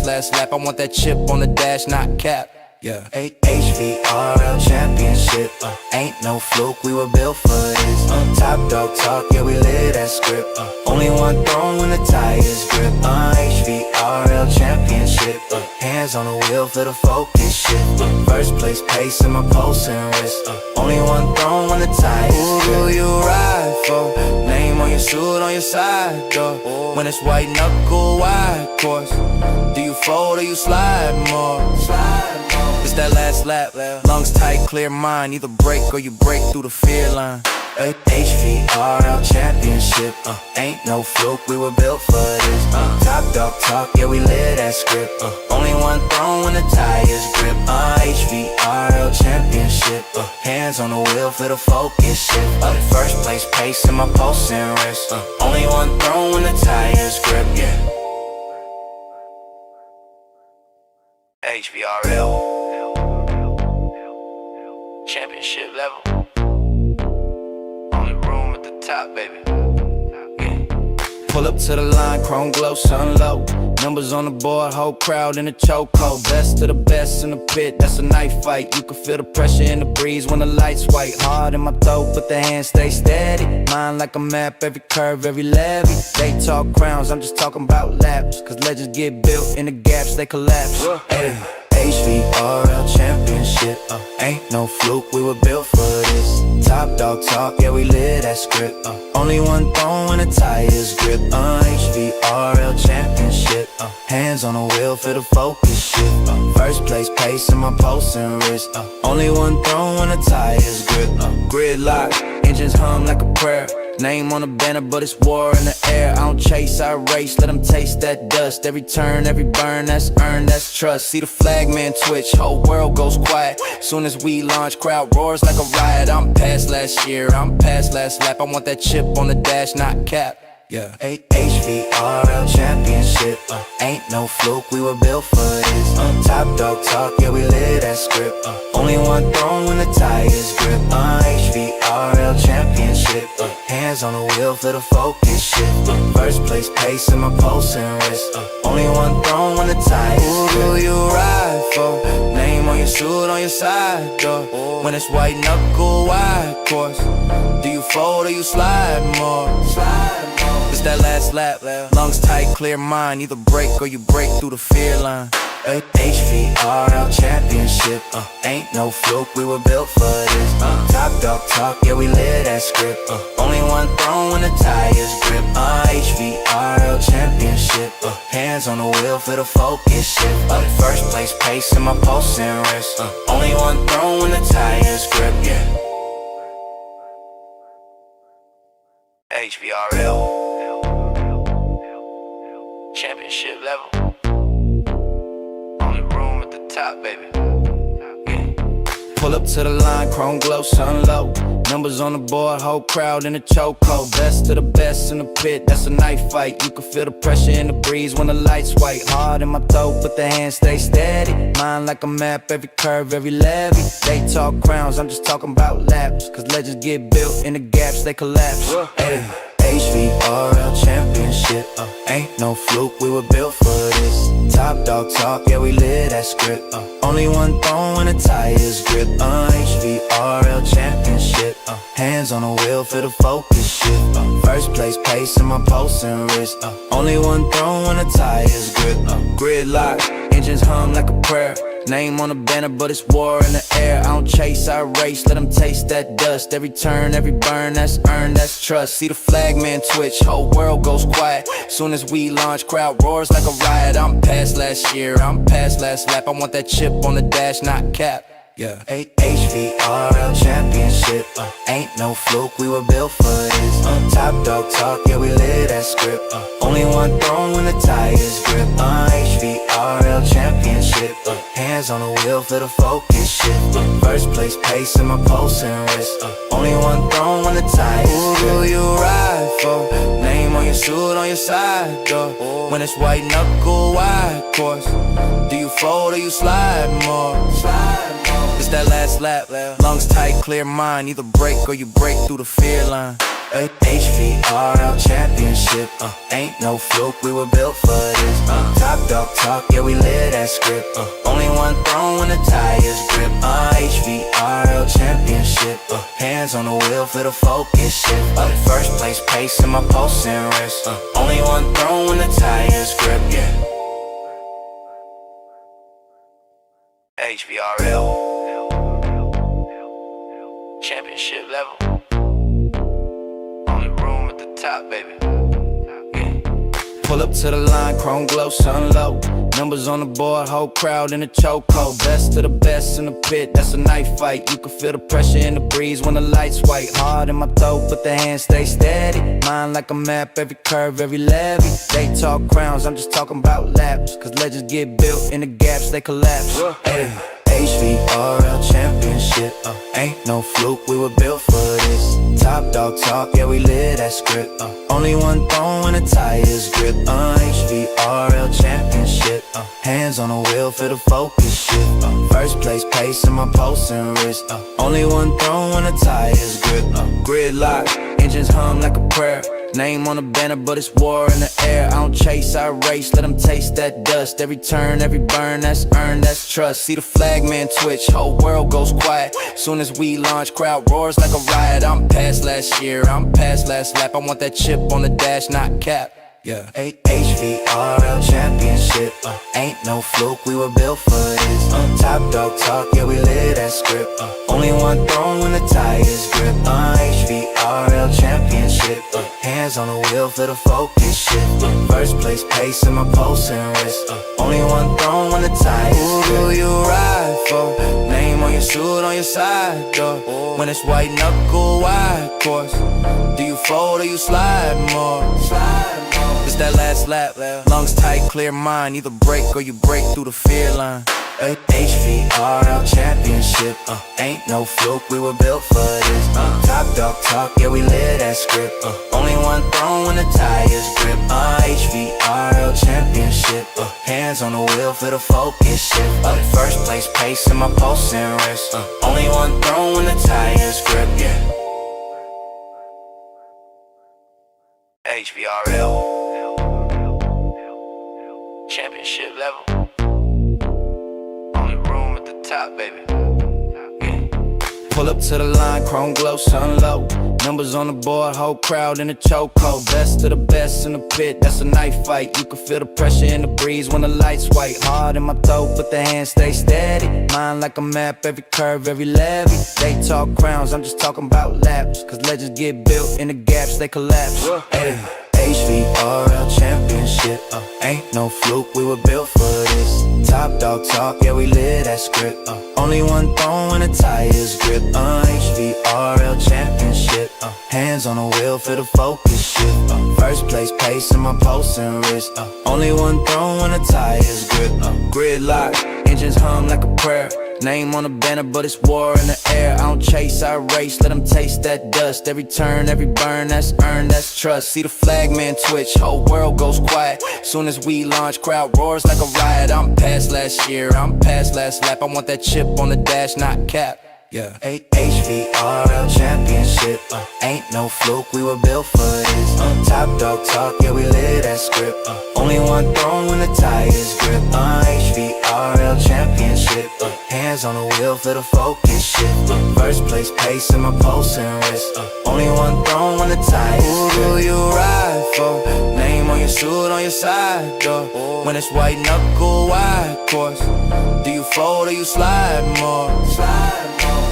last lap. I want that chip on the dash, not cap. Yeah. HVRL championship, ain't no fluke, we were built for this. Top dog talk, yeah, we live that script. Only one throne when the tires grip. HVRL championship, hands on the wheel for the focus shift. First place pace in my pulse and wrist. Only one throne when the tires grip. Who you ride for? Name on your suit, on your side door. When it's white knuckle, wide course. Do you fold or you slide more? It's that last lap, lungs tight, clear mind. Either break or you break through the fear line. HVRL championship, ain't no fluke, we were built for this. Top dog talk, yeah, we live that script. Only one throne when the tires grip. HVRL championship, hands on the wheel for the focus shift. First place pace in my pulse and wrist. Only one throne when the tires grip, yeah. HVRL championship level. Only room at the top, baby. Yeah. Pull up to the line, chrome glow, sun low. Numbers on the board, whole crowd in a chokehold. Best of the best in the pit, that's a knife fight. You can feel the pressure in the breeze when the lights white. Hard in my toe, but the hands stay steady. Mind like a map, every curve, every levy. They talk crowns, I'm just talking about laps. Cause legends get built in the gaps, they collapse. Hey. HVRL championship, ain't no fluke, we were built for this. Top dog talk, yeah, we live that script. Only one throne when the tires grip. HVRL championship, hands on the wheel for the focus shift. First place pace in my pulse and wrist. Only one throne when the tires grip. Gridlock, engines hum like a prayer. Name on the banner, but it's war in the air. I don't chase, I race, let them taste that dust. Every turn, every burn, that's earned, that's trust. See the flag man twitch, whole world goes quiet. Soon as we launch, crowd roars like a riot. I'm past last year, I'm past last lap. I want that chip on the dash, not cap. Yeah. HVRL championship, ain't no fluke, we were built for this. Top dog talk, yeah, we live that script. Only one throne when the tires grip. HVRL championship, hands on the wheel for the focus shift. First place pace in my pulse and wrist. Only one throne when the tires grip. Who you ride for? Name on your suit, on your side door. When it's white knuckle, wide course. Do you fold or you slide more? It's that last lap, lungs tight, clear mind. Either break or you break through the fear line. HVRL championship, ain't no fluke, we were built for this. Top dog talk, yeah, we live that script. Only one throne when the tires grip. HVRL championship, hands on the wheel for the focus shift. First place pace in my pulse and wrist. Only one throne when the tires grip, yeah. HVRL championship level. Only room at the top, baby. Yeah. Pull up to the line, chrome glow, sun low. Numbers on the board, whole crowd in a chokehold. Best of the best in the pit, that's a knife fight. You can feel the pressure in the breeze when the lights white. Hard in my toe, but the hands stay steady. Mind like a map, every curve, every levy. They talk crowns, I'm just talking about laps. Cause legends get built in the gaps, they collapse. Hey. HVRL championship, ain't no fluke, we were built for this. Top dog talk, yeah, we live that script. Only one throne when the tires grip. HVRL championship, hands on the wheel for the focus shift. First place pace in my pulse and wrist. Only one throne when the tires grip. Gridlock, engines hum like a prayer. Name on the banner, but it's war in the air. I don't chase, I race, let them taste that dust. Every turn, every burn, that's earned, that's trust. See the flag man twitch, whole world goes quiet. Soon as we launch, crowd roars like a riot. I'm past last year, I'm past last lap. I want that chip on the dash, not cap. Yeah. HVRL championship, ain't no fluke, we were built for this. Top dog talk, yeah, we live that script. Only one throne when the tires grip. HVRL championship, hands on the wheel for the focus shift. First place pace in my pulse and wrist. Only one throne when the tires grip. Who you ride for? Name on your suit, on your side door. When it's white knuckle, wide course. Do you fold or you slide more? It's that last lap, lungs tight, clear mind. Either break or you break through the fear line. HVRL championship, ain't no fluke, we were built for this. Top dog talk, yeah, we live that script. Only one throne when the tires grip. HVRL championship, hands on the wheel for the focus shift. First place pace in my pulse and wrist. Only one throne when the tires grip, yeah. HVRL championship level. Only room at the top, baby. Yeah. Pull up to the line, chrome glow, sun low. Numbers on the board, whole crowd in a chokehold. Best of the best in the pit, that's a knife fight. You can feel the pressure in the breeze when the lights white. Hard in my throat, but the hands stay steady. Mind like a map, every curve, every levy. They talk crowns, I'm just talking about laps. Cause legends get built in the gaps, they collapse. Hey. HVRL championship, ain't no fluke, we were built for this. Top dog talk, yeah, we live that script. Only one throne when the tires grip. HVRL championship, hands on the wheel for the focus shift. First place pace in my pulse and wrist. Only one throne when the tires grip. Gridlock, engines hum like a prayer. Name on the banner, but it's war in the air. I don't chase, I race, let them taste that dust. Every turn, every burn, that's earned, that's trust. See the flagman twitch, whole world goes quiet. Soon as we launch, crowd roars like a riot. I'm past last year, I'm past last lap. I want that chip on the dash, not cap. Yeah. HVRL championship, ain't no fluke, we were built for this. Top dog talk, yeah, we live that script. Only one throne when the tires grip. HVRL championship, hands on the wheel for the focus shift. First place pace in my pulse and wrist. Only one throne when the tires grip. Who do you ride for? Name on your suit, on your side door. When it's white knuckle, wide course. Do you fold or you slide more? It's that last lap, lungs tight, clear mind. Either break or you break through the fear line. HVRL championship, ain't no fluke, we were built for this. Top dog talk, yeah, we live that script. Only one throne when the tires grip. HVRL championship, hands on the wheel for the focus shift. First place pace in my pulse and wrist. Only one throne when the tires grip, yeah. HVRL championship level. Only room at the top, baby. Yeah. Pull up to the line, chrome glow, sun low. Numbers on the board, whole crowd in a chokehold. Best of the best in the pit, that's a knife fight. You can feel the pressure in the breeze when the lights white. Hard in my throat, but the hands stay steady. Mind like a map, every curve, every levy. They talk crowns, I'm just talking about laps. Cause legends get built in the gaps, they collapse. Hey. HVRL championship, ain't no fluke, we were built for this. Top dog talk, yeah, we live that script. Only one throne when the tires grip. HVRL championship, hands on the wheel for the focus shift. First place pace in my pulse and wrist. Only one throne when the tires grip. Gridlock, engines hum like a prayer. Name on the banner, but it's war in the air. I don't chase, I race, let them taste that dust. Every turn, every burn, that's earned, that's trust. See the flagman twitch, whole world goes quiet. Soon as we launch, crowd roars like a riot. I'm past last year, I'm past last lap. I want that chip on the dash, not cap. Yeah. HVRL championship, ain't no fluke, we were built for this. Top dog talk, yeah, we live that script. Only one throne when the tires grip. HVRL championship, hands on the wheel for the focus shift. First place pace in my pulse and wrist. Only one throne when the tires grip. Who do you ride for? Name on your suit, on your side door. When it's white knuckle, wide course. Do you fold or you slide more?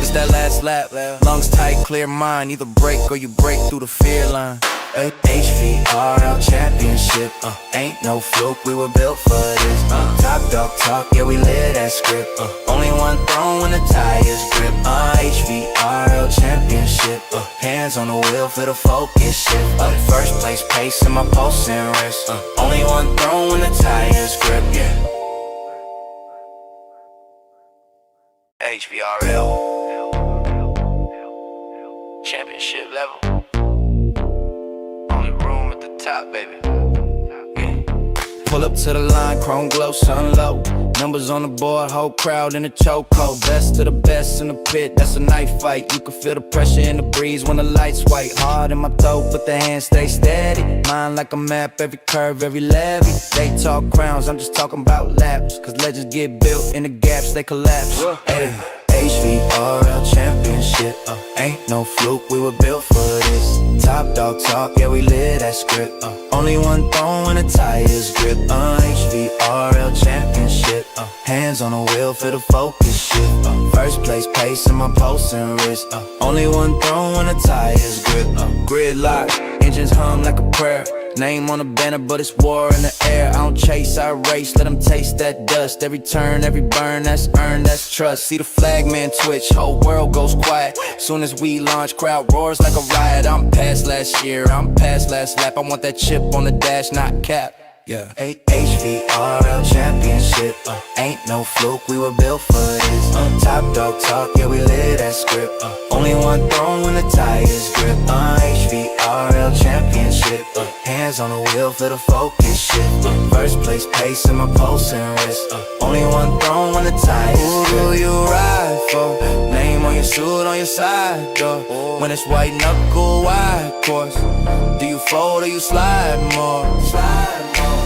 It's that last lap, lungs tight, clear mind. Either break or you break through the fear line. HVRL championship, ain't no fluke, we were built for this. Top dog talk, yeah, we live that script. Only one throne when the tires grip. HVRL championship, hands on the wheel for the focus shift. First place pace in my pulse and wrist. Only one throne when the tires grip, yeah. HVRL championship level. Only room at the top, baby. Yeah. Pull up to the line, chrome glow, sun low. Numbers on the board, whole crowd in a chokehold. Best of the best in the pit, that's a knife fight. You can feel the pressure in the breeze when the lights white. Hard in my toe, but the hands stay steady. Mind like a map, every curve, every levy. They talk crowns, I'm just talking about laps. Cause legends get built in the gaps, they collapse. Hey. HVRL championship, ain't no fluke, we were built for this. Top dog talk, yeah we live that script. Only one throne when the tires grip. HVRL championship, hands on the wheel for the focus shift. First place pace in my pulse and wrist. Only one throne when the tires grip. Gridlock, engines hum like a prayer. Name on the banner, but it's war in the air. I don't chase, I race, let them taste that dust. Every turn, every burn, that's earned, that's trust. See the flag man twitch, whole world goes quiet. Soon as we launch, crowd roars like a riot. I'm past last year, I'm past last lap. I want that chip on the dash, not cap. Yeah. HVRL championship, ain't no fluke, we were built for this. Top dog talk, yeah we live that script. Only one throne when the tires grip. HVRL championship, hands on the wheel for the focus shift. First place pace in my pulse and wrist. Only one throne when the tires grip. Who do you ride for? Name on your suit, on your side door. When it's white knuckle, wide course. Do you fold or you slide more?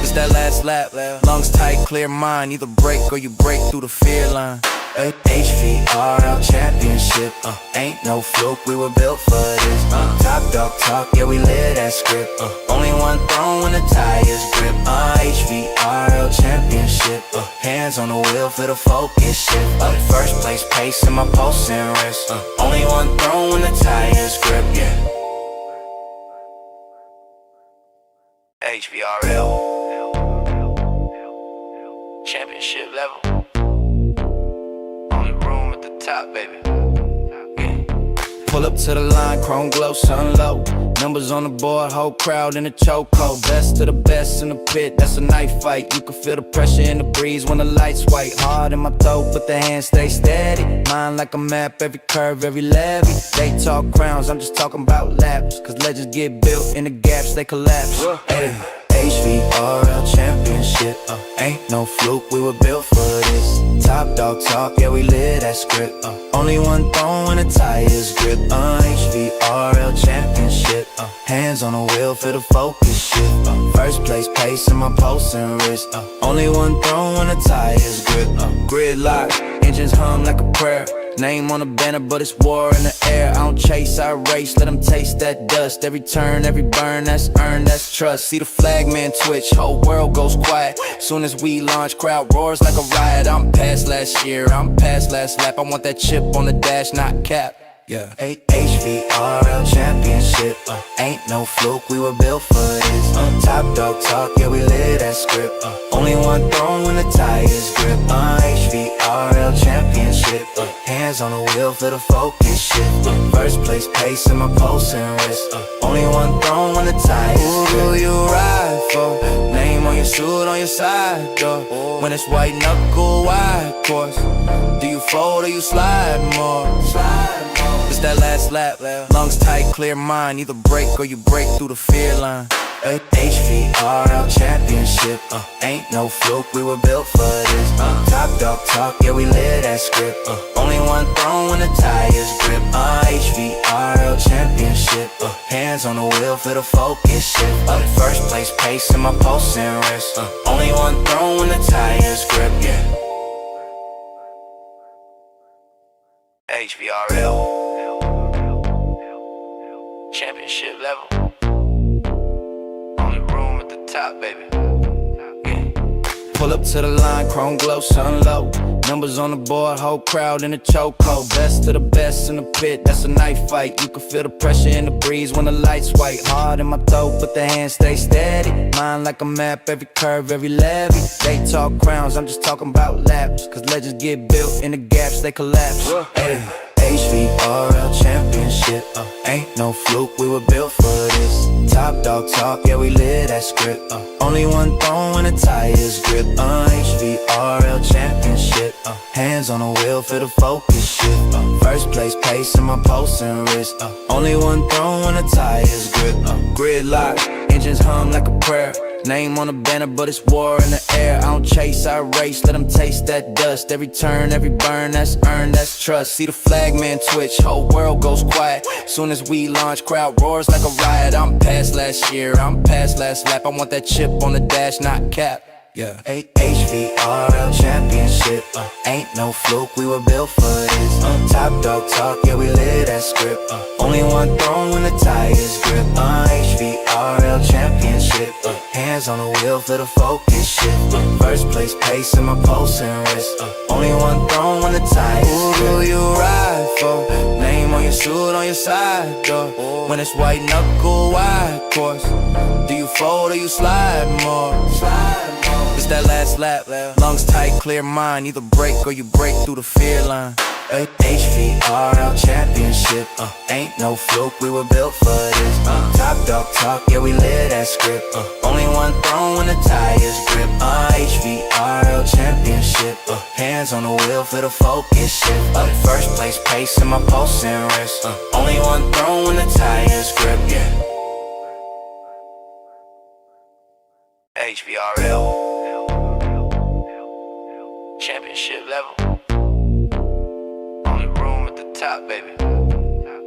It's that last lap, lungs tight, clear mind. Either break or you break through the fear line. HVRL championship, ain't no fluke, we were built for this. Top dog talk, yeah we live that script. Only one throne when the tires grip. HVRL championship, hands on the wheel for the focus shift. First place pace in my pulse and wrist. Only one throne when the tires grip, yeah. HVRL championship level. Only room at the top, baby. Yeah. Pull up to the line, chrome glow, sun low. Numbers on the board, whole crowd in a chokehold. Best of the best in the pit, that's a knife fight. You can feel the pressure in the breeze when the lights white. Hard in my toe, but the hands stay steady. Mind like a map, every curve, every levy. They talk crowns, I'm just talking about laps. Cause legends get built in the gaps, they collapse. Hey. HVRL championship, ain't no fluke, we were built for this. Top dog talk, yeah we live that script. Only one throne when the tires grip. HVRL championship, hands on the wheel for the focus shift. First place pace in my pulse and wrist. Only one throne when the tires grip. Gridlock, engines hum like a prayer. Name on the banner, but it's war in the air. I don't chase, I race, let them taste that dust. Every turn, every burn, that's earned, that's trust. See the flag man twitch, whole world goes quiet. Soon as we launch, crowd roars like a riot. I'm past last year, I'm past last lap. I want that chip on the dash, not cap. Yeah. HVRL championship, ain't no fluke, we were built for this. Top dog talk, yeah we live that script. Only one throne when the tires grip. HVRL championship, hands on the wheel for the focus shift. First place pace in my pulse and wrist. Only one throne when the tires grip. Who do you ride for? Name on your suit, on your side door. When it's white knuckle, wide course. Do you fold or you slide more? It's that last lap, lungs tight, clear mind. Either break or you break through the fear line. HVRL championship, ain't no fluke, we were built for this. Top dog talk, yeah we live that script. Only one throne when the tires grip. HVRL championship, hands on the wheel for the focus shift. First place pace in my pulse and wrist. Only one throne when the tires grip, yeah. HVRL championship level. Only room at the top, baby. Yeah. Pull up to the line, chrome glow, sun low. Numbers on the board, whole crowd in a chokehold. Best of the best in the pit, that's a knife fight. You can feel the pressure in the breeze when the lights white. Hard in my toe, but the hands stay steady. Mind like a map, every curve, every levy. They talk crowns, I'm just talking about laps. Cause legends get built in the gaps, they collapse. Hey. HVRL championship, ain't no fluke, we were built for this. Top dog talk, yeah we live that script. Only one throne when the tires grip. HVRL championship, hands on the wheel for the focus shift. First place pace in my pulse and wrist. Only one throne when the tires grip. Gridlock, engines hum like a prayer. Name on the banner, but it's war in the air. I don't chase, I race, let them taste that dust. Every turn, every burn, that's earned, that's trust. See the flag man twitch, whole world goes quiet. Soon as we launch, crowd roars like a riot. I'm past last year, I'm past last lap. I want that chip on the dash, not cap. Yeah. HVRL championship, ain't no fluke, we were built for this. Top dog talk, yeah, we live that script. Only one throne when the tires grip. HVRL championship, hands on the wheel for the focus shift. First place pace in my pulse and wrist. Only one throne when the tires grip. Who do you ride for? Name on your suit, on your side door. When it's white knuckle, wide course. Do you fold or you slide more? It's that last lap, lungs tight, clear mind. Either break or you break through the fear line. HVRL championship, ain't no fluke, we were built for this. Top dog talk, yeah, we live that script. Only one throne when the tires grip. HVRL championship, hands on the wheel for the focus shift. First place pace in my pulse and wrist. Only one throne when the tires grip, yeah. HVRL championship level. Only room at the top, baby.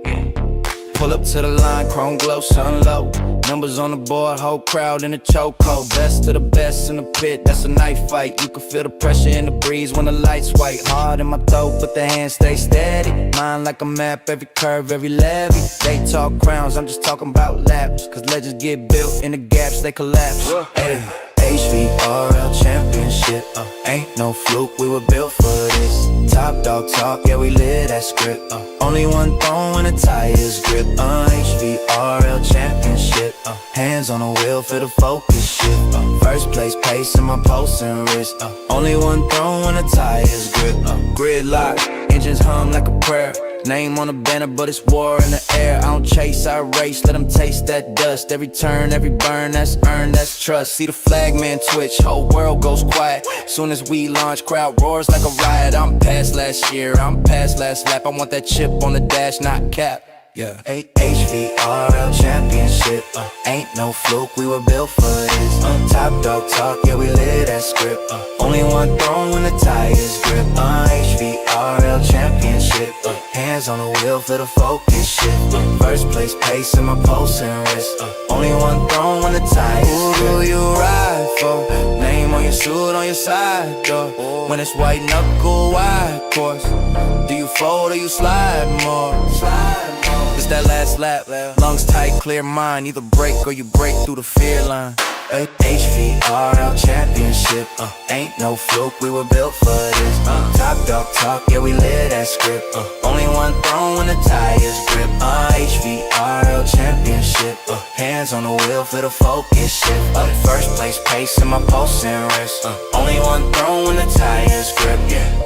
Yeah. Pull up to the line, chrome glow, sun low. Numbers on the board, whole crowd in a chokehold. Best of the best in the pit, that's a knife fight. You can feel the pressure in the breeze when the lights white. Hard in my toe, but the hands stay steady. Mind like a map, every curve, every levy. They talk crowns, I'm just talking about laps. Cause legends get built in the gaps, they collapse. Hey. HVRL championship, ain't no fluke, we were built for this. Top dog talk, yeah, we live that script. Only one throne when the tires grip. HVRL championship, hands on the wheel for the focus shift. First place pace in my pulse and wrist. Only one throne when the tires grip. Gridlock, engines hum like a prayer. Name on the banner, but it's war in the air. I don't chase, I race, let them taste that dust. Every turn, every burn, that's earned, that's trust. See the flag man twitch, whole world goes quiet. Soon as we launch, crowd roars like a riot. I'm past last year, I'm past last lap. I want that chip on the dash, not cap. Yeah. HVRL championship, ain't no fluke, we were built for this. Top dog talk, yeah, we live that script. Only one throne when the tires grip. HVRL championship, hands on the wheel for the focus shift. First place pace in my pulse and wrist. Only one throne when the tires grip. Who do you ride for? Name on your suit, on your side door. When it's white knuckle, wide course. Do you fold or you slide more? It's that last lap, lungs tight, clear mind. Either break or you break through the fear line. HVRL championship, ain't no fluke, we were built for this. Top dog talk, yeah, we live that script. Only one throne when the tires grip. HVRL championship, hands on the wheel for the focus shift. First place pace in my pulse and wrist. Only one throne when the tires grip, yeah.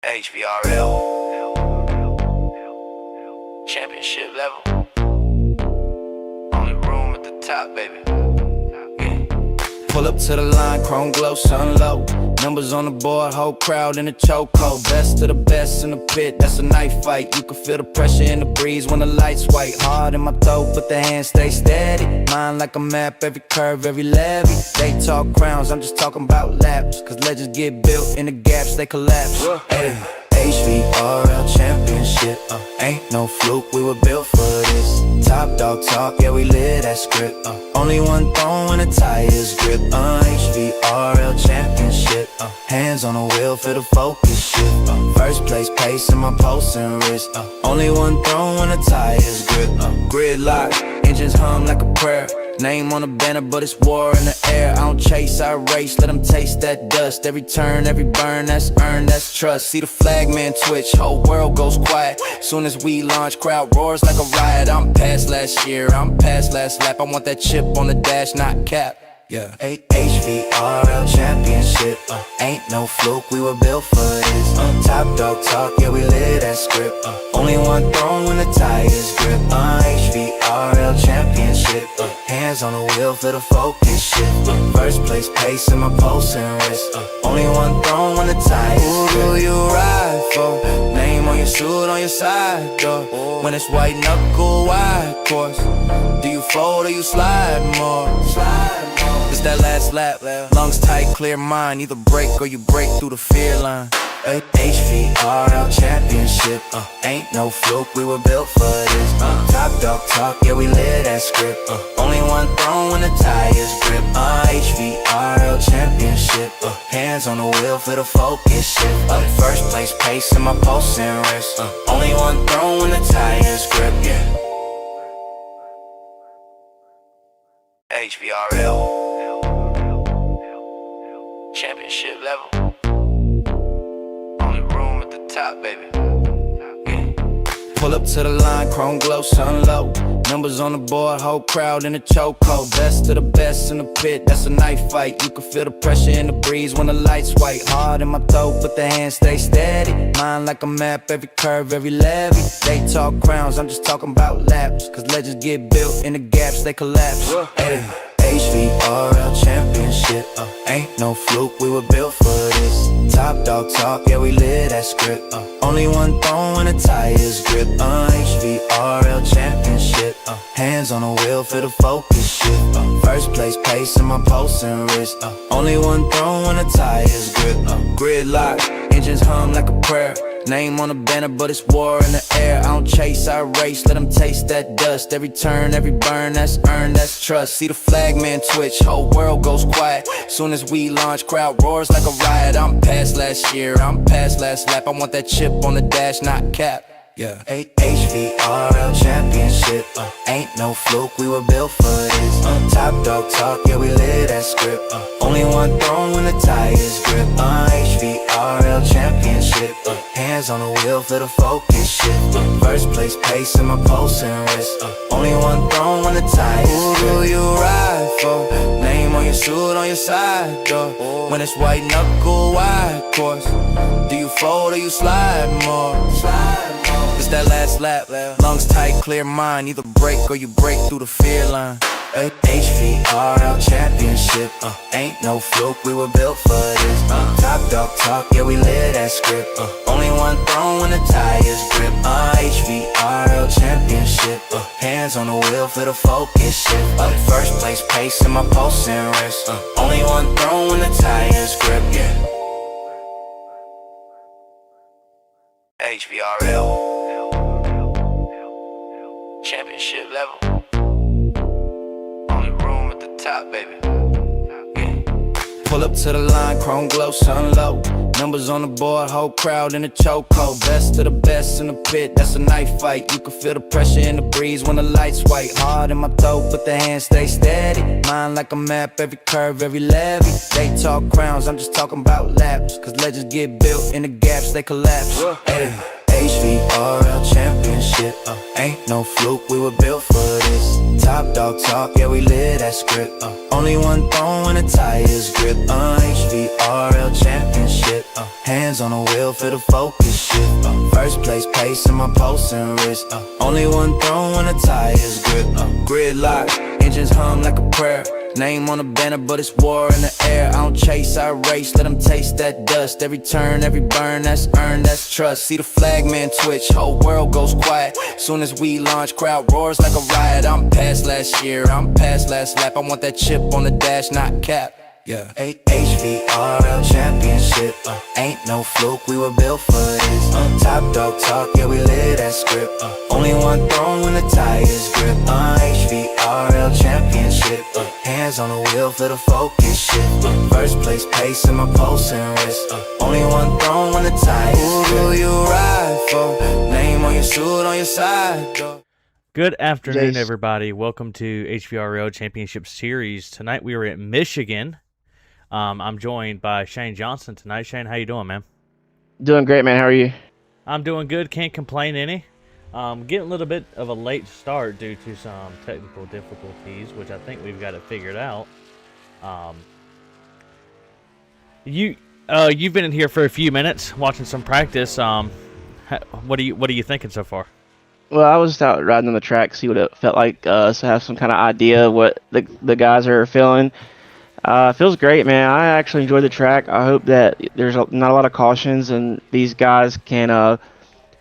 HVRL championship level. Only room at the top, baby. Yeah. Pull up to the line, chrome glow, sun low. Numbers on the board, whole crowd in a chokehold. Best of the best in the pit, that's a knife fight. You can feel the pressure in the breeze when the lights white. Hard in my toe, but the hands stay steady. Mind like a map, every curve, every levy. They talk crowns, I'm just talking about laps. Cause legends get built in the gaps, they collapse. Hey. HVRL championship, ain't no fluke, we were built for this. Top dog talk, yeah, we live that script. Only one throne when the tires grip. HVRL championship, hands on the wheel for the focus shift. First place pace in my pulse and wrist. Only one throne when the tires grip. Gridlock, engines hum like a prayer. Name on the banner, but it's war in the air. I don't chase, I race, let them taste that dust. Every turn, every burn, that's earned, that's trust. See the flag man twitch, whole world goes quiet. Soon as we launch, crowd roars like a riot. I'm past last year, I'm past last lap. I want that chip on the dash, not cap. Yeah. HVRL championship, ain't no fluke, we were built for this. Top dog talk, yeah, we live that script. Only one throne when the tires grip. HVRL championship, hands on the wheel for the focus shift. First place pace in my pulse and wrist. Only one throne when the tires grip. Who do you ride for? Name Name on your suit on your side door. When it's white knuckle wide course, do you fold or you slide more? It's that last lap, lungs tight, clear mind. Either break or you break through the fear line. HVRL championship, ain't no fluke, we were built for this. Top dog talk, yeah, we live that script. Only one throne when the tires grip. HVRL championship, hands on the wheel for the focus shift. First place pace in my pulse and wrist. Only one throne when the tires grip, yeah. HVRL championship level. Top, baby. Yeah. Pull up to the line, chrome glow, sun low. Numbers on the board, whole crowd in a chokehold. Best of the best in the pit, that's a knife fight. You can feel the pressure in the breeze when the lights white. Hard in my throat, but the hands stay steady. Mind like a map, every curve, every levy. They talk crowns, I'm just talking about laps. Cause legends get built in the gaps, they collapse. Hey. HVRL championship, ain't no fluke, we were built for this. Top dog talk, yeah, we live that script. Only one throne when the tires grip. HVRL championship, hands on the wheel for the focus shift. First place pace in my pulse and wrist. Only one throne when the tires grip. Gridlock, engines hum like a prayer. Name on the banner, but it's war in the air. I don't chase, I race, let them taste that dust. Every turn, every burn, that's earned, that's trust. See the flag man twitch, whole world goes quiet. Soon as we launch, crowd roars like a riot. I'm past last year, I'm past last lap. I want that chip on the dash, not cap. Yeah. HVRL championship, ain't no fluke, we were built for this. Top dog talk, yeah, we live that script. Only one throne when the tires grip. HVRL championship, hands on the wheel for the focus shift. First place pace in my pulse and wrist. Only one throne when the tires grip. Who do you ride for? Name on your suit on your side door. When it's white knuckle wide course, do you fold or you slide more? It's that last lap, lungs tight, clear mind. Either break or you break through the fear line. HVRL championship, ain't no fluke, we were built for this. Top dog talk, yeah, we live that script. Only one throne when the tires grip. HVRL championship, hands on the wheel for the focus shift. First place pace in my pulse and wrist. Only one throne when the tires grip, yeah. HVRL championship level. Only room at the top, baby. Yeah. Pull up to the line, chrome glow, sun low. Numbers on the board, whole crowd in a chokehold. Best of the best in the pit, that's a knife fight. You can feel the pressure in the breeze when the lights white. Hard in my throat, but the hands stay steady. Mind like a map, every curve, every levy. They talk crowns, I'm just talking about laps. Cause legends get built in the gaps, they collapse. Hey. HVRL championship, ain't no fluke, we were built for this. Top dog talk, yeah, we live that script. Only one throne when the tires grip. HVRL championship, hands on the wheel for the focus shift. First place pace in my pulse and wrist. Only one throne when the tires grip. Gridlock, engines hum like a prayer. Name on the banner, but it's war in the air. I don't chase, I race, let them taste that dust. Every turn, every burn, that's earned, that's trust. See the flag man twitch, whole world goes quiet. Soon as we launch, crowd roars like a riot. I'm past last year, I'm past last lap. I want that chip on the dash, not cap. Yeah. HVRL championship, ain't no fluke, we were built for this. Top dog talk, yeah, we live that script. Only one throne when the tires grip. HVRL championship, hands on the wheel for the focus shift. First place pace in my pulse and wrist. Only one throne when the tires grip. Who do you ride for? Name on your suit on your side. Good afternoon, everybody. Welcome to HVRL Championship Series. Tonight we are at Michigan. I'm joined by Shane Johnson tonight. Shane, how you doing, man? Doing great, man. How are you? I'm doing good. Can't complain any. Getting a little bit of a late start due to some technical difficulties, which I think we've got it figured out. You've been in here for a few minutes watching some practice. What are you thinking so far? Well, I was just out riding on the track, see what it felt like, so have some kind of idea what the guys are feeling. Feels great, man. I actually enjoyed the track. I hope that there's not a lot of cautions and these guys can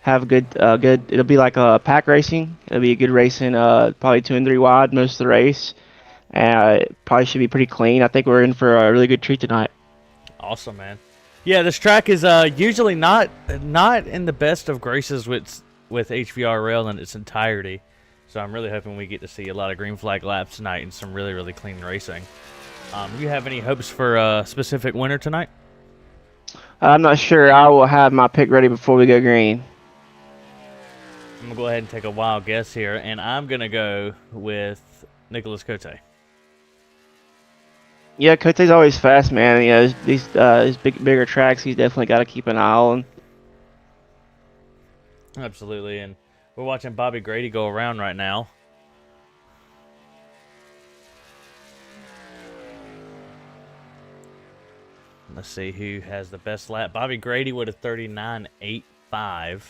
have a good. It'll be like a pack racing. It'll be a good racing. Probably 2 and 3 wide most of the race. It probably should be pretty clean. I think we're in for a really good treat tonight. Awesome, man. Yeah, this track is usually not in the best of graces with HVRL in its entirety. So I'm really hoping we get to see a lot of green flag laps tonight and some really, really clean racing. Do you have any hopes for a specific winner tonight? I'm not sure. I will have my pick ready before we go green. I'm going to go ahead and take a wild guess here, and I'm going to go with Nicholas Cote. Yeah, Cote's always fast, man. You know, these bigger tracks, he's definitely got to keep an eye on. Absolutely, and we're watching Bobby Grady go around right now. Let's see who has the best lap. Bobby Grady with a 39.85.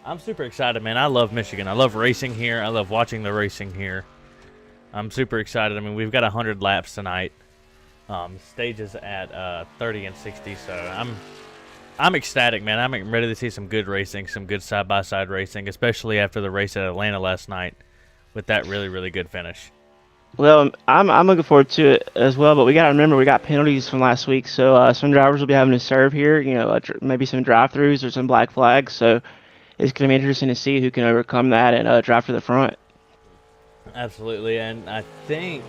I'm super excited, man. I love Michigan. I love racing here. I love watching the racing here. I'm super excited. I mean, we've got 100 laps tonight. Stages at 30 and 60, so I'm ecstatic, man. I'm ready to see some good racing, some good side-by-side racing, especially after the race at Atlanta last night with that really, really good finish. Well, I'm looking forward to it as well, but we got to remember we got penalties from last week, so some drivers will be having to serve here, you know, maybe some drive-throughs or some black flags, so it's going to be interesting to see who can overcome that and drive to the front. Absolutely, and I think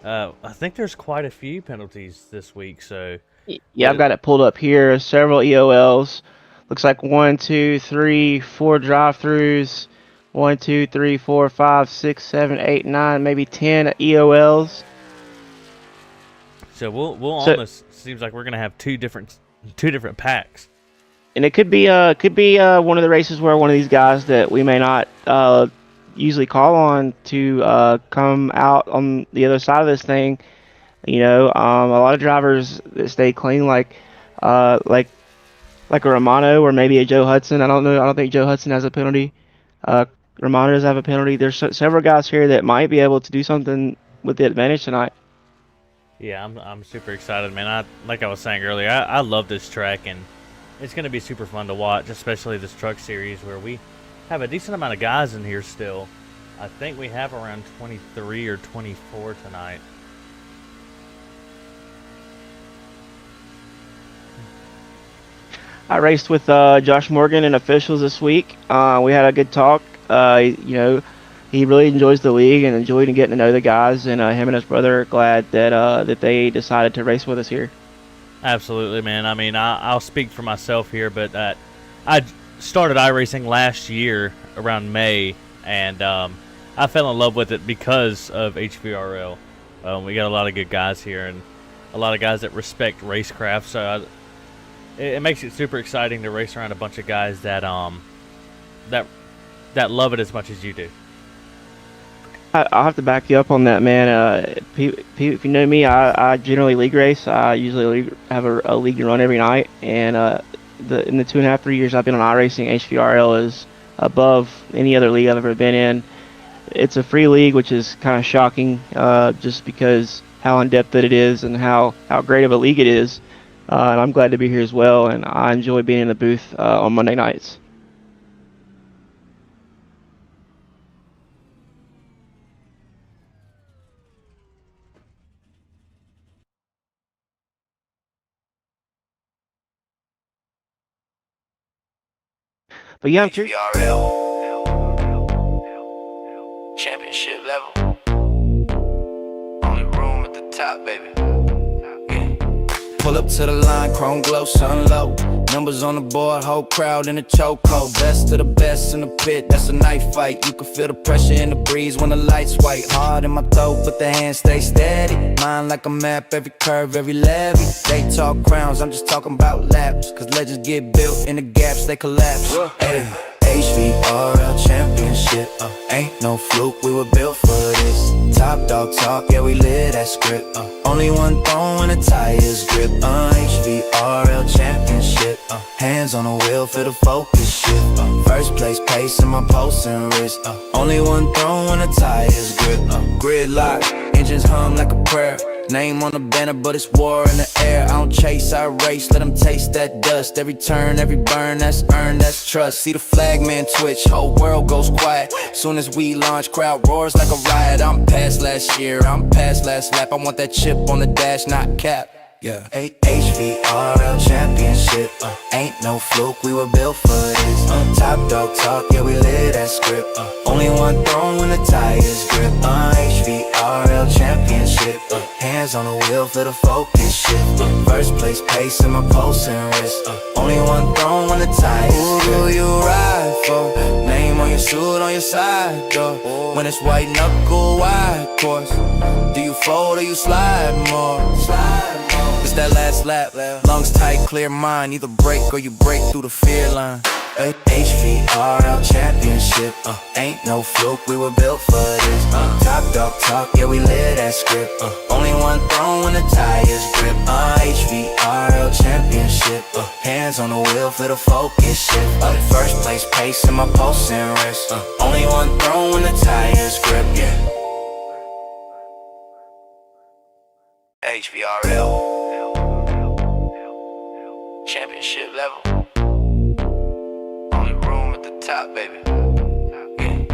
there's quite a few penalties this week, so... Yeah, I've got it pulled up here. Several EOLs. Looks like 1, 2, 3, 4 drive-throughs. 1, 2, 3, 4, 5, 6, 7, 8, 9, maybe 10 EOLs. So we'll almost seems like we're gonna have two different packs. And it could be one of the races where one of these guys that we may not usually call on to come out on the other side of this thing. You know, a lot of drivers that stay clean, like a Romano or maybe a Joe Hudson. I don't know. I don't think Joe Hudson has a penalty. Romano does have a penalty. There's several guys here that might be able to do something with the advantage tonight. Yeah, I'm super excited, man. Like I was saying earlier, I love this track, and it's going to be super fun to watch, especially this truck series where we have a decent amount of guys in here still. I think we have around 23 or 24 tonight. I raced with Josh Morgan and officials this week. We had a good talk. You know, he really enjoys the league and enjoyed getting to know the guys. And him and his brother are glad that they decided to race with us here. Absolutely, man. I mean, I'll speak for myself here, but I started iRacing last year around May, and I fell in love with it because of HVRL. We got a lot of good guys here and a lot of guys that respect racecraft, so it makes it super exciting to race around a bunch of guys that love it as much as you do. I'll have to back you up on that, man. If you know me, I generally league race. I usually have a league to run every night, and in the 2.5, 3 years I've been on iRacing, HVRL is above any other league I've ever been in. It's a free league, which is kind of shocking, just because how in depth it is and how great of a league it is. And I'm glad to be here as well, and I enjoy being in the booth on Monday nights. But yeah, I'm curious. HVRL championship level. Only room at the top, baby. Pull up to the line, chrome glow, sun low. Numbers on the board, whole crowd in a chokehold. Best of the best in the pit, that's a knife fight. You can feel the pressure in the breeze when the lights white. Hard in my throat, but the hands stay steady. Mind like a map, every curve, every levy. They talk crowns, I'm just talking about laps. Cause legends get built in the gaps, they collapse. Hey. HVRL championship, ain't no fluke, we were built for this. Top dog talk, yeah, we live that script. Only one throne when the tires grip. HVRL championship, hands on the wheel, feel the focus shift. First place pace in my pulse and wrist. Only one throne when the tires grip. Gridlock. engines hum like a prayer. Name on the banner, but it's war in the air. I don't chase, I race, let them taste that dust. Every turn, every burn, that's earned, that's trust. See the flag man twitch, whole world goes quiet. Soon as we launch, crowd roars like a riot. I'm past last year, I'm past last lap. I want that chip on the dash, not cap. Yeah, HVRL championship, ain't no fluke, we were built for this. Top dog talk, yeah, we live that script. Only one throne when the tires grip. HVRL championship, hands on the wheel for the focus shift. First place pace in my pulse and wrist. Only one throne when the tires grip. Who do you ride for? Name on your suit, on your side door. When it's white knuckle, wide course. Do you fold or you slide more? It's that last lap, lungs tight, clear mind. Either break or you break through the fear line. HVRL championship, ain't no fluke, we were built for this. Top dog talk, yeah, we live that script. Only one throne when the tires grip. HVRL championship, hands on the wheel for the focus shift. First place pace in my pulse and wrist. Only one throne when the tires grip, yeah. HVRL championship level. Only room at the top, baby. Yeah.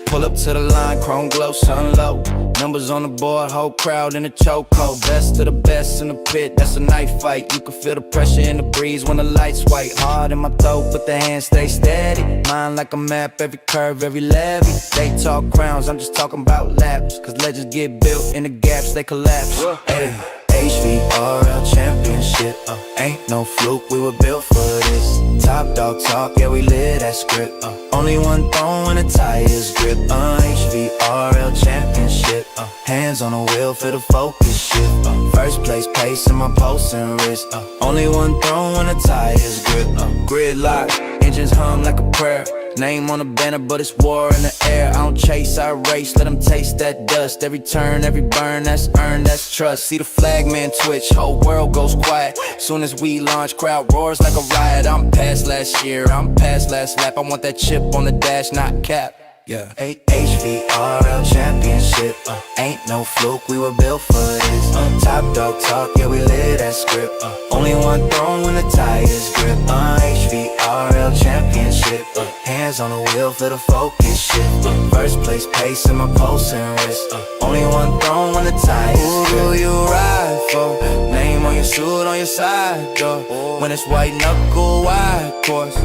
Pull up to the line, chrome glow, sun low. Numbers on the board, whole crowd in the chokehold. Best of the best in the pit, that's a knife fight. You can feel the pressure in the breeze when the lights white. Hard in my throat, but the hands stay steady. Mind like a map, every curve, every levy. They talk crowns, I'm just talking about laps. Cause legends get built in the gaps, they collapse. Hey. HVRL championship, ain't no fluke, we were built for this. Top dog talk, yeah, we live that script. Only one throne when the tires grip. HVRL championship, hands on the wheel for the focus shift. First place pace in my pulse and wrist. Only one throne when the tires grip. Gridlock, engines hum like a prayer. Name on the banner, but it's war in the air. I don't chase, I race, let them taste that dust. Every turn, every burn, that's earned, that's trust. See the flag man twitch, whole world goes quiet. Soon as we launch, crowd roars like a riot. I'm past last year, I'm past last lap. I want that chip on the dash, not cap. Yeah, HVRL championship, ain't no fluke, we were built for this. Top dog talk, yeah, we live that script. Only one throne when the tires grip. HVRL championship, hands on the wheel for the focus shift. First place pace in my pulse and wrist. Only one throne when the tires grip. Who do you ride for? Name on your suit, on your side door. When it's white knuckle, wide course.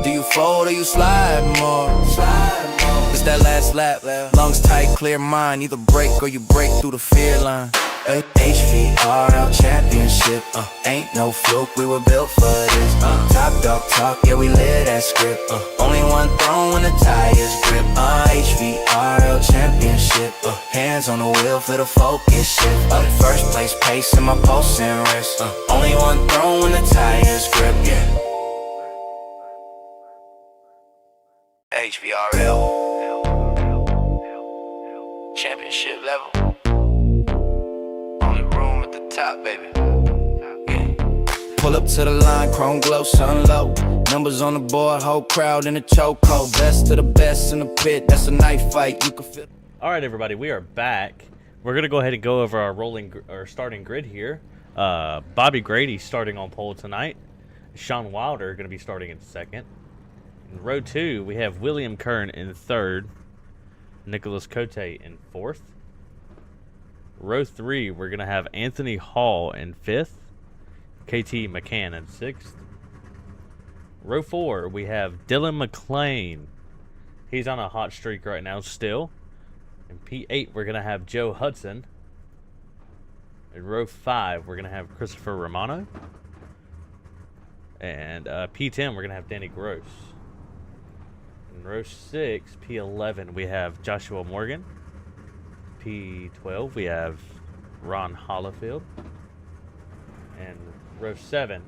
Do you fold or you slide more? It's that last lap, lungs tight, clear mind. Either break or you break through the fear line. HVRL championship, ain't no fluke, we were built for this. Top dog talk, yeah, we live that script. Only one throne when the tires grip. HVRL championship, hands on the wheel for the focus shift. First place pace in my pulse and wrist. Only one throne when the tires grip, yeah. HVRL championship level. Only room at the top, baby. Yeah. Pull up to the line, chrome glow, sun low. Numbers on the board, whole crowd in the chokehold. Best of the best in the pit, that's a knife fight. You can feel. All right, everybody, we are back. We're gonna go ahead and go over our starting grid here. Bobby Grady starting on pole tonight. Sean Wilder gonna be starting in second. In row 2, we have William Kern in third. Nicholas Cote in fourth. Row 3, we're going to have Anthony Hall in fifth. KT McCann in sixth. Row 4, we have Dylan McClain. He's on a hot streak right now still. In P8, we're going to have Joe Hudson. In row 5, we're going to have Christopher Romano. And P10, we're going to have Danny Gross. In row 6, P11, we have Joshua Morgan. P12, we have Ron Hollifield. And row 7,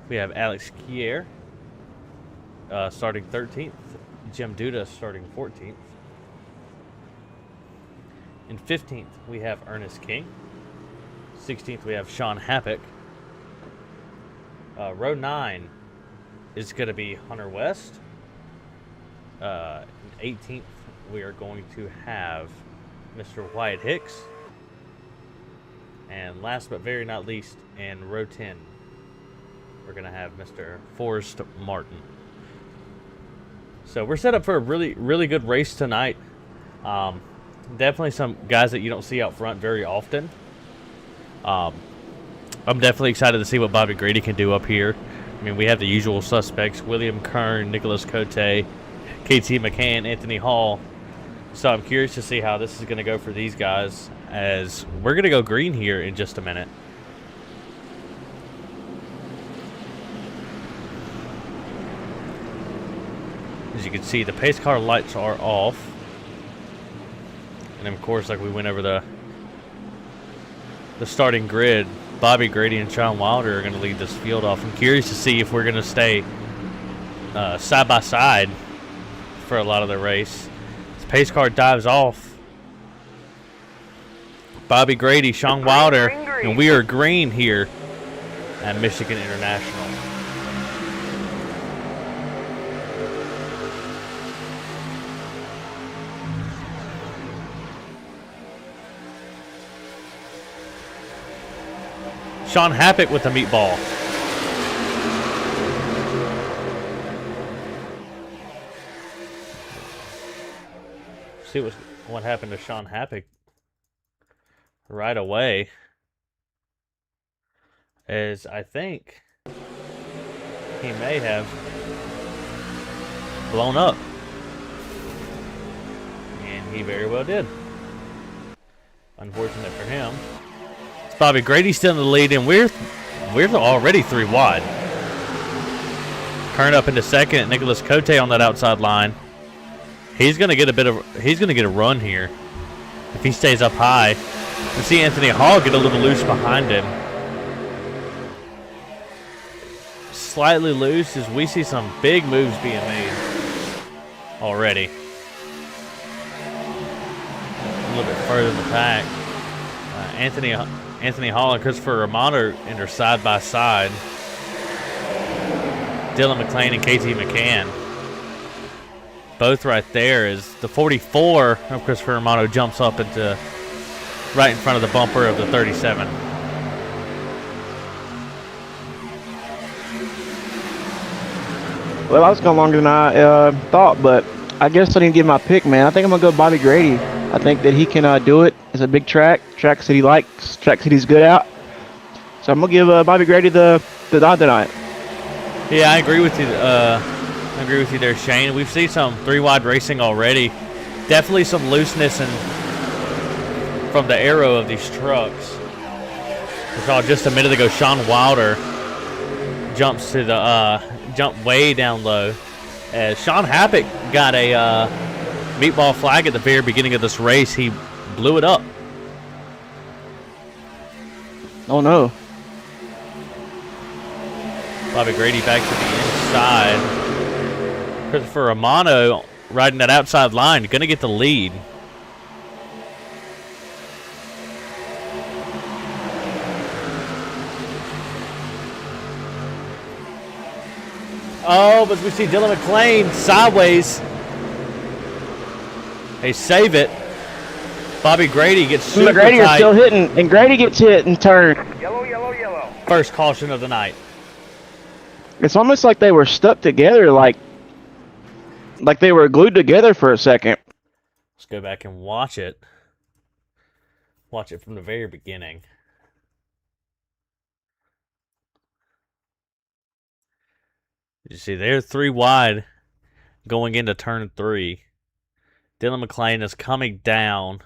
we have Alex Kier starting 13th. Jim Duda starting 14th. In 15th, we have Ernest King. 16th, we have Sean Happick. Row 9 is going to be Hunter West. 18th, we are going to have Mr. Wyatt Hicks. And last but very not least, in row 10, we're going to have Mr. Forrest Martin. So we're set up for a really, really good race tonight. Definitely some guys that you don't see out front very often. I'm definitely excited to see what Bobby Grady can do up here. I mean, we have the usual suspects: William Kern, Nicholas Cote, KT McCann, Anthony Hall. So I'm curious to see how this is going to go for these guys, as we're going to go green here in just a minute. As you can see, the pace car lights are off. And of course, like we went over the starting grid, Bobby Grady and Sean Wilder are going to lead this field off. I'm curious to see if we're going to stay side by side for a lot of the race. This pace car dives off. Bobby Grady, Sean Wilder, and we are green here at Michigan International. Sean Happick with the meatball. See what happened to Sean Happick right away. As I think he may have blown up. And he very well did. Unfortunate for him. Bobby Grady still in the lead, and we're already 3 wide. Kern up into second. Nicholas Cote on that outside line. He's gonna get a run here if he stays up high. We see Anthony Hall get a little loose behind him. Slightly loose as we see some big moves being made already. A little bit further in the pack. Anthony Hall and Christopher Romano enter side by side. Dylan McLean and KT McCann. Both right there as the 44 of Christopher Romano jumps up into right in front of the bumper of the 37. Well, I was going longer than I thought, but I guess I didn't give my pick, man. I think I'm going to go Bobby Grady. I think that he can do it. It's a big tracks that he likes, tracks that he's good at. So I'm going to give Bobby Grady the nod tonight. Yeah, I agree with you. I agree with you there, Shane. We've seen some 3-wide racing already. Definitely some looseness from the aero of these trucks. We saw just a minute ago Sean Wilder jumps to the jump way down low. As Sean Happick got a meatball flag at the very beginning of this race, he blew it up. Oh no. Bobby Grady back to the inside. Christopher Romano riding that outside line, going to get the lead. Oh, but we see Dylan McLean sideways. They save it. Bobby Grady gets super Grady tight. is still hitting, and Grady gets hit and turned. Yellow, yellow, yellow. First caution of the night. It's almost like they were stuck together, like they were glued together for a second. Let's go back and watch it. Watch it from the very beginning. You see, they're 3 wide going into turn 3. Dylan McLean is coming down.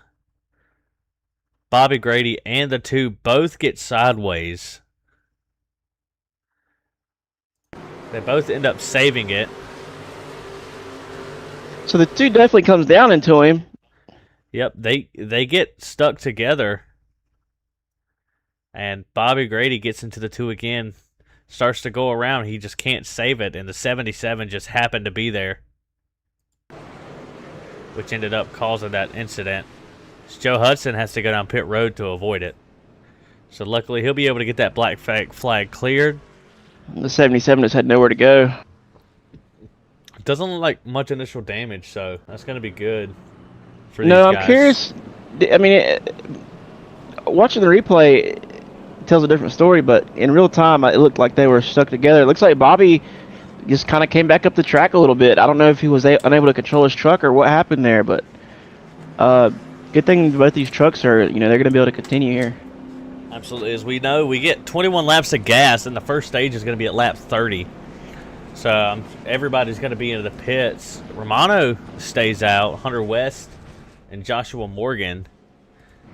Bobby Grady and the 2 both get sideways. They both end up saving it. So the 2 definitely comes down into him. Yep, they get stuck together. And Bobby Grady gets into the 2 again. Starts to go around. He just can't save it. And the 77 just happened to be there, which ended up causing that incident. So Joe Hudson has to go down pit road to avoid it. So luckily he'll be able to get that black flag cleared. The 77 just had nowhere to go. Doesn't look like much initial damage, so that's going to be good for these No, guys. I'm curious. I mean, watching the replay tells a different story, but in real time, it looked like they were stuck together. It looks like Bobby just kind of came back up the track a little bit. I don't know if he was unable to control his truck or what happened there, but good thing both these trucks are, they're going to be able to continue here. Absolutely. As we know, we get 21 laps of gas, and the first stage is going to be at lap 30. So everybody's going to be in the pits. Romano stays out. Hunter West and Joshua Morgan,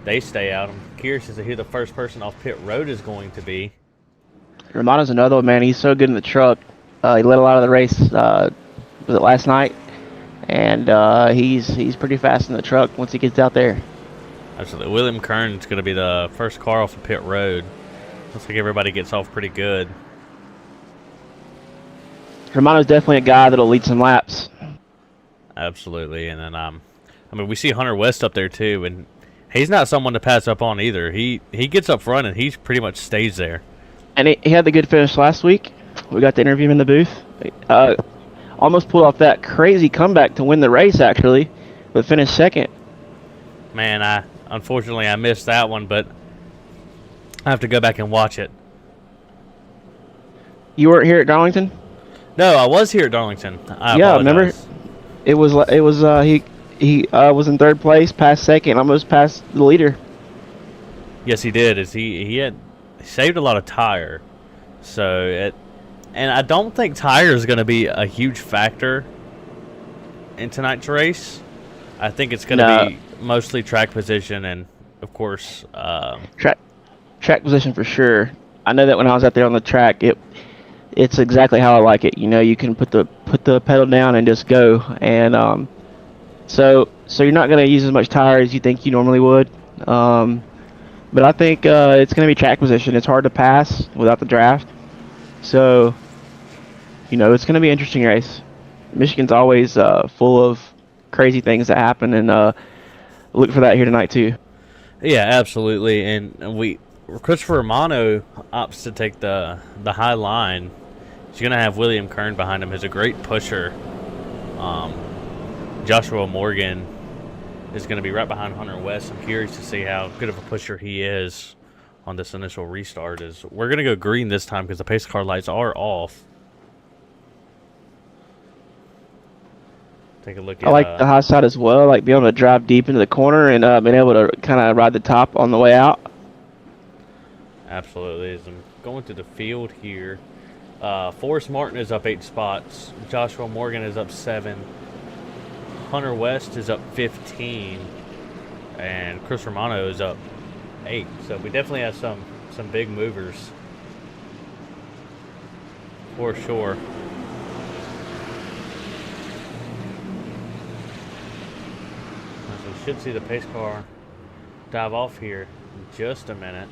they stay out. I'm curious as to who the first person off pit road is going to be. Romano's another one, man. He's so good in the truck. He led a lot of the race, was it last night? And he's pretty fast in the truck once he gets out there. Absolutely. William Kern's going to be the first car off of pit road. Looks like everybody gets off pretty good. Romano's definitely a guy that'll lead some laps. Absolutely. And then, we see Hunter West up there too, and he's not someone to pass up on either. He gets up front, and he pretty much stays there. And he had the good finish last week. We got to interview him in the booth. Almost pulled off that crazy comeback to win the race, actually, but finished second. Man, unfortunately I missed that one, but I have to go back and watch it. You weren't here at Darlington? No, I was here at Darlington. I yeah, apologize. Remember? It was he was in third place, passed second, almost passed the leader. Yes, he did. He saved a lot of tire, and I don't think tire is going to be a huge factor in tonight's race. I think it's going to be mostly track position and, of course, track position for sure. I know that when I was out there on the track, it's exactly how I like it. You can put the pedal down and just go, and so you're not going to use as much tire as you think you normally would. But I think it's going to be track position. It's hard to pass without the draft, so it's going to be an interesting race. Michigan's always full of crazy things that happen, and look for that here tonight too. Yeah, absolutely. And Christopher Romano opts to take the high line. He's going to have William Kern behind him, who's a great pusher. Joshua Morgan is going to be right behind Hunter West. I'm curious to see how good of a pusher he is on this initial restart. We're going to go green this time because the pace car lights are off. Take a look at. I like the high side as well. I like being able to drive deep into the corner and being able to kind of ride the top on the way out. Absolutely. As I'm going through the field here, Forrest Martin is up 8 spots. Joshua Morgan is up 7. Hunter West is up 15. And Chris Romano is up 8. So we definitely have some big movers for sure. So we should see the pace car dive off here in just a minute.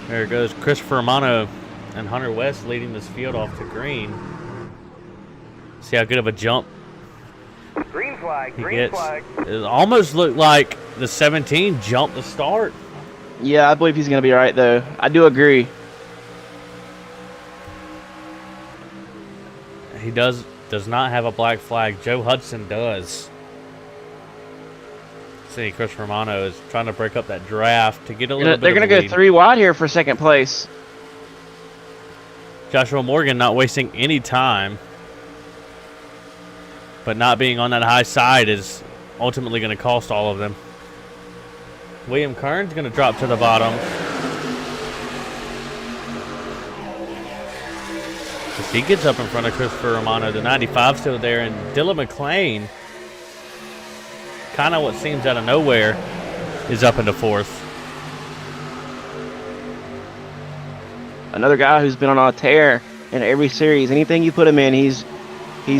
There goes Christopher Romano and Hunter West leading this field off to green. See how good of a jump Green flag, he green gets. flag. It almost looked like the 17 jumped the start. Yeah, I believe he's going to be all right, though. I do agree. He does not have a black flag. Joe Hudson does. See, Chris Romano is trying to break up that draft to get a little bit. They're going to go 3 wide here for second place. Joshua Morgan not wasting any time, but not being on that high side is ultimately going to cost all of them. William Kern's going to drop to the bottom. If he gets up in front of Christopher Romano, the 95 still there, and Dylan McLean, kind of what seems out of nowhere, is up into 4th. Another guy who's been on a tear in every series. Anything you put him in, he's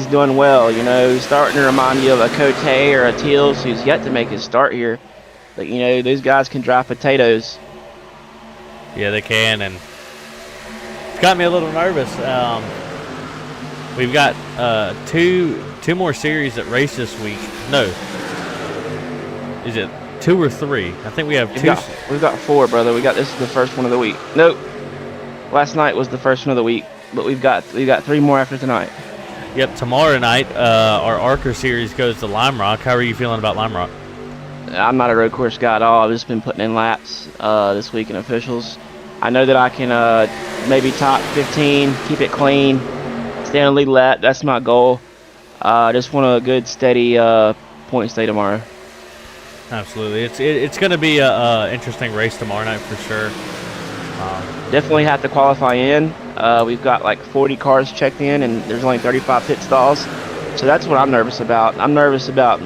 doing well. He's starting to remind you of a Cote or a Teals who's yet to make his start here. But those guys can drive potatoes. Yeah, they can, and it's got me a little nervous. We've got two more series that race this week. No, is it 2 or 3? I think we have 2. We've got 4, brother. This is the first one of the week. Nope. Last night was the first one of the week, but we've got 3 more after tonight. Yep, tomorrow night, our ARCA series goes to Lime Rock. How are you feeling about Lime Rock? I'm not a road course guy at all. I've just been putting in laps this week in officials. I know that I can maybe top 15, keep it clean, stay on the lead lap. That's my goal. Just want a good, steady point stay tomorrow. Absolutely. It's going to be a interesting race tomorrow night for sure. Definitely have to qualify in. We've got like 40 cars checked in, and there's only 35 pit stalls. So that's what I'm nervous about. I'm nervous about,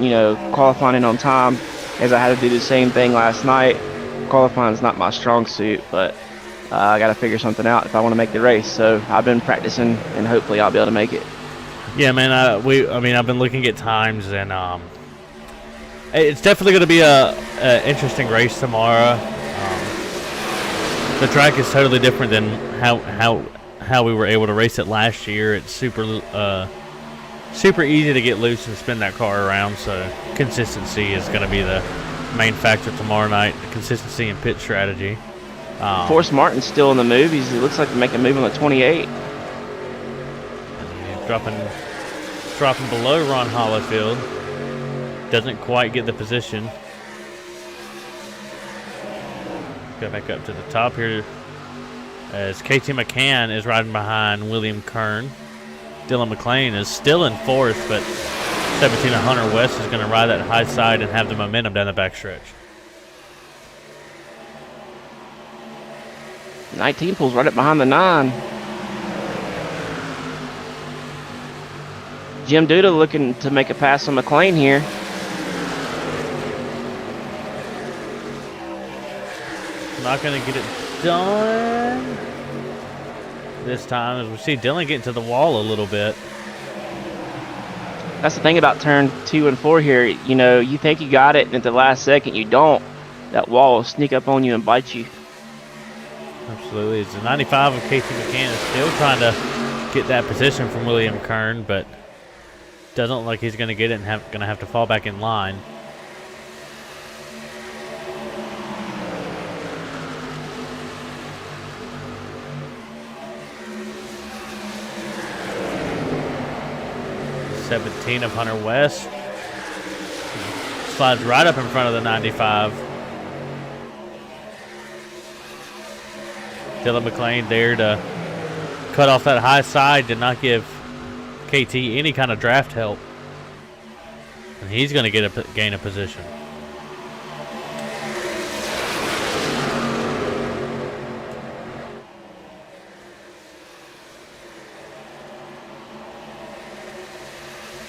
qualifying in on time, as I had to do the same thing last night. Qualifying is not my strong suit, but I got to figure something out if I want to make the race. So I've been practicing, and hopefully I'll be able to make it. Yeah, man. I've been looking at times, and it's definitely going to be a interesting race tomorrow. The track is totally different than how we were able to race it last year. It's super easy to get loose and spin that car around. So consistency is going to be the main factor tomorrow night. The consistency and pit strategy. Forrest Martin's still in the move. He looks like to make a move on the 28. Dropping below Ron Hollifield. Doesn't quite get the position. Go back up to the top here as KT McCann is riding behind William Kern. Dylan McLean is still in fourth, but 17 and Hunter West is going to ride that high side and have the momentum down the backstretch. 19 pulls right up behind the 9. Jim Duda looking to make a pass on McLean here. Not going to get it done this time, as we see Dylan getting to the wall a little bit. That's the thing about turn 2 and 4 here. You think you got it, and at the last second you don't. That wall will sneak up on you and bite you. Absolutely. It's the 95 of KT McCann is still trying to get that position from William Kern, but doesn't look like he's going to get it and going to have to fall back in line. '17 of Hunter West slides right up in front of the 95. Dylan McLean there to cut off that high side, did not give KT any kind of draft help. And he's going to gain a position.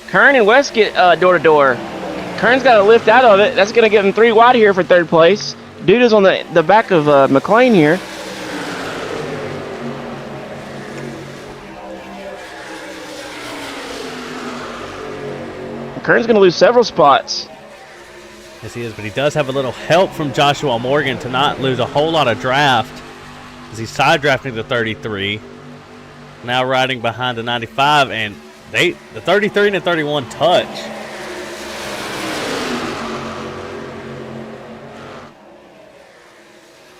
Kern and West get door to door. Kern's got a lift out of it. That's going to give him 3 wide here for third place. Duda's on the back of McLean here. Kern's going to lose several spots. Yes, he is, but he does have a little help from Joshua Morgan to not lose a whole lot of draft, as he's side drafting the 33. Now riding behind the 95, and the 33 and the 31 touch.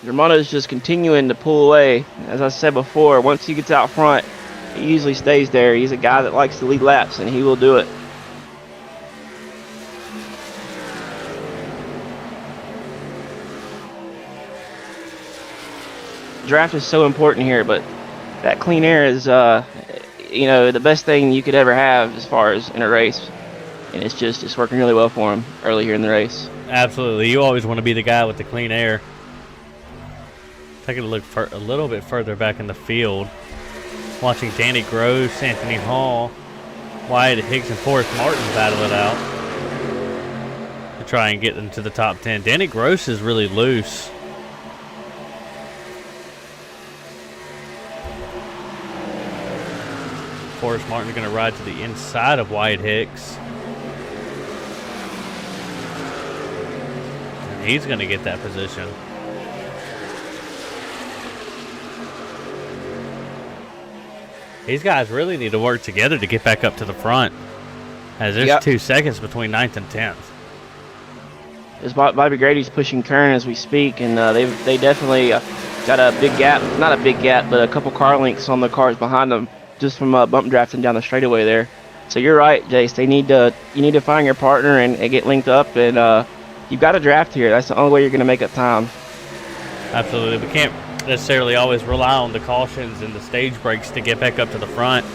Germano's just continuing to pull away. As I said before, once he gets out front, he usually stays there. He's a guy that likes to lead laps, and he will do it. Draft is so important here, but that clean air is, the best thing you could ever have as far as in a race, and it's working really well for him early here in the race. Absolutely, you always want to be the guy with the clean air. Taking a look a little bit further back in the field, watching Danny Gross, Anthony Hall, Wyatt Higgs, and Forrest Martin battle it out to try and get into the top 10. Danny Gross is really loose. Forrest Martin going to ride to the inside of Wyatt Hicks. And he's going to get that position. These guys really need to work together to get back up to the front, as there's 2 seconds between 9th and 10th. As Bobby Grady's pushing Kern as we speak, and they definitely got a big gap. Not a big gap, but a couple car lengths on the cars behind them, just from bump drafting down the straightaway there. So you're right, Jace. You need to find your partner and get linked up, and you've got to draft here. That's the only way you're going to make up time. Absolutely. We can't necessarily always rely on the cautions and the stage breaks to get back up to the front,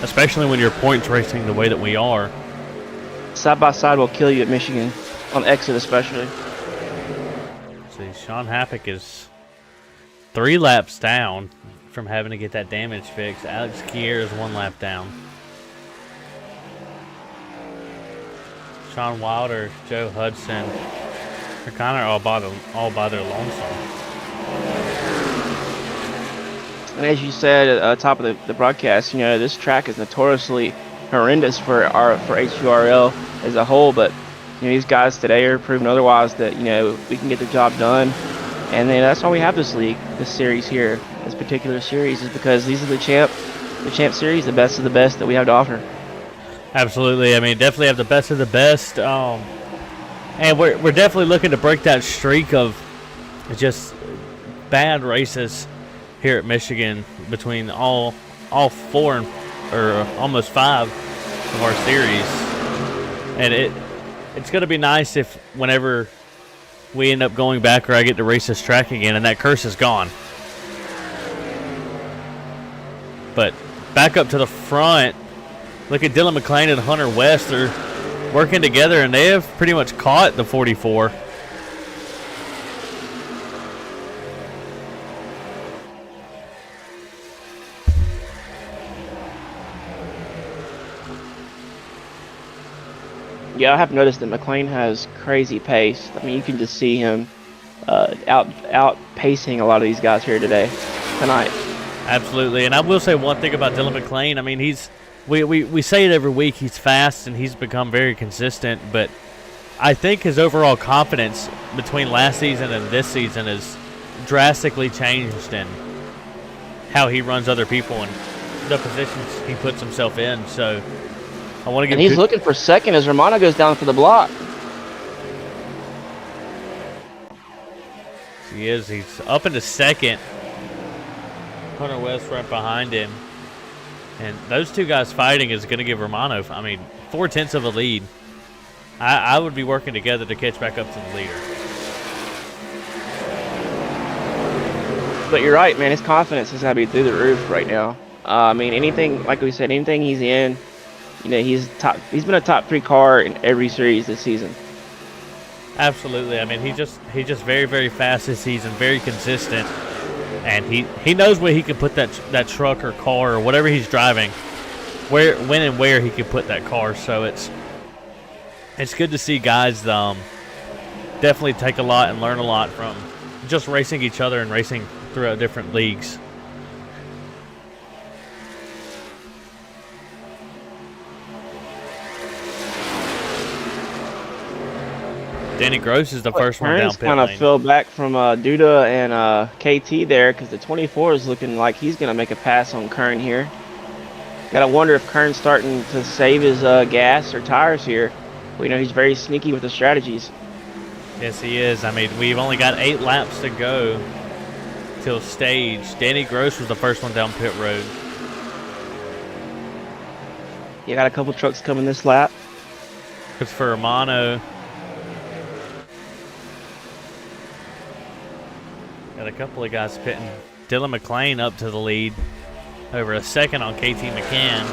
especially when you're points racing the way that we are. Side by side will kill you at Michigan, on exit especially. See, Sean Happick is 3 laps down from having to get that damage fixed. Alex Kier is 1 lap down. Sean Wilder, Joe Hudson, they're kind of all by their lonesome. And as you said at the top of the broadcast, this track is notoriously horrendous for HVRL as a whole, but these guys today are proving otherwise, that we can get the job done. And then that's why we have this series here, this particular series, is because these are the champ series, the best of the best that we have to offer. Absolutely. I mean, definitely have the best of the best. And we're definitely looking to break that streak of just bad races here at Michigan between all 4 or almost 5 of our series. And it's going to be nice if whenever we end up going back, or I get to race this track again, and that curse is gone. But back up to the front, look at Dylan McClain and Hunter West. They're working together, and they have pretty much caught the 44. Yeah, I have noticed that McClain has crazy pace. I mean, you can just see him out pacing a lot of these guys here tonight. Absolutely, and I will say one thing about Dylan McClain. I mean, we say it every week. He's fast and he's become very consistent, but I think his overall confidence between last season and this season has drastically changed in how he runs other people and the positions he puts himself in. So I want to give. And he's looking for second as Romano goes down for the block. He is. He's up into second. Hunter West right behind him. And those two guys fighting is going to give Romano, 4/10 of a lead. I would be working together to catch back up to the leader. But you're right, man. His confidence has got to be through the roof right now. Anything, like we said, anything he's in, he's top. He's been a top 3 car in every series this season. Absolutely. I mean, he's just very, very fast this season, very consistent. And he knows where he can put that truck or car or whatever he's driving, when and where he can put that car. So it's good to see guys definitely take a lot and learn a lot from just racing each other and racing throughout different leagues. Danny Gross is the first one down pit lane. Kind of fell back from Duda and KT there, because the 24 is looking like he's going to make a pass on Kern here. Got to wonder if Kern's starting to save his gas or tires here. We know he's very sneaky with the strategies. Yes, he is. I mean, we've only got 8 laps to go till stage. Danny Gross was the first one down pit road. You got a couple trucks coming this lap. It's for Romano. Got a couple of guys pitting. Dylan McClain up to the lead over a second on KT McCann.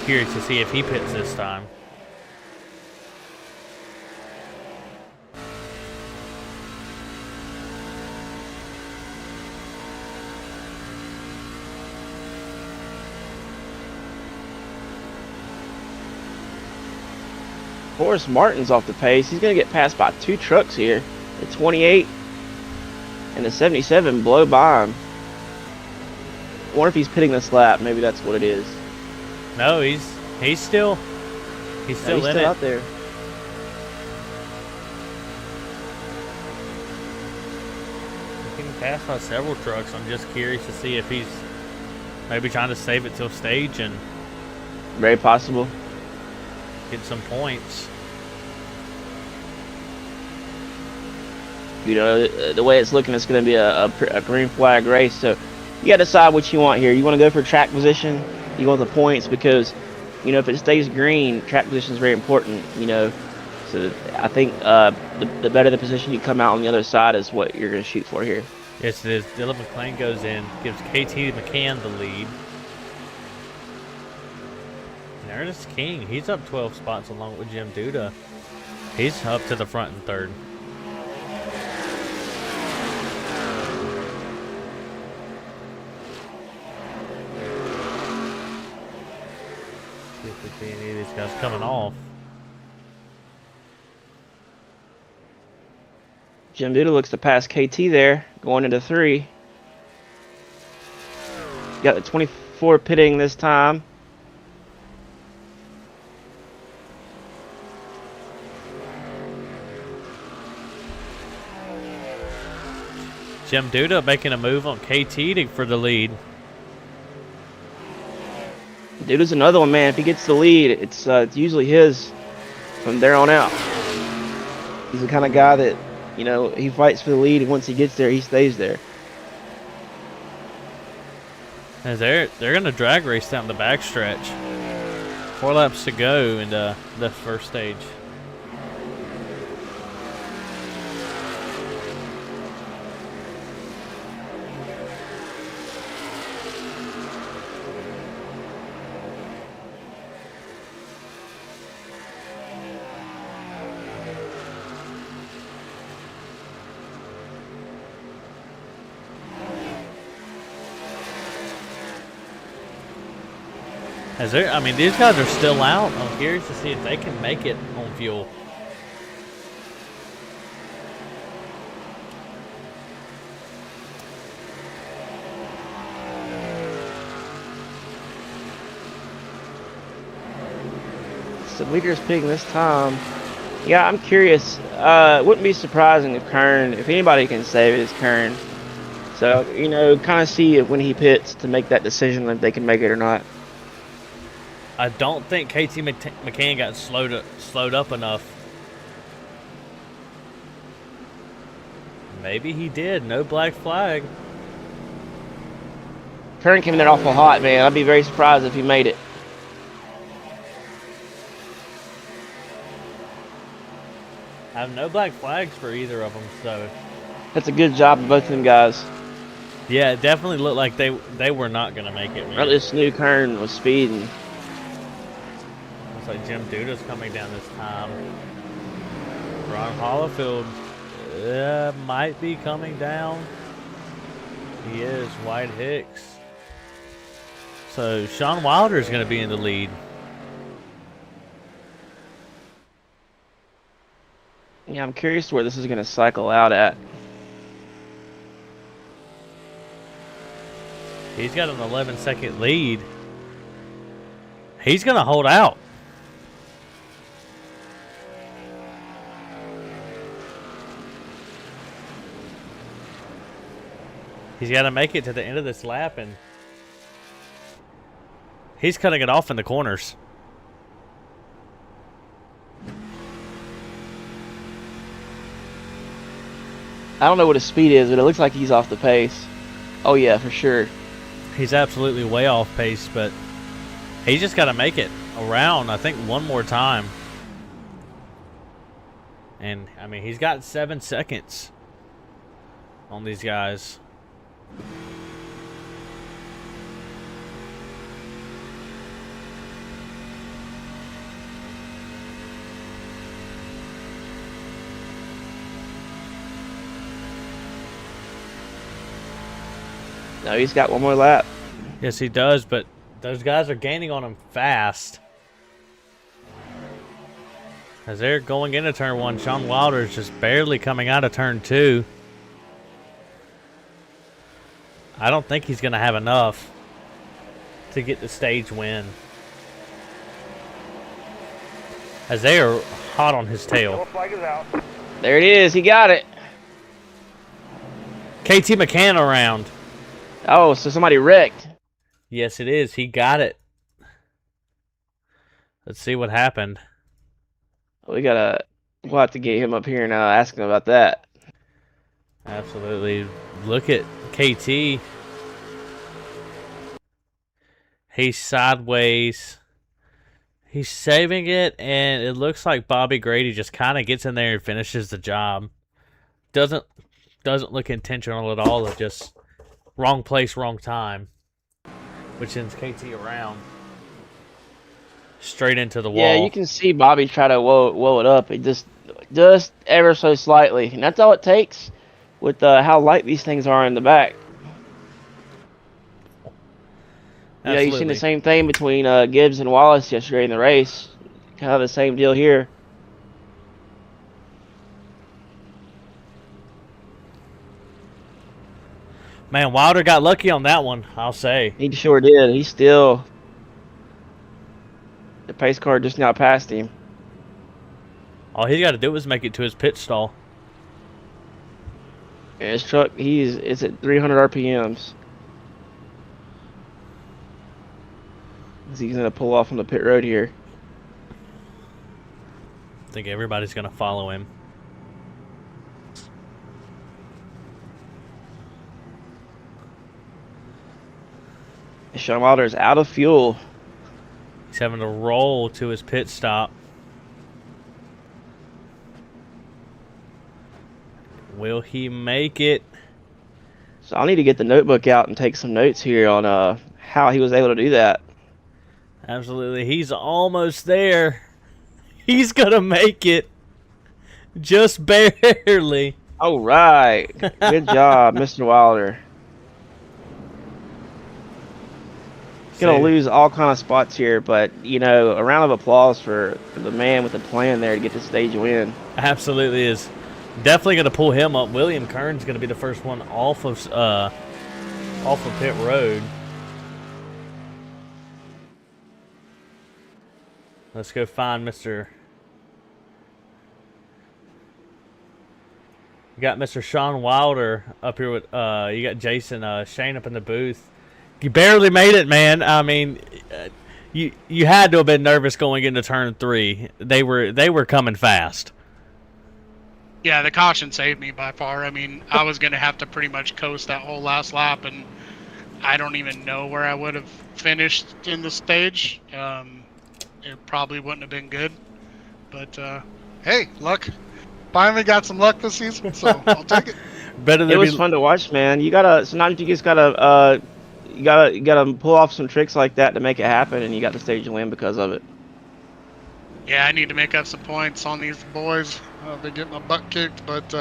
Curious to see if he pits this time. Forrest Martin's off the pace. He's going to get passed by 2 trucks here. The 28 and the 77 blow by him. I wonder if he's pitting this lap. Maybe that's what it is. No, he's still in still it. Out there. Getting passed by several trucks. I'm just curious to see if he's maybe trying to save it till stage and very possible. Get some points. The way it's looking, it's going to be a green flag race. So you got to decide what you want here. You want to go for track position? You want the points? Because if it stays green, track position is very important. So I think the better the position you come out on the other side is what you're going to shoot for here. Yes, it is. Dylan McClain goes in, gives KT McCann the lead. And Ernest King, he's up 12 spots along with Jim Duda. He's up to the front in third. See if we see any of these guys coming off. Jim Duda looks to pass KT there, going into 3. Got the 24 pitting this time. Jim Duda making a move on KT for the lead. Duda's another one, man. If he gets the lead, it's usually his from there on out. He's the kind of guy that, he fights for the lead, and once he gets there, he stays there. As they're going to drag race down the backstretch. 4 laps to go in the first stage. These guys are still out. I'm curious to see if they can make it on fuel. So leader's picking this time. Yeah, I'm curious. It wouldn't be surprising if anybody can save it, it's Kern. So, kind of see it when he pits to make that decision if they can make it or not. I don't think KT McCann got slowed up enough. Maybe he did. No black flag. Kern came in there awful hot, man. I'd be very surprised if he made it. I have no black flags for either of them, so That's a good job of both of them guys. yeah, it definitely looked like they were not gonna make it, man. I just knew Kern was speeding. Looks like Jim Duda's coming down this time. Ron Hollifield might be coming down. He is. White Hicks. So Sean Wilder is going to be in the lead. Yeah, I'm curious where this is going to cycle out at. He's got an 11-second lead. He's going to hold out. He's got to make it to the end of this lap, and he's cutting it off in the corners. I don't know what his speed is, but it looks like he's off the pace. Oh yeah, for sure. He's absolutely way off pace, but he's just got to make it around, I think, one more time. And, he's got 7 seconds on these guys. No, he's got one more lap. Yes, he does, but those guys are gaining on him fast. As they're going into turn 1, Sean Wilder is just barely coming out of turn 2. I don't think he's going to have enough to get the stage win. As they are hot on his tail. Flag is out. There it is. He got it. KT McCann around. Oh, so somebody wrecked. Yes, it is. He got it. Let's see what happened. We'll have to get him up here and ask him about that. Absolutely. Look at KT. He's sideways. He's saving it, and it looks like Bobby Grady just kind of gets in there and finishes the job. Doesn't look intentional at all. It's just wrong place, wrong time, which sends KT around straight into the wall. Yeah, you can see Bobby try to woe it up. It just ever so slightly, and that's all it takes with how light these things are in the back. Absolutely. Yeah, you've seen the same thing between Gibbs and Wallace yesterday in the race. Kind of the same deal here. Man, Wilder got lucky on that one, I'll say. He sure did. He still... The pace car just now passed him. All he's got to do is make it to his pit stall. And his truck, it's at 300 RPMs. He's going to pull off on the pit road here. I think everybody's going to follow him. Sean Wilder is out of fuel. He's having to roll to his pit stop. Will he make it? So I'll need to get the notebook out and take some notes here on how he was able to do that. Absolutely. He's almost there. He's going to make it. Just barely. All right. Good job, Mr. Wilder. Going to lose all kind of spots here, but, you know, a round of applause for the man with a plan there to get the stage win. Absolutely is. Definitely going to pull him up. William Kern's going to be the first one off of pit road. Let's go find Mr. You got Mr. Sean Wilder up here with, you got Jason Shane up in the booth. You barely made it, man. I mean, you had to have been nervous going into turn 3. They were coming fast. Yeah, the caution saved me by far. I mean, I was going to have to pretty much coast that whole last lap, and I don't even know where I would have finished in the stage. It probably wouldn't have been good. But, hey, luck. Finally got some luck this season, so I'll take it. It was fun to watch, man. Sometimes you just gotta pull off some tricks like that to make it happen, and you got the stage win because of it. Yeah, I need to make up some points on these boys. They get my butt kicked, but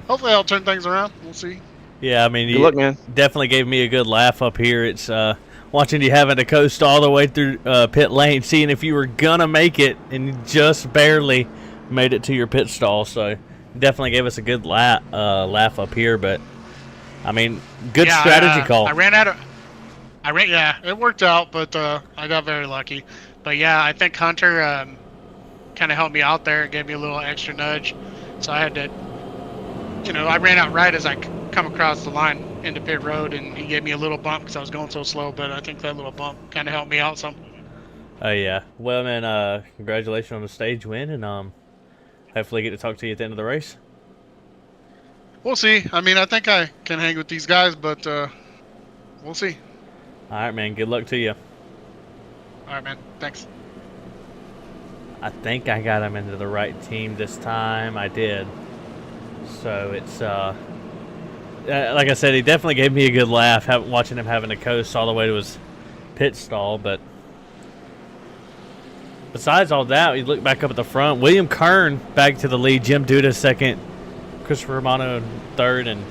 hopefully I'll turn things around. We'll see. Yeah, I mean, good luck, man. Definitely gave me a good laugh up here. It's watching you having to coast all the way through pit lane, seeing if you were gonna make it, and you just barely made it to your pit stall. So definitely gave us a good laugh up here. But I mean, good strategy call. Yeah, it worked out, but I got very lucky. But yeah, I think Hunter kind of helped me out there and gave me a little extra nudge. So I had to, I ran out right as I come across the line into pit road, and he gave me a little bump because I was going so slow. But I think that little bump kind of helped me out some. Oh yeah, well man, congratulations on the stage win, and hopefully get to talk to you at the end of the race. We'll see. I mean, I think I can hang with these guys, but we'll see. All right, man. Good luck to you. All right, man. Thanks. I think I got him into the right team this time. I did. So it's like I said, he definitely gave me a good laugh watching him having to coast all the way to his pit stall. But besides all that, you look back up at the front. William Kern back to the lead. Jim Duda second. Christopher Romano in third, and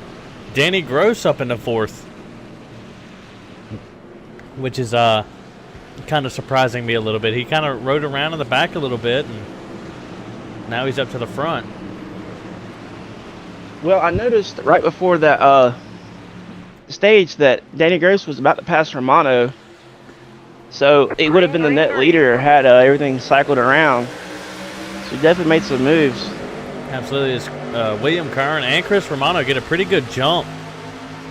Danny Gross up in the fourth, which is kind of surprising me a little bit. He kind of rode around in the back a little bit, and now he's up to the front. Well, I noticed right before that stage that Danny Gross was about to pass Romano, so it would have been the net leader had everything cycled around. So he definitely made some moves. Absolutely. It's, William Kern and Chris Romano get a pretty good jump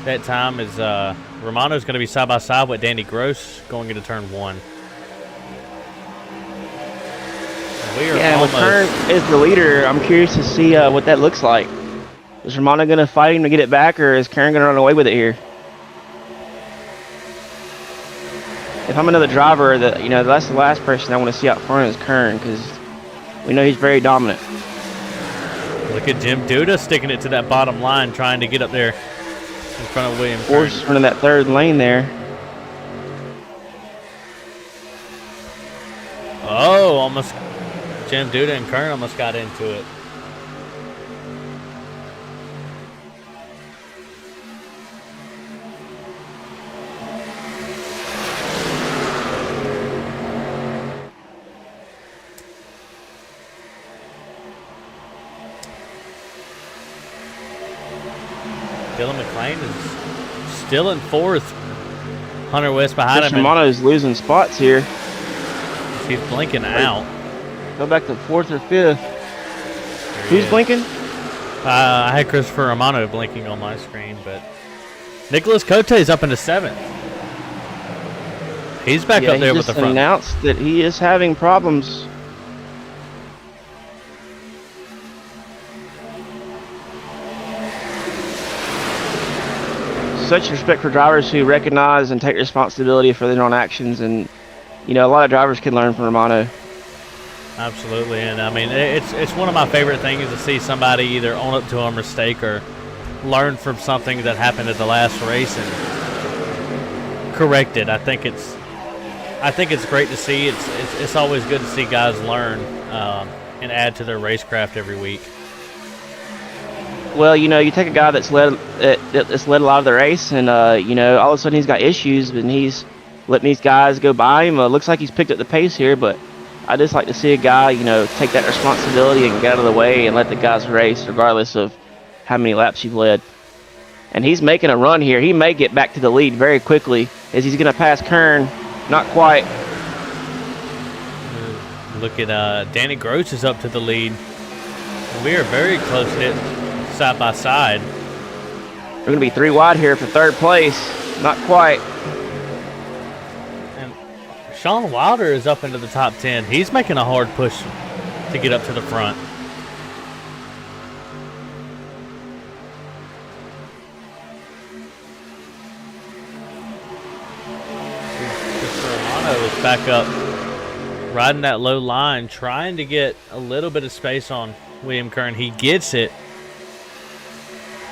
that time, as Romano's going to be side by side with Danny Gross going into turn 1. When Kern is the leader, I'm curious to see what that looks like. Is Romano going to fight him to get it back, or is Kern going to run away with it here? if I'm another driver, that's the last person I want to see out front is Kern, because we know he's very dominant. Look at Jim Duda sticking it to that bottom line, trying to get up there in front of William Kern. Force running that third lane there. Oh, almost. Jim Duda and Kern almost got into it. Dylan McClain is still in fourth. Hunter West behind him. Shimano's losing spots here. He's blinking out. Go back to fourth or fifth. Who's blinking? I had Christopher Romano blinking on my screen, but Nicholas Cote is up into seventh. He's back up there with the front. He just announced that he is having problems. Such respect for drivers who recognize and take responsibility for their own actions, and a lot of drivers can learn from Romano. Absolutely, and I mean it's one of my favorite things to see somebody either own up to a mistake or learn from something that happened at the last race and correct it. I think it's great to see. It's always good to see guys learn and add to their racecraft every week. Well, you take a guy that's led a lot of the race, and all of a sudden he's got issues, and he's letting these guys go by him. Looks like he's picked up the pace here, but I just like to see a guy, take that responsibility and get out of the way and let the guys race, regardless of how many laps you've led. And he's making a run here. He may get back to the lead very quickly, as he's going to pass Kern. Not quite. Look at Danny Gross is up to the lead. We are very close hit side by side. We're going to be 3 wide here for third place. Not quite. And Sean Wilder is up into the top 10. He's making a hard push to get up to the front. Romano is back up, riding that low line, trying to get a little bit of space on William Kern. He gets it.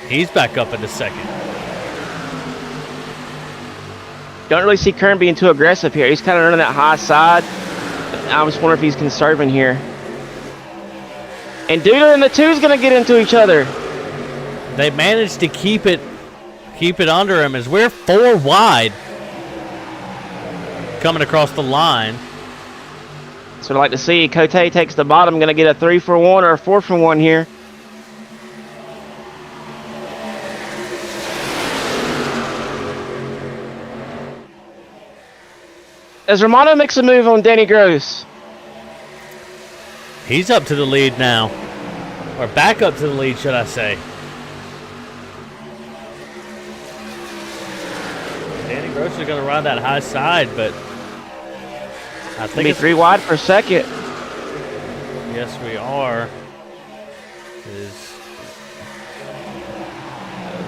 He's back up into second. Don't really see Kern being too aggressive here. He's kind of running that high side. I just wonder if he's conserving here. And Duda and the two's going to get into each other. They managed to keep it under him as we're 4 wide coming across the line. So I'd like to see Cote takes the bottom, going to get a 3 for 1 or a 4 for 1 here. As Romano makes a move on Danny Gross. He's up to the lead now. Or back up to the lead, should I say. Danny Gross is going to ride that high side, but I think it's 3 wide for second. Yes, we are.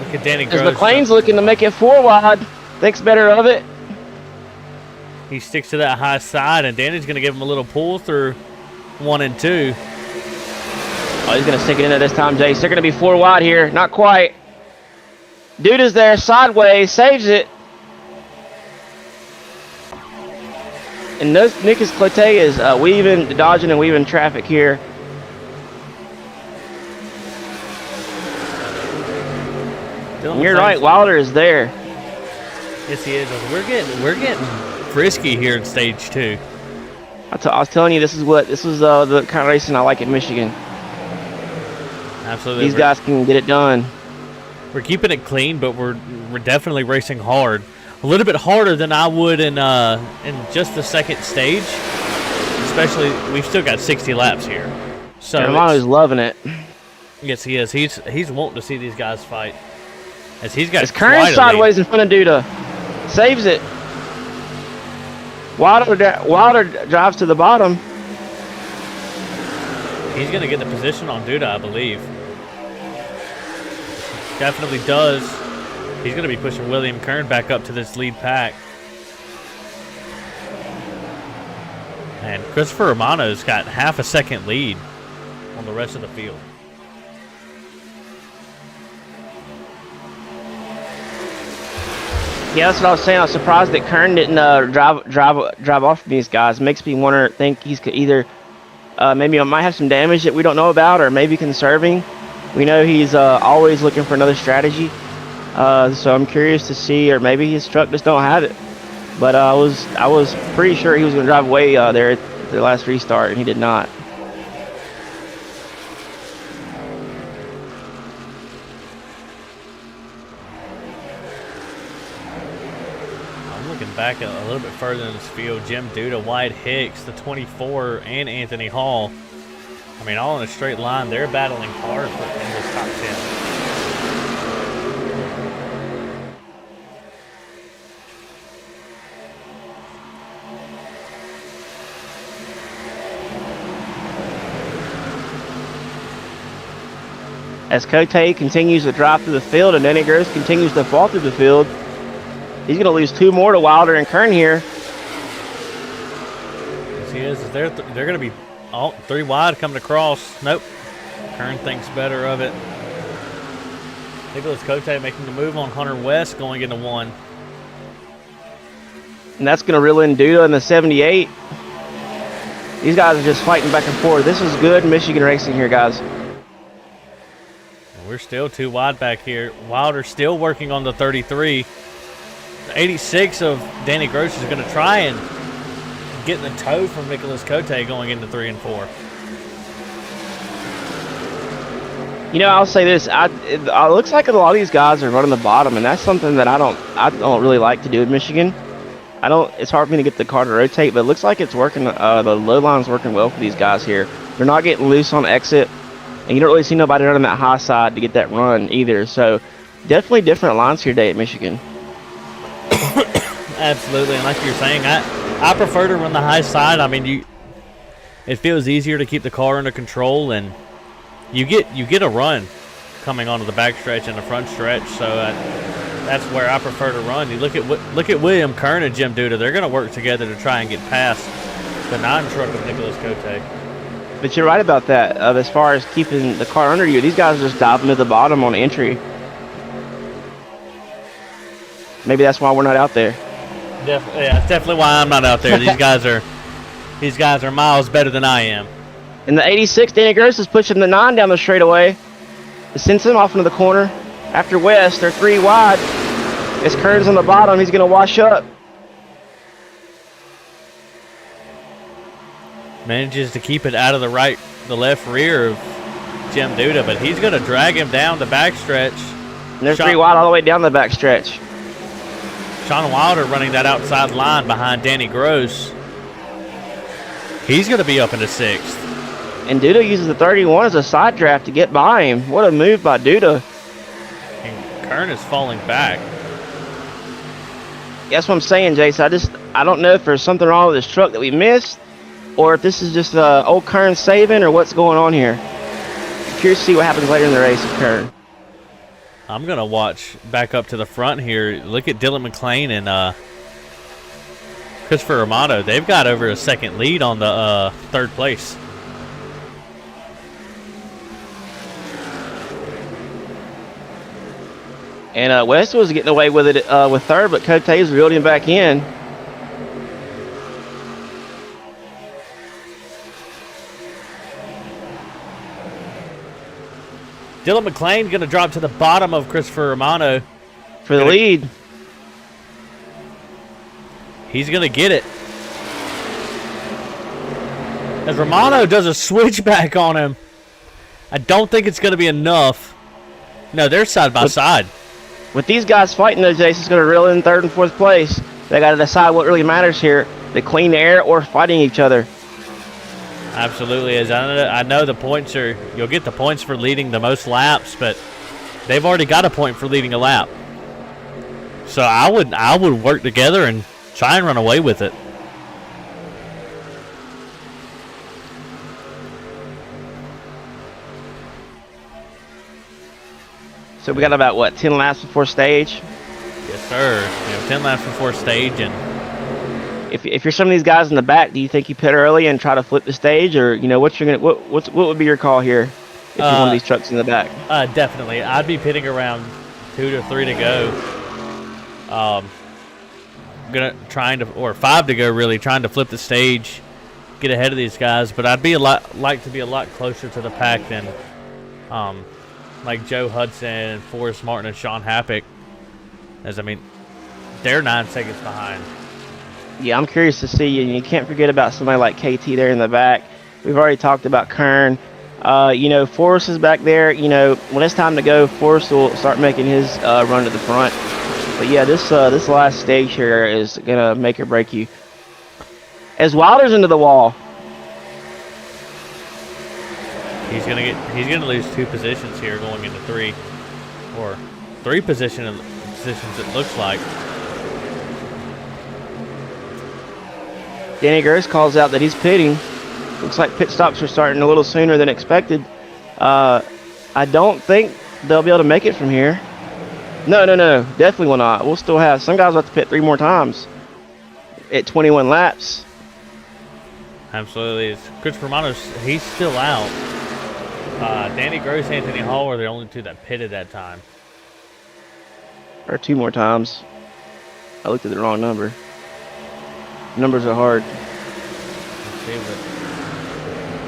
Look at Danny Gross. As McClain's looking to make it 4 wide. Thinks better of it. He sticks to that high side, and Danny's going to give him a little pull through 1 and 2. Oh, he's going to stick it into this time, Jace. They're going to be 4 wide here. Not quite. Duda's there sideways, saves it. And Nicholas Cote is dodging and weaving traffic here. You're right, Wilder is there. Yes, he is. We're getting frisky here in stage 2. I was telling you, this is the kind of racing I like in Michigan. Absolutely. These guys can get it done. We're keeping it clean, but we're definitely racing hard. A little bit harder than I would in just the second stage. Especially, we've still got 60 laps here. So Romano's loving it. Yes, he is. He's wanting to see these guys fight. As he's got Kern sideways in front of Duda. Saves it. Wilder drives to the bottom. He's going to get the position on Duda, I believe. Definitely does. He's going to be pushing William Kern back up to this lead pack. And Christopher Romano's got half a second lead on the rest of the field. Yeah, that's what I was saying. I was surprised that Kern didn't drive off from these guys. Makes me think he's either maybe might have some damage that we don't know about, or maybe conserving. We know he's always looking for another strategy. So I'm curious to see, or maybe his truck just don't have it. But I was pretty sure he was going to drive away there at the last restart, and he did not. Back a little bit further in this field, Jim Duda, Wyatt Hicks, the 24, and Anthony Hall. I mean, all in a straight line. They're battling hard in this top 10. As Cote continues to drive through the field and Danny Gross continues to fall through the field, he's going to lose 2 more to Wilder and Kern here. Yes, he is. They're going to be 3 wide coming across. Nope. Kern thinks better of it. Nicholas Cote making the move on Hunter West, going into 1. And that's going to reel in Duda in the 78. These guys are just fighting back and forth. This is good Michigan racing here, guys. We're still 2 wide back here. Wilder still working on the 33. The 86 of Danny Gross is going to try and get the toe from Nicholas Cote going into 3 and 4. You know, I'll say this. It looks like a lot of these guys are running the bottom, and that's something that I don't really like to do in Michigan. It's hard for me to get the car to rotate, but it looks like it's working. The low line's working well for these guys here. They're not getting loose on exit, and you don't really see nobody running that high side to get that run either. So definitely different lines here today at Michigan. Absolutely, and like you were saying, I prefer to run the high side. I mean, it feels easier to keep the car under control, and you get a run coming onto the back stretch and the front stretch. So that's where I prefer to run. You look at William Kern and Jim Duda. They're going to work together to try and get past the 9 truck of Nicholas Cote. But you're right about that. As far as keeping the car under you, these guys are just diving to the bottom on entry. Maybe that's why we're not out there. Yeah, it's definitely why I'm not out there. These guys are miles better than I am. In the 86, Danny Gross is pushing the 9 down the straightaway. It sends him off into the corner. After West, they're 3 wide. As Kern's on the bottom, he's going to wash up. Manages to keep it out of the left rear of Jim Duda, but he's going to drag him down the backstretch. And they're 3 wide all the way down the backstretch. Sean Wilder running that outside line behind Danny Gross. He's going to be up into 6th. And Duda uses the 31 as a side draft to get by him. What a move by Duda. And Kern is falling back. That's what I'm saying, Jace. I don't know if there's something wrong with this truck that we missed, or if this is just old Kern saving, or what's going on here. I'm curious to see what happens later in the race with Kern. I'm going to watch back up to the front here. Look at Dylan McClain and Christopher Romano. They've got over a second lead on the 3rd place. And West was getting away with it with 3rd, but Cote's reeled him back in. Dylan McClain going to drop to the bottom of Christopher Romano. For the lead. He's going to get it. As Romano does a switchback on him. I don't think it's going to be enough. No, they're side by side. With these guys fighting, though, Jason's going to reel in 3rd and 4th place. They got to decide what really matters here: the clean air or fighting each other. Absolutely. As I know the points are, you'll get the points for leading the most laps, but they've already got a point for leading a lap. So I would work together and try and run away with it. So we got about, what, 10 laps before stage? Yes, sir. 10 laps before stage. And if you're some of these guys in the back, do you think you pit early and try to flip the stage, or what would be your call here if you're one of these trucks in the back? Definitely, I'd be pitting around 2 to 3 to go. Or 5 to go, really, trying to flip the stage, get ahead of these guys. But I'd be like to be a lot closer to the pack than like Joe Hudson and Forrest Martin and Sean Happick. As I mean, they're 9 seconds behind. Yeah, I'm curious to see, and you can't forget about somebody like KT there in the back. We've already talked about Kern. Forrest is back there. When it's time to go, Forrest will start making his run to the front. But yeah, this last stage here is gonna make or break you. As Wilder's into the wall. He's gonna lose 2 positions here going into 3, or 3 positions it looks like. Danny Gross calls out that he's pitting. Looks like pit stops are starting a little sooner than expected. I don't think they'll be able to make it from here. No, definitely will not. We'll still have some guys will have to pit 3 more times at 21 laps. Absolutely. Christopher Romano, he's still out. Danny Gross, Anthony Hall were the only 2 that pitted that time. Or 2 more times. I looked at the wrong number. Numbers are hard. Let's see what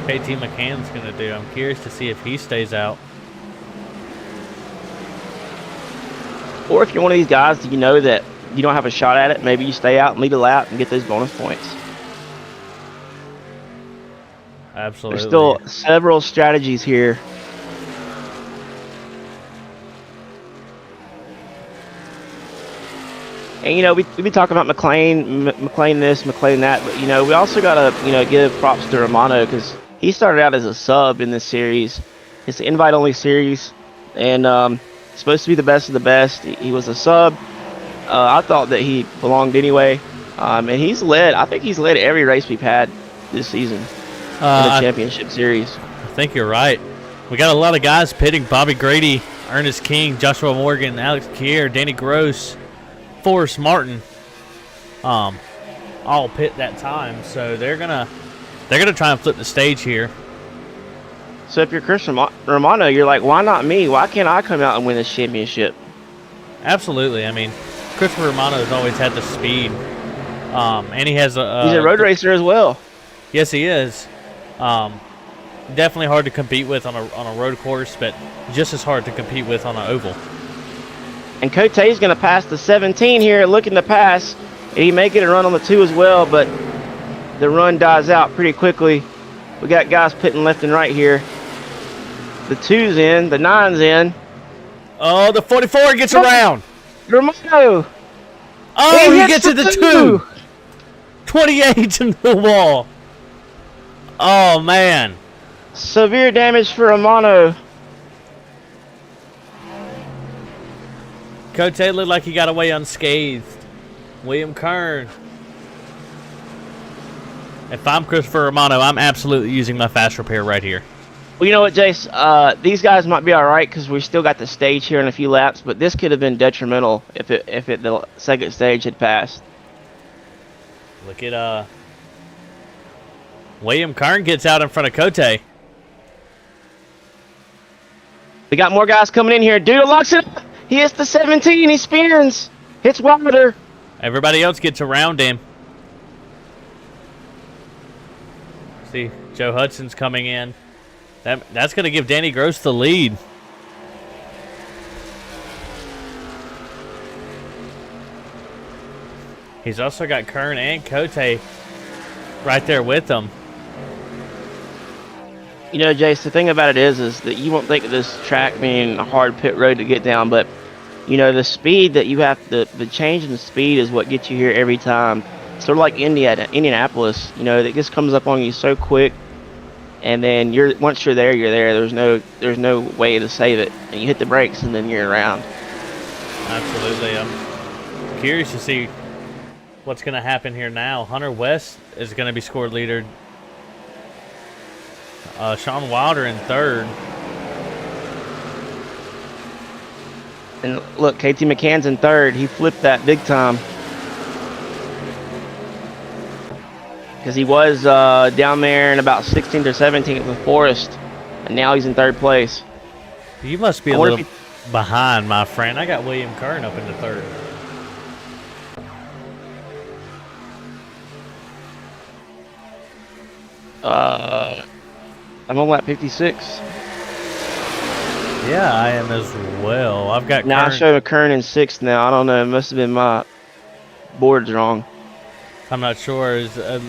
KT McCann's going to do. I'm curious to see if he stays out. Or if you're one of these guys that you know that you don't have a shot at it, maybe you stay out and lead a lap and get those bonus points. Absolutely. There's still several strategies here. And we've been talking about McLean this, McLean that, but we also gotta give props to Romano, because he started out as a sub in this series. It's an invite-only series, and supposed to be the best of the best. He was a sub. I thought that he belonged anyway, and I think he's led every race we've had this season in the championship series. I think you're right. We got a lot of guys pitting: Bobby Grady, Ernest King, Joshua Morgan, Alex Kier, Danny Gross, Forrest Martin, all pit that time. So they're gonna try and flip the stage here. So if you're Chris Romano, you're like, why not me? Why can't I come out and win this championship? Absolutely. I mean, Christopher Romano has always had the speed, and he has he's a road racer as well. Yes, he is. Definitely hard to compete with on a road course, but just as hard to compete with on an oval. And Cote's going to pass the 17 here, looking to pass. And he may get a run on the 2 as well, but the run dies out pretty quickly. We got guys pitting left and right here. The 2's in, the 9's in. Oh, the 44 gets around. Romano. Oh, he gets to the 2. 28 into the wall. Oh, man. Severe damage for Romano. Cote looked like he got away unscathed. William Kern. If I'm Christopher Romano, I'm absolutely using my fast repair right here. Well, you know what, Jace? These guys might be all right because we still got the stage here in a few laps, but this could have been detrimental if the second stage had passed. Look at William Kern gets out in front of Cote. We got more guys coming in here. Dude locks it up. He hits the 17. He spins. Hits Wilder. Everybody else gets around him. See, Joe Hudson's coming in. That's going to give Danny Gross the lead. He's also got Kern and Cote right there with him. Jace, the thing about it is that you won't think of this track being a hard pit road to get down, but the speed that you have, the change in the speed is what gets you here every time. Sort of like Indianapolis, that just comes up on you so quick, and then once you're there, you're there. There's no way to save it, and you hit the brakes, and then you're around. Absolutely. I'm curious to see what's going to happen here now. Hunter West is going to be scored leader. Sean Wilder in third. And look, KT McCann's in third. He flipped that big time. because he was down there in about 16th or 17th with Forrest, and now he's in 3rd place. You must be a little behind, my friend. I got William Kern up in the 3rd. I'm on lap 56. Yeah, I am as well. I've got Now Kern. I show Kern in 6th now. I don't know. It must have been my board's wrong. I'm not sure.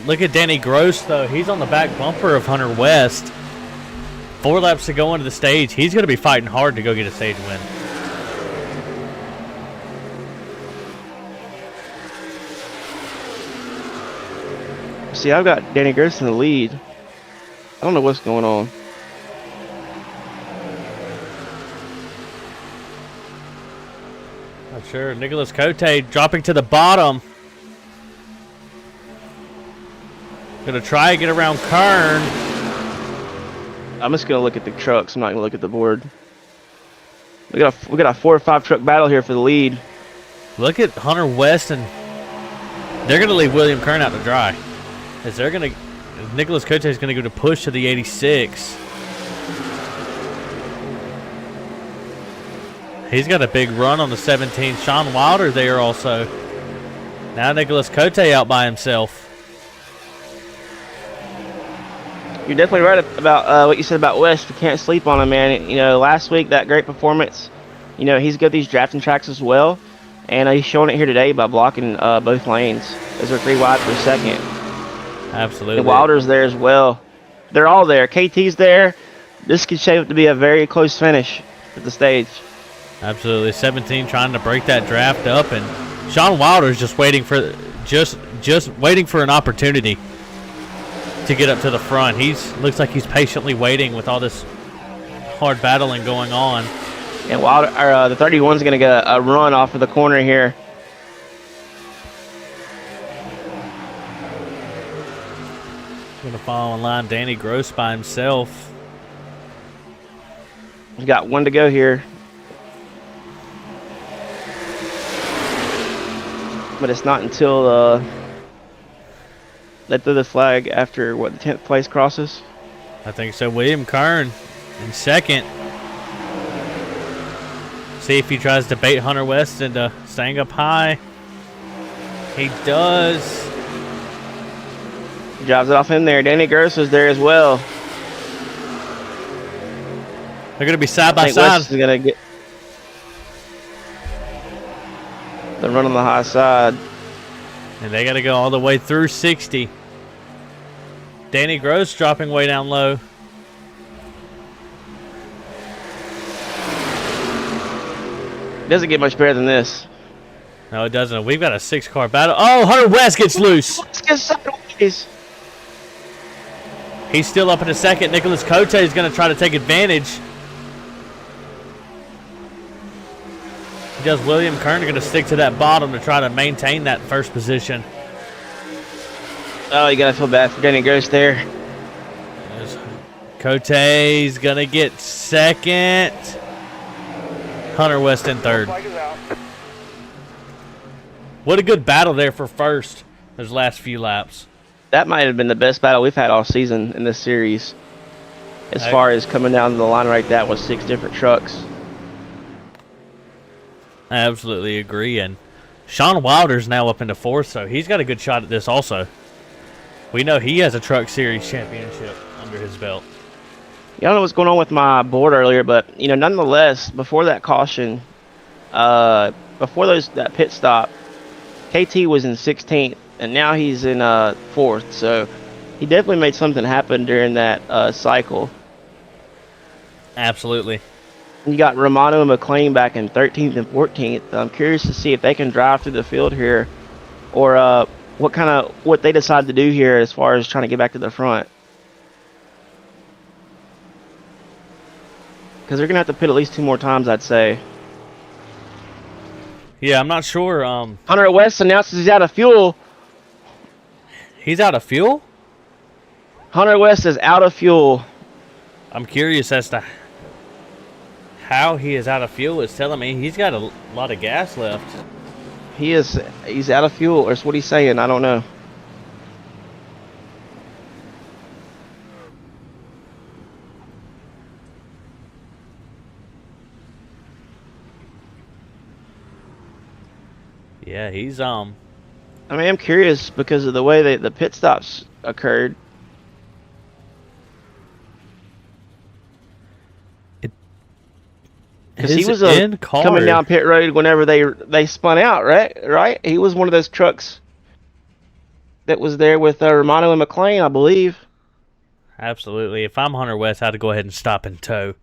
Look at Danny Gross, though. He's on the back bumper of Hunter West. 4 laps to go into the stage. He's going to be fighting hard to go get a stage win. See, I've got Danny Gross in the lead. I don't know what's going on. Not sure. Nicholas Cote dropping to the bottom. Gonna try and get around Kern. I'm just gonna look at the trucks. I'm not gonna look at the board. We got a 4 or 5 truck battle here for the lead. Look at Hunter West, and they're gonna leave William Kern out to dry. As they're gonna, Nicholas Cote is gonna go to push to the 86. He's got a big run on the 17. Sean Wilder there also. Now Nicholas Cote out by himself. You're definitely right about what you said about West. We can't sleep on him, man. You know, last week, that great performance. You know, he's got these drafting tracks as well. And he's showing it here today by blocking both lanes. Those are 3 wide for 2nd. Absolutely. And Wilder's there as well. They're all there. KT's there. This could shape up to be a very close finish at the stage. Absolutely. 17 trying to break that draft up. And Sean Wilder's just waiting for just waiting for an opportunity to get up to the front. Looks like he's patiently waiting with all this hard battling going on. And Wilder, the 31's going to get a run off of the corner here. Going to follow in line Danny Gross by himself. We've got 1 to go here. But it's not until they throw the flag after, what, the 10th place crosses? I think so. William Kern in 2nd. See if he tries to bait Hunter West into staying up high. He does. He drives it off in there. Danny Gross is there as well. They're going to be side by side. West is going to get the run on the high side. And they got to go all the way through 60. Danny Gross dropping way down low. Doesn't get much better than this. No, it doesn't. We've got a 6-car battle. Oh, Hunter West gets loose. Let's get sideways. He's still up in a 2nd. Nicholas Cote is going to try to take advantage. He does. William Kern going to stick to that bottom to try to maintain that 1st position. Oh, you got to feel bad for Danny Gross there. Cote's going to get 2nd. Hunter West in 3rd. What a good battle there for 1st, those last few laps. That might have been the best battle we've had all season in this series. As far as coming down the line like that with 6 different trucks. I absolutely agree. And Sean Wilder's now up into 4th, so he's got a good shot at this also. We know he has a Truck Series championship under his belt. I don't know what's going on with my board earlier, but you know, nonetheless, before that caution, before that pit stop, KT was in 16th, and now he's in 4th. So he definitely made something happen during that cycle. Absolutely. You got Romano and McLean back in 13th and 14th. I'm curious to see if they can drive through the field here, or what they decide to do here as far as trying to get back to the front. Because they're going to have to pit at least 2 more times, I'd say. Yeah, I'm not sure. Hunter West announces he's out of fuel. He's out of fuel? Hunter West is out of fuel. I'm curious as to how he is out of fuel. It's telling me he's got a lot of gas left. He's out of fuel, or is what he's saying. I don't know. Yeah, he's I mean, I'm curious because of the way that the pit stops occurred. Because he his was in car coming down pit road whenever they spun out, right? Right? He was one of those trucks that was there with Romano and McLean, I believe. Absolutely. If I'm Hunter West, I'd go ahead and stop and tow.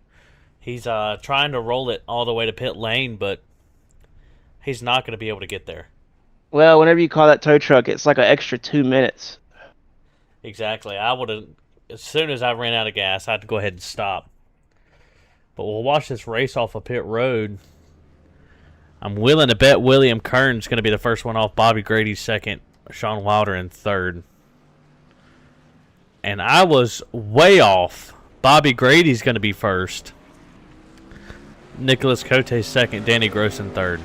He's trying to roll it all the way to pit lane, but he's not going to be able to get there. Well, whenever you call that tow truck, it's like an extra 2 minutes. Exactly. I would have, as soon as I ran out of gas, I'd go ahead and stop. But we'll watch this race off of pit road. I'm willing to bet William Kern's going to be the first one off. Bobby Grady's second. Sean Wilder in third. And I was way off. Bobby Grady's going to be first. Nicholas Cote's second. Danny Gross in third.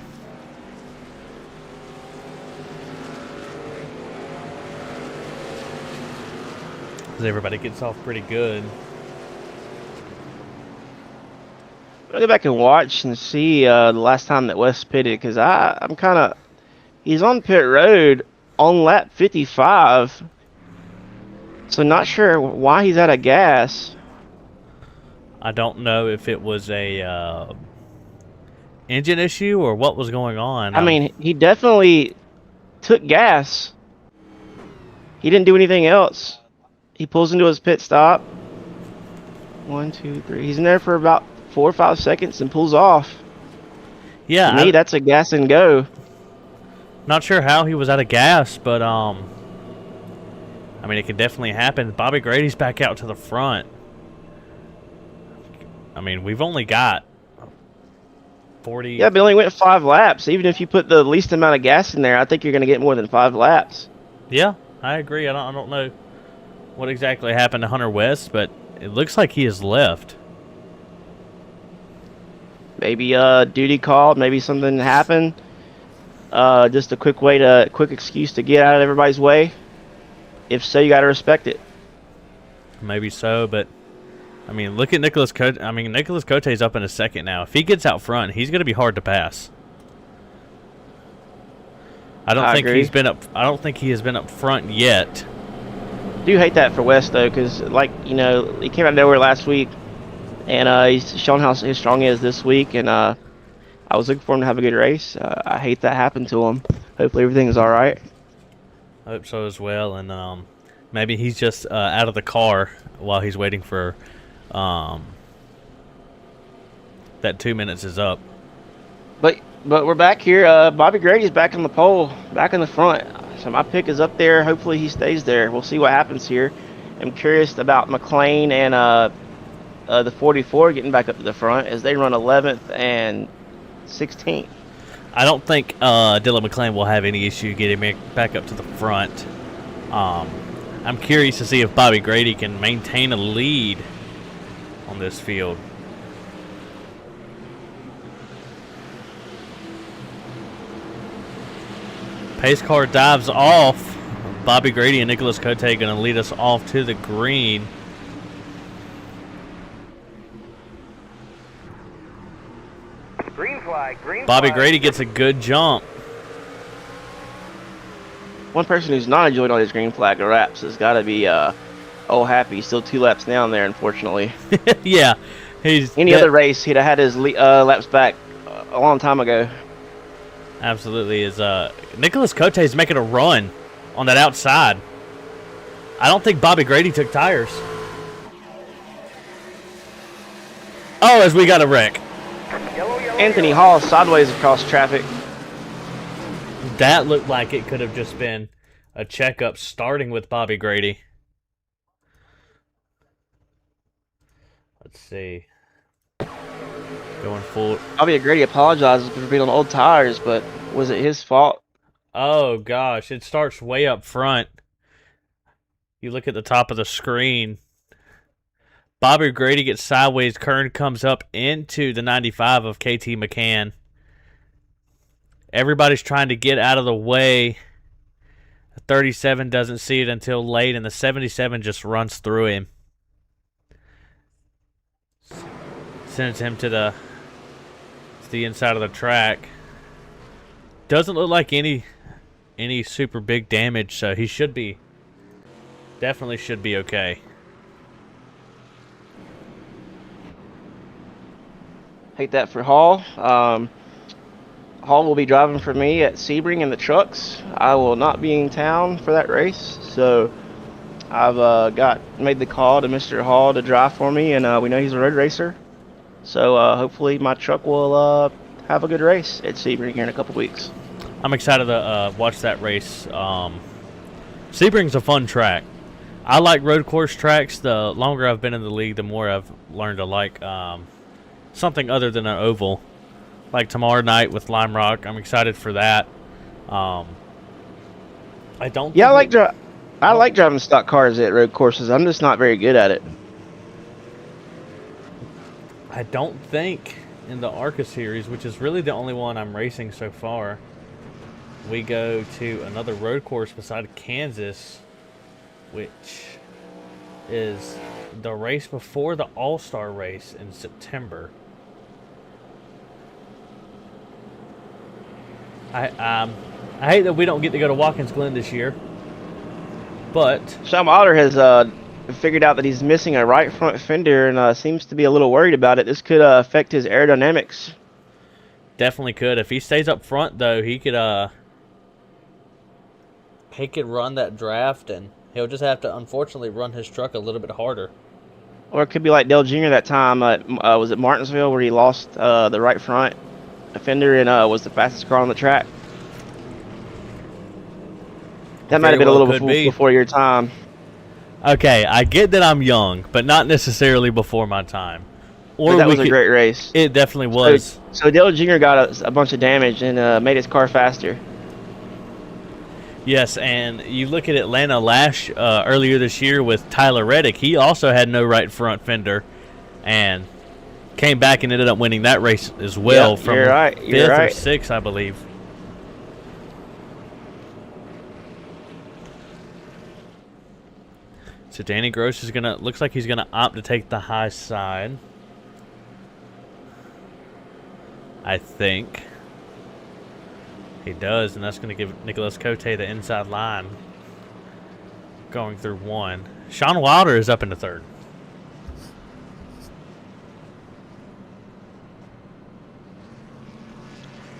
Because everybody gets off pretty good. I'll go back and watch and see the last time that West pitted, because I'm kind of... He's on pit road on lap 55, so not sure why he's out of gas. I don't know if it was a engine issue or what was going on. I mean, he definitely took gas. He didn't do anything else. He pulls into his pit stop. 1, 2, 3. He's in there for about 4 or 5 seconds and pulls off. Yeah, to me, that's a gas and go. Not sure how he was out of gas, but I mean, it could definitely happen. Bobby Grady's back out to the front. I mean, we've only got 40. Yeah, but only went 5 laps. Even if you put the least amount of gas in there, I think you're going to get more than 5 laps. Yeah, I agree. I don't know what exactly happened to Hunter West, but it looks like he has left. Maybe duty called. Maybe something happened. Just a quick excuse to get out of everybody's way. If so, you got to respect it. Maybe so, but I mean, look at Nicholas Cote. I mean, Nicholas Cote's up in a second now. If he gets out front, he's going to be hard to pass. I don't think agree. he's been up. I don't think he has been up front yet. I do hate that for West though, because like he came out of nowhere last week, and he's shown how strong he is this week, and I was looking for him to have a good race. I hate that happened to him. Hopefully everything's all right. I hope so as well, and maybe he's just out of the car while he's waiting for that 2 minutes is up. But we're back here. Bobby Grady's back on the pole, back in the front. So my pick is up there. Hopefully he stays there. We'll see what happens here. I'm curious about McLean and the 44 getting back up to the front as they run 11th and 16th. I don't think Dylan McClain will have any issue getting back up to the front. I'm curious to see if Bobby Grady can maintain a lead on this field. Pace car dives off. Bobby Grady and Nicholas Cote going to lead us off to the green. Green flag, green Bobby flag. Grady gets a good jump. One person who's not enjoyed all these green flag laps has got to be Happy. He's still 2 laps down there, unfortunately. Yeah. Any other race, he'd have had his laps back a long time ago. Absolutely. Nicholas Cote is making a run on that outside. I don't think Bobby Grady took tires. Oh, as we got a wreck. Anthony Hall sideways across traffic. That looked like it could have just been a checkup starting with Bobby Grady. Let's see. Going full. Bobby Grady apologizes for being on old tires, but was it his fault? Oh, gosh. It starts way up front. You look at the top of the screen. Bobby Grady gets sideways. Kern comes up into the 95 of KT McCann. Everybody's trying to get out of the way. The 37 doesn't see it until late, and the 77 just runs through him. Sends him to the inside of the track. Doesn't look like any super big damage, so he should be, definitely should be okay. Hate that for Hall. Hall will be driving for me at Sebring in the trucks. I will not be in town for that race, so I've made the call to Mr. Hall to drive for me, and we know he's a road racer. So hopefully my truck will have a good race at Sebring here in a couple weeks. I'm excited to watch that race. Sebring's a fun track. I like road course tracks. The longer I've been in the league, the more I've learned to like something other than an oval. Like tomorrow night with Lime Rock, I'm excited for that. I don't. Yeah, I like driving stock cars at road courses. I'm just not very good at it. I don't think in the ARCA series, which is really the only one I'm racing so far, we go to another road course beside Kansas, which is the race before the All-Star race in September. I hate that we don't get to go to Watkins Glen this year, but Sean Wilder has figured out that he's missing a right front fender and seems to be a little worried about it. This could affect his aerodynamics. definitely could. If he stays up front, though, he could run that draft, and he'll just have to, unfortunately, run his truck a little bit harder. Or it could be like Dale Jr. that time, was it Martinsville, where he lost the right front fender and was the fastest car on the track. That might have been a little before your time. Okay, I get that I'm young, but not necessarily before my time. Or that was a great race. It definitely was. So Dale Jr. got a bunch of damage and made his car faster. Yes, and you look at Atlanta earlier this year with Tyler Reddick. He also had no right front fender, and came back and ended up winning that race as well, from fifth or sixth, I believe. So Danny Gross is looks like he's gonna opt to take the high side, I think. He does, and that's going to give Nicholas Cote the inside line going through one. Sean Wilder is up into third.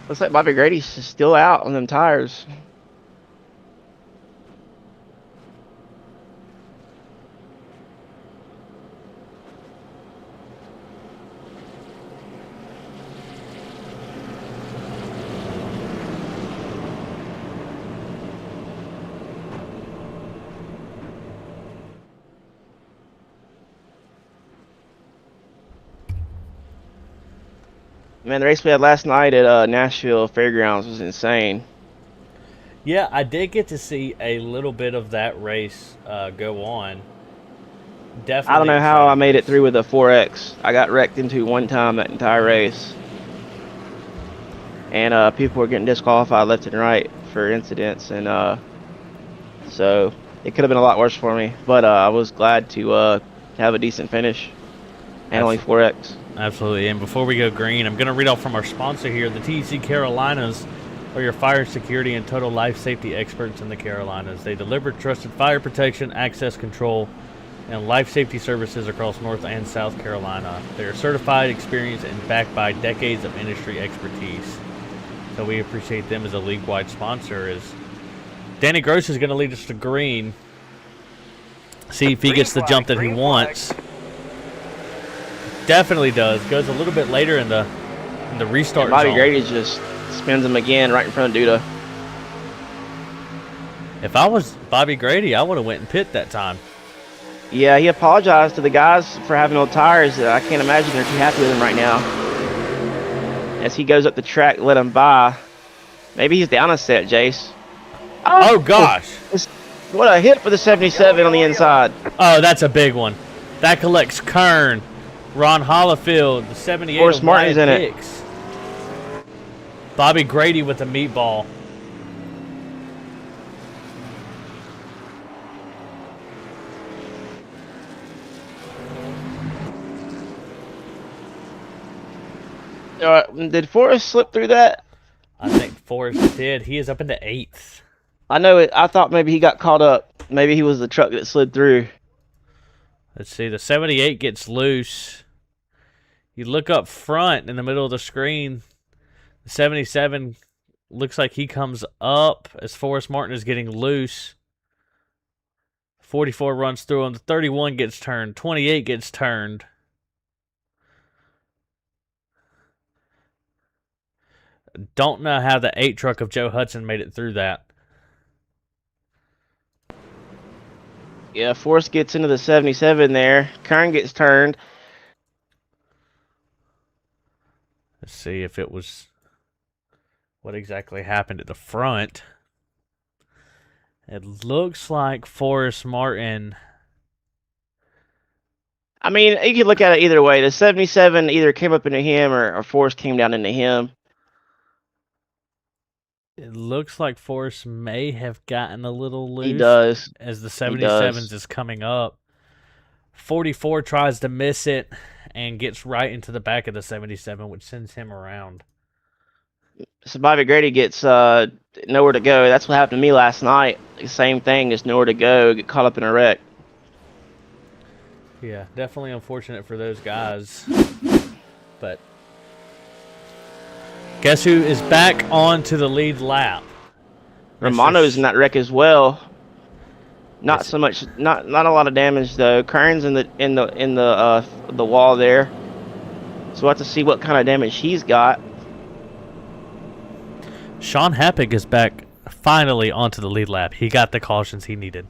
Looks like Bobby Grady's still out on them tires. Man, the race we had last night at Nashville Fairgrounds was insane. Yeah, I did get to see a little bit of that race go on. Definitely. I don't know how I made it through with a 4X. I got wrecked into one time that entire race. And people were getting disqualified left and right for incidents. And so it could have been a lot worse for me. But I was glad to have a decent finish. And only 4X. Absolutely. And before we go green, I'm going to read off from our sponsor here. The TEC Carolinas are your fire security and total life safety experts in the Carolinas. They deliver trusted fire protection, access control, and life safety services across North and South Carolina. They are certified, experienced, and backed by decades of industry expertise. So we appreciate them as a league-wide sponsor. As Danny Gross is going to lead us to green. See if he gets the jump that he wants. Definitely does. Goes a little bit later in the restart Bobby zone. Grady just spins him again right in front of Duda. If I was Bobby Grady, I would have went and pit that time. Yeah, he apologized to the guys for having old tires. I can't imagine they're too happy with him right now. As he goes up the track, let him by. Maybe he's down a set, Jace. Oh gosh. What a hit for the 77 on the inside. Oh, that's a big one. That collects Kern. Ron Hollifield, the 78 Forrest Martin's in it. Bobby Grady with the meatball. Did Forrest slip through that? I think Forrest did. He is up into 8th. I know it. I thought maybe he got caught up. Maybe he was the truck that slid through. Let's see. The 78 gets loose. You look up front in the middle of the screen. The 77 looks like he comes up as Forrest Martin is getting loose. 44 runs through him. The 31 gets turned. 28 gets turned. Don't know how the 8 truck of Joe Hudson made it through that. Yeah, Forrest gets into the 77 there. Kern gets turned. Let's see if it was what exactly happened at the front. It looks like Forrest Martin. I mean, you could look at it either way. The 77 either came up into him or Forrest came down into him. It looks like Forrest may have gotten a little loose. He does. As the 77s is coming up. 44 tries to miss it and gets right into the back of the 77, which sends him around. So Bobby Grady gets nowhere to go. That's what happened to me last night. Same thing, just nowhere to go. Get caught up in a wreck. Yeah, definitely unfortunate for those guys. But guess who is back on to the lead lap? Romano's in that wreck as well. Not so much. Not a lot of damage though. Kern's in the wall there. So we'll have to see what kind of damage he's got. Sean Happig is back finally onto the lead lap. He got the cautions he needed.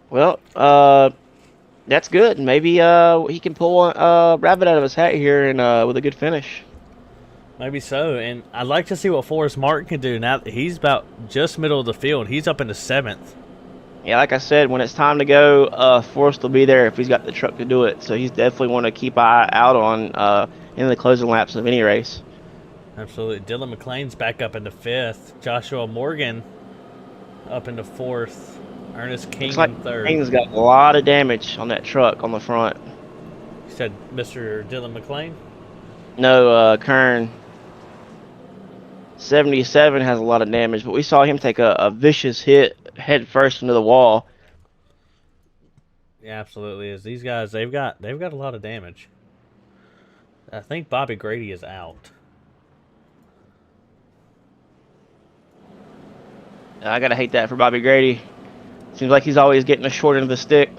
Well, that's good. Maybe he can pull a rabbit out of his hat here and with a good finish. Maybe so, and I'd like to see what Forrest Martin can do now that he's about just middle of the field. He's up into 7th. Yeah, like I said, when it's time to go, Forrest will be there if he's got the truck to do it. So he's definitely want to keep an eye out on in the closing laps of any race. Absolutely. Dylan McLean's back up into 5th. Joshua Morgan up into 4th. Ernest King Looks like in 3rd. King's got a lot of damage on that truck on the front. You said Mr. Dylan McLean? No, Kern. 77 has a lot of damage, but we saw him take a vicious hit head first into the wall. Yeah, absolutely is. These guys, they've got a lot of damage. I think Bobby Grady is out. I gotta hate that for Bobby Grady. Seems like he's always getting a short end of the stick.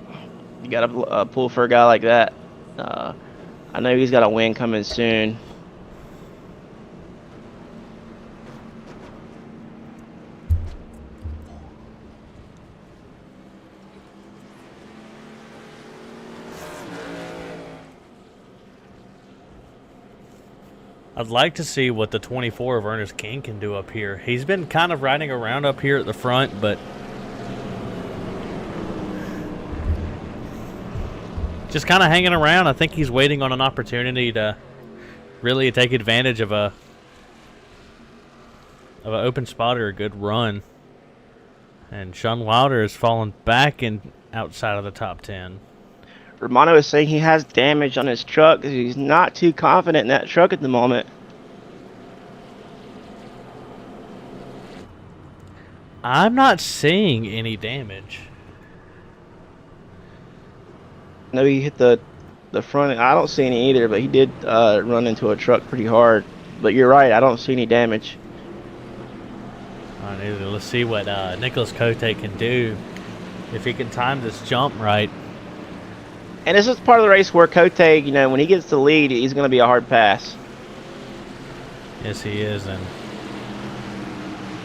You gotta pull for a guy like that. I know he's got a win coming soon. I'd like to see what the 24 of Ernest King can do up here. He's been kind of riding around up here at the front, but just kind of hanging around. I think he's waiting on an opportunity to really take advantage of an open spot or a good run. And Sean Wilder has fallen back in outside of the top 10. Romano is saying he has damage on his truck. He's not too confident in that truck at the moment. I'm not seeing any damage. No, he hit the front. I don't see any either, but he did run into a truck pretty hard. But you're right, I don't see any damage. Let's see what Nicholas Cote can do. If he can time this jump right. And this is part of the race where Cote, you know, when he gets the lead, he's going to be a hard pass. Yes, he is, and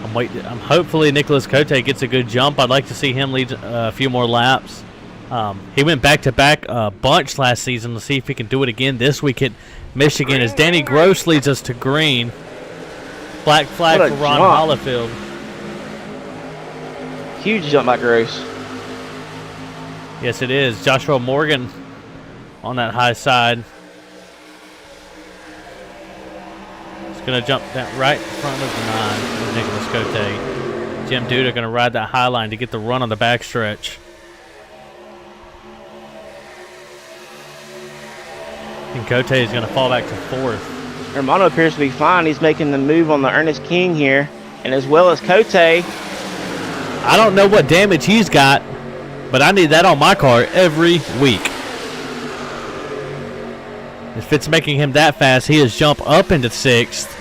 I'm hopefully Nicholas Cote gets a good jump. I'd like to see him lead a few more laps. He went back-to-back a bunch last season. Let's see if he can do it again this week at Michigan as Danny Gross leads us to green. Black flag for Ron Hollifield. Huge jump by Gross. Yes, it is. Joshua Morgan on that high side. He's going to jump that right in front of the 9 with Nicholas Cote. Jim Duda going to ride that high line to get the run on the backstretch. And Cote is going to fall back to 4th. Romano appears to be fine. He's making the move on the Ernest King here, and as well as Cote. I don't know what damage he's got, but I need that on my car every week. If it's making him that fast, he has jumped up into 6th.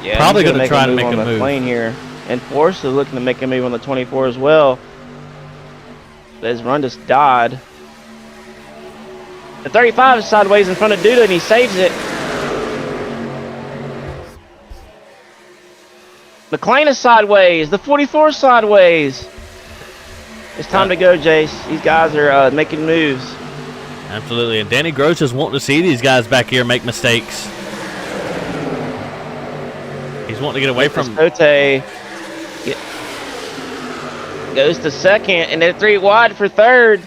Yeah, probably going to try to make a on the move. Lane here. And Forrest is looking to make a move on the 24 as well. But his run just died. The 35 is sideways in front of Duda, and he saves it. McLean is sideways. The 44 is sideways. It's time to go, Jace. These guys are making moves. Absolutely. And Danny Gross is wanting to see these guys back here make mistakes. He's wanting to get away from... Cote goes to second, and then 3 wide for third.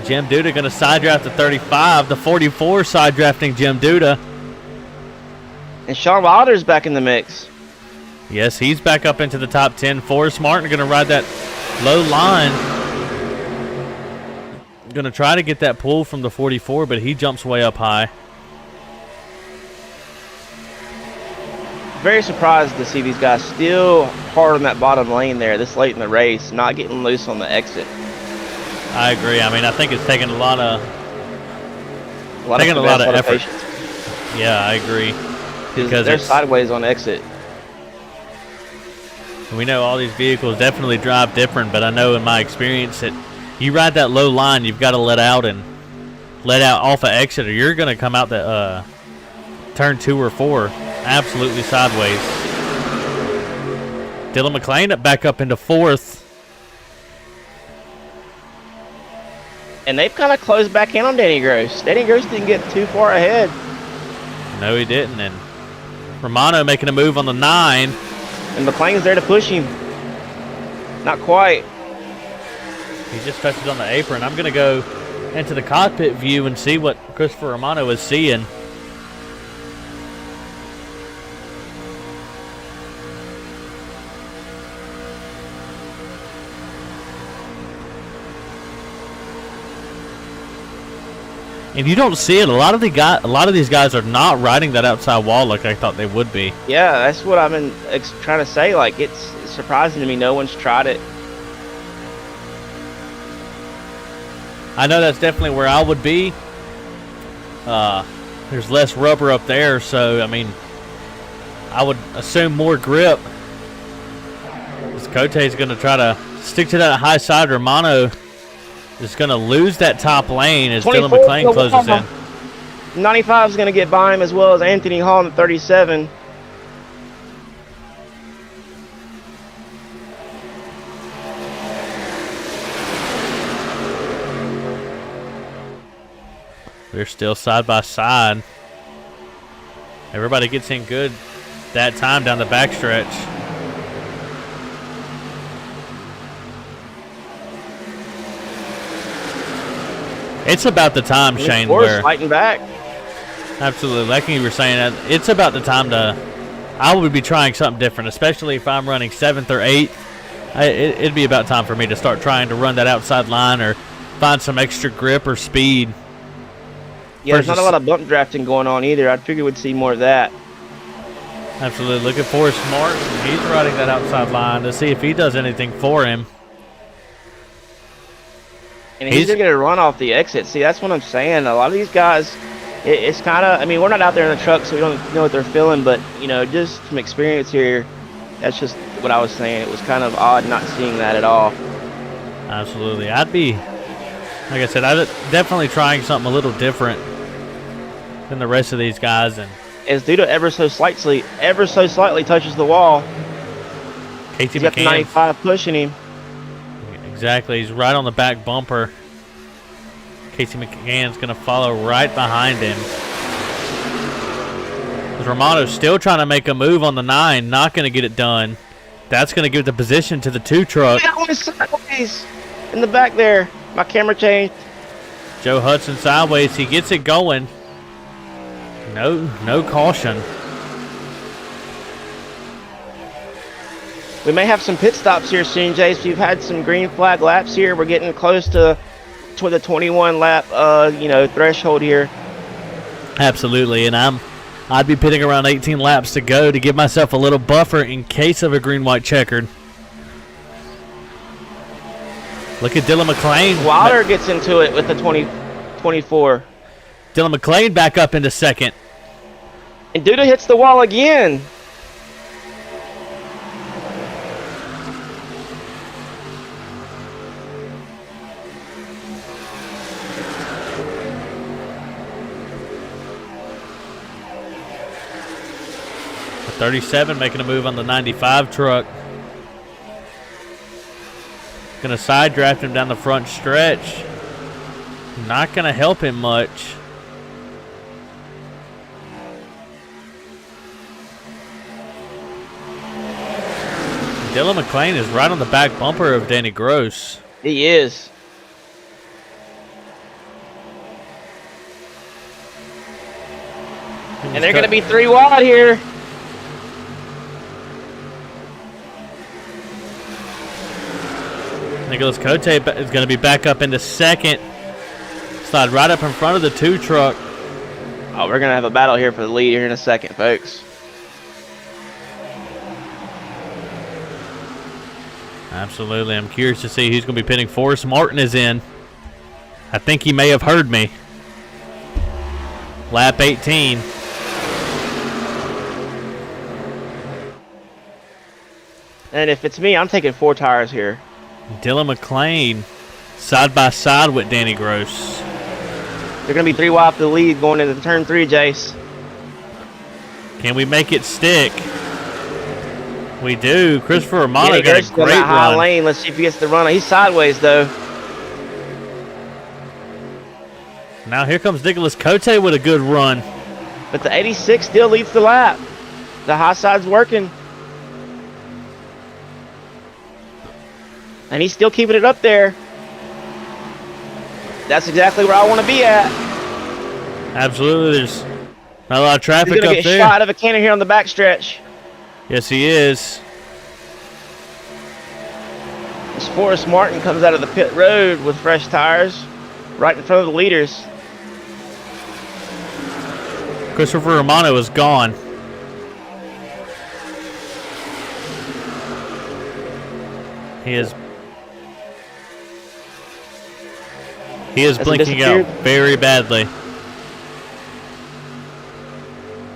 Jim Duda going to side draft the 35. The 44 side drafting Jim Duda. And Sean Wilder's back in the mix. Yes, he's back up into the top 10. Forrest Martin going to ride that low line. Going to try to get that pull from the 44, but he jumps way up high. Very surprised to see these guys still hard on that bottom lane there this late in the race, not getting loose on the exit. I agree. I mean, I think it's taking a lot of effort. Patience. Yeah, I agree. Because they're sideways on exit. We know all these vehicles definitely drive different, but I know in my experience that you ride that low line, you've got to let out off of exit, or you're going to come out the turn 2 or 4 absolutely sideways. Dylan McLean back up into 4th. And they've kind of closed back in on Danny Gross. Danny Gross didn't get too far ahead. No, he didn't. And Romano making a move on the 9. And McLean's there to push him. Not quite. He just touches on the apron. I'm going to go into the cockpit view and see what Christopher Romano is seeing. And you don't see it. A lot of these guys are not riding that outside wall like I thought they would be. Yeah, that's what I've been trying to say. Like, it's surprising to me no one's tried it. I know that's definitely where I would be. There's less rubber up there, so I mean, I would assume more grip. This Cote's going to try to stick to that high side. Romano is going to lose that top lane as Dylan McLean closes in. 95 is going to get by him, as well as Anthony Hall in the 37. We're still side by side. Everybody gets in good that time down the backstretch. It's about the time, Shane, where fighting back. Absolutely, like you were saying, it's about the time I would be trying something different, especially if I'm running 7th or 8th. It'd be about time for me to start trying to run that outside line or find some extra grip or speed. Yeah, there's not a lot of bump drafting going on either. I figured we'd see more of that. Absolutely. Look at Forrest Martin. He's riding that outside line to see if he does anything for him. And he's going to get a run off the exit. See, that's what I'm saying. A lot of these guys, it's kind of, I mean, we're not out there in the truck, so we don't know what they're feeling. But, you know, just from experience here, that's just what I was saying. It was kind of odd not seeing that at all. Absolutely. I'd be, like I said, I'd definitely trying something a little different than the rest of these guys. And as Duda ever so slightly touches the wall, he's got the 95 pushing him. Exactly. He's right on the back bumper. Casey McCann's going to follow right behind him. Romano's still trying to make a move on the 9, not going to get it done. That's going to give the position to the 2 truck. That one sideways in the back there. My camera changed. Joe Hudson sideways. He gets it going. No caution. We may have some pit stops here soon, Jace. We've had some green flag laps here. We're getting close to the 21 lap, threshold here. Absolutely, and I'd be pitting around 18 laps to go to give myself a little buffer in case of a green-white checkered. Look at Dylan McClain. Wilder gets into it with the 24. Dylan McClain back up into second. And Duda hits the wall again. The 37 making a move on the 95 truck. Gonna side draft him down the front stretch. Not gonna help him much. Dylan McClain is right on the back bumper of Danny Gross. He is. And they're going to be 3 wide here. Nicholas Cote is going to be back up into second. Slide right up in front of the 2 truck. Oh, we're going to have a battle here for the lead here in a second, folks. Absolutely. I'm curious to see who's going to be pitting. Forrest Martin is in. I think he may have heard me. Lap 18. And if it's me, I'm taking 4 tires here. Dylan McClain side by side with Danny Gross. They're going to be 3 wide for the lead going into turn 3, Jace. Can we make it stick? We do. Christopher Romano Yeah, got a great high run. lane. Let's see if he gets the run. He's sideways, though. Now here comes Nicholas Cote with a good run. But the 86 still leads the lap. The high side's working. And he's still keeping it up there. That's exactly where I want to be at. Absolutely. There's not a lot of traffic He's going up to get there. shot out of a cannon here on the backstretch. Yes, he is. As Forrest Martin comes out of the pit road with fresh tires right in front of the leaders. Christopher Romano is gone. He is blinking out very badly.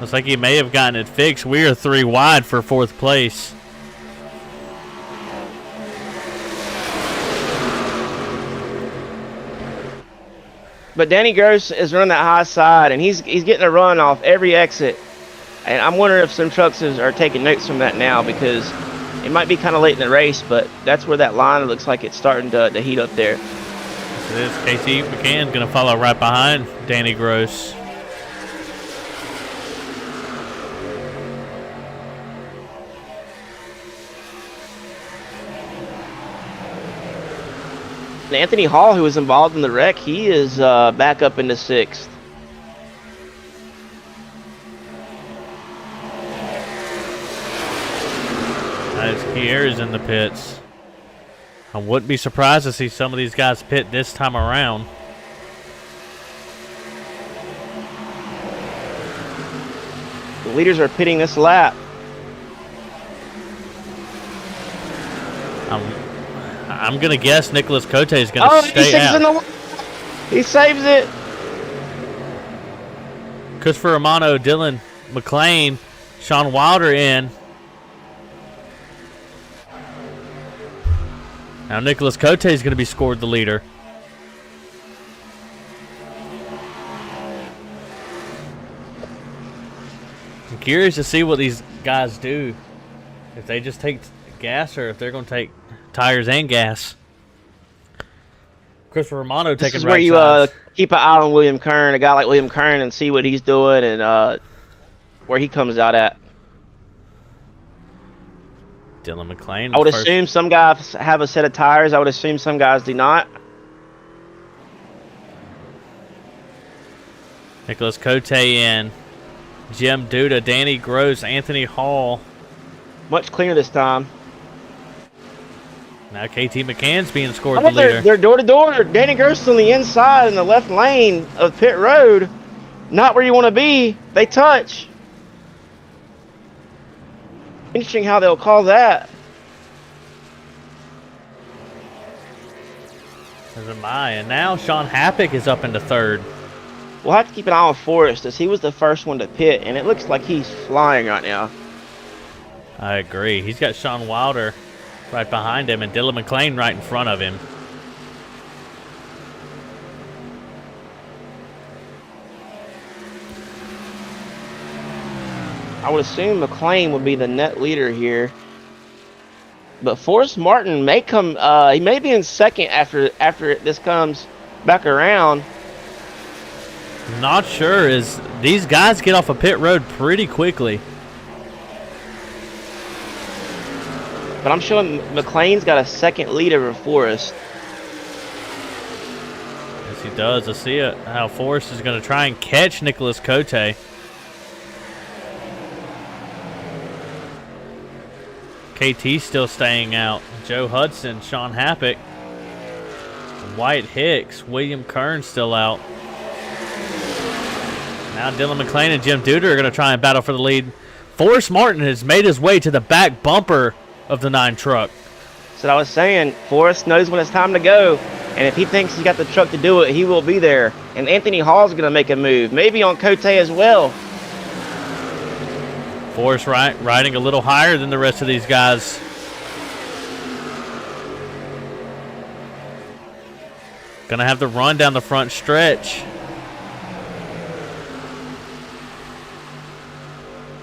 Looks like he may have gotten it fixed. We are 3 wide for 4th place. But Danny Gross is running that high side, and he's getting a run off every exit. And I'm wondering if some trucks are taking notes from that now, because it might be kind of late in the race, but that's where that line looks like it's starting to heat up there. This KT McCann's going to follow right behind Danny Gross. And Anthony Hall, who was involved in the wreck, he is back up into 6th. As Kiera's in the pits. I wouldn't be surprised to see some of these guys pit this time around. The leaders are pitting this lap. I'm going to guess Nicholas Cote is going to stay out. He saves it. Christopher Romano, Dylan McClain, Sean Wilder in. Now Nicholas Cote is going to be scored the leader. I'm curious to see what these guys do. If they just take gas or if they're going to take tires and gas. Christopher Romano taking right sides. This is where you keep an eye on William Kern, a guy like William Kern, and see what he's doing and where he comes out at. Dylan McClain. I would assume some guys have a set of tires. I would assume some guys do not. Nicholas Cote in. Jim Duda, Danny Gross, Anthony Hall. Much cleaner this time. Now KT McCann's being scored the leader. They're door to door. Danny Gross on the inside in the left lane of pit road. Not where you want to be. They touch. Interesting how they'll call that. As am I. And now Sean Happick is up into third. We'll have to keep an eye on Forrest as he was the first one to pit, and it looks like he's flying right now. I agree. He's got Sean Wilder right behind him and Dylan McClain right in front of him. I would assume McClain would be the net leader here. But Forrest Martin may come, he may be in second after this comes back around. Not sure, as these guys get off a pit road pretty quickly. But I'm showing McClain's got a second lead over Forrest. Yes, he does. I see it. How Forrest is going to try and catch Nicholas Cote. KT still staying out. Joe Hudson, Sean Happick, White Hicks, William Kern still out. Now Dylan McClain and Jim Duder are going to try and battle for the lead. Forrest Martin has made his way to the back bumper of the 9 truck. So I was saying, Forrest knows when it's time to go, and if he thinks he's got the truck to do it, he will be there. And Anthony Hall's going to make a move, maybe on Cote as well. Forrest riding a little higher than the rest of these guys. Going to have the run down the front stretch.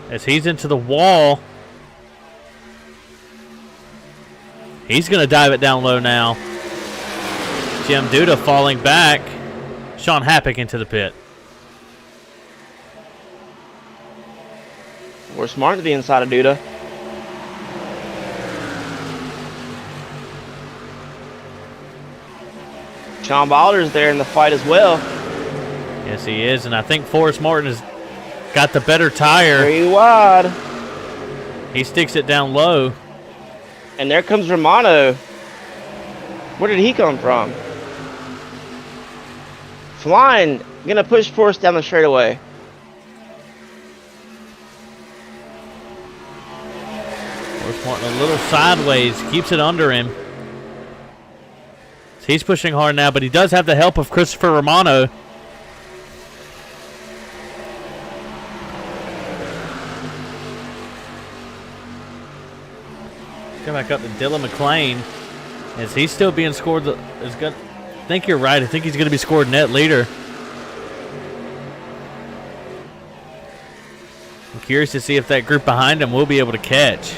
As he's into the wall. He's going to dive it down low now. Jim Duda falling back. Sean Happick into the pit. We're smart to the inside of Duda. Sean Wilder's there in the fight as well. Yes, he is, and I think Forrest Martin has got the better tire. Very wide. He sticks it down low. And there comes Romano. Where did he come from? Flying. Gonna push Forrest down the straightaway. Forrest Martin a little sideways, keeps it under him. So he's pushing hard now, but he does have the help of Christopher Romano. Come back up to Dylan McClain. As he's still being scored. I think you're right. I think he's going to be scored net leader. I'm curious to see if that group behind him will be able to catch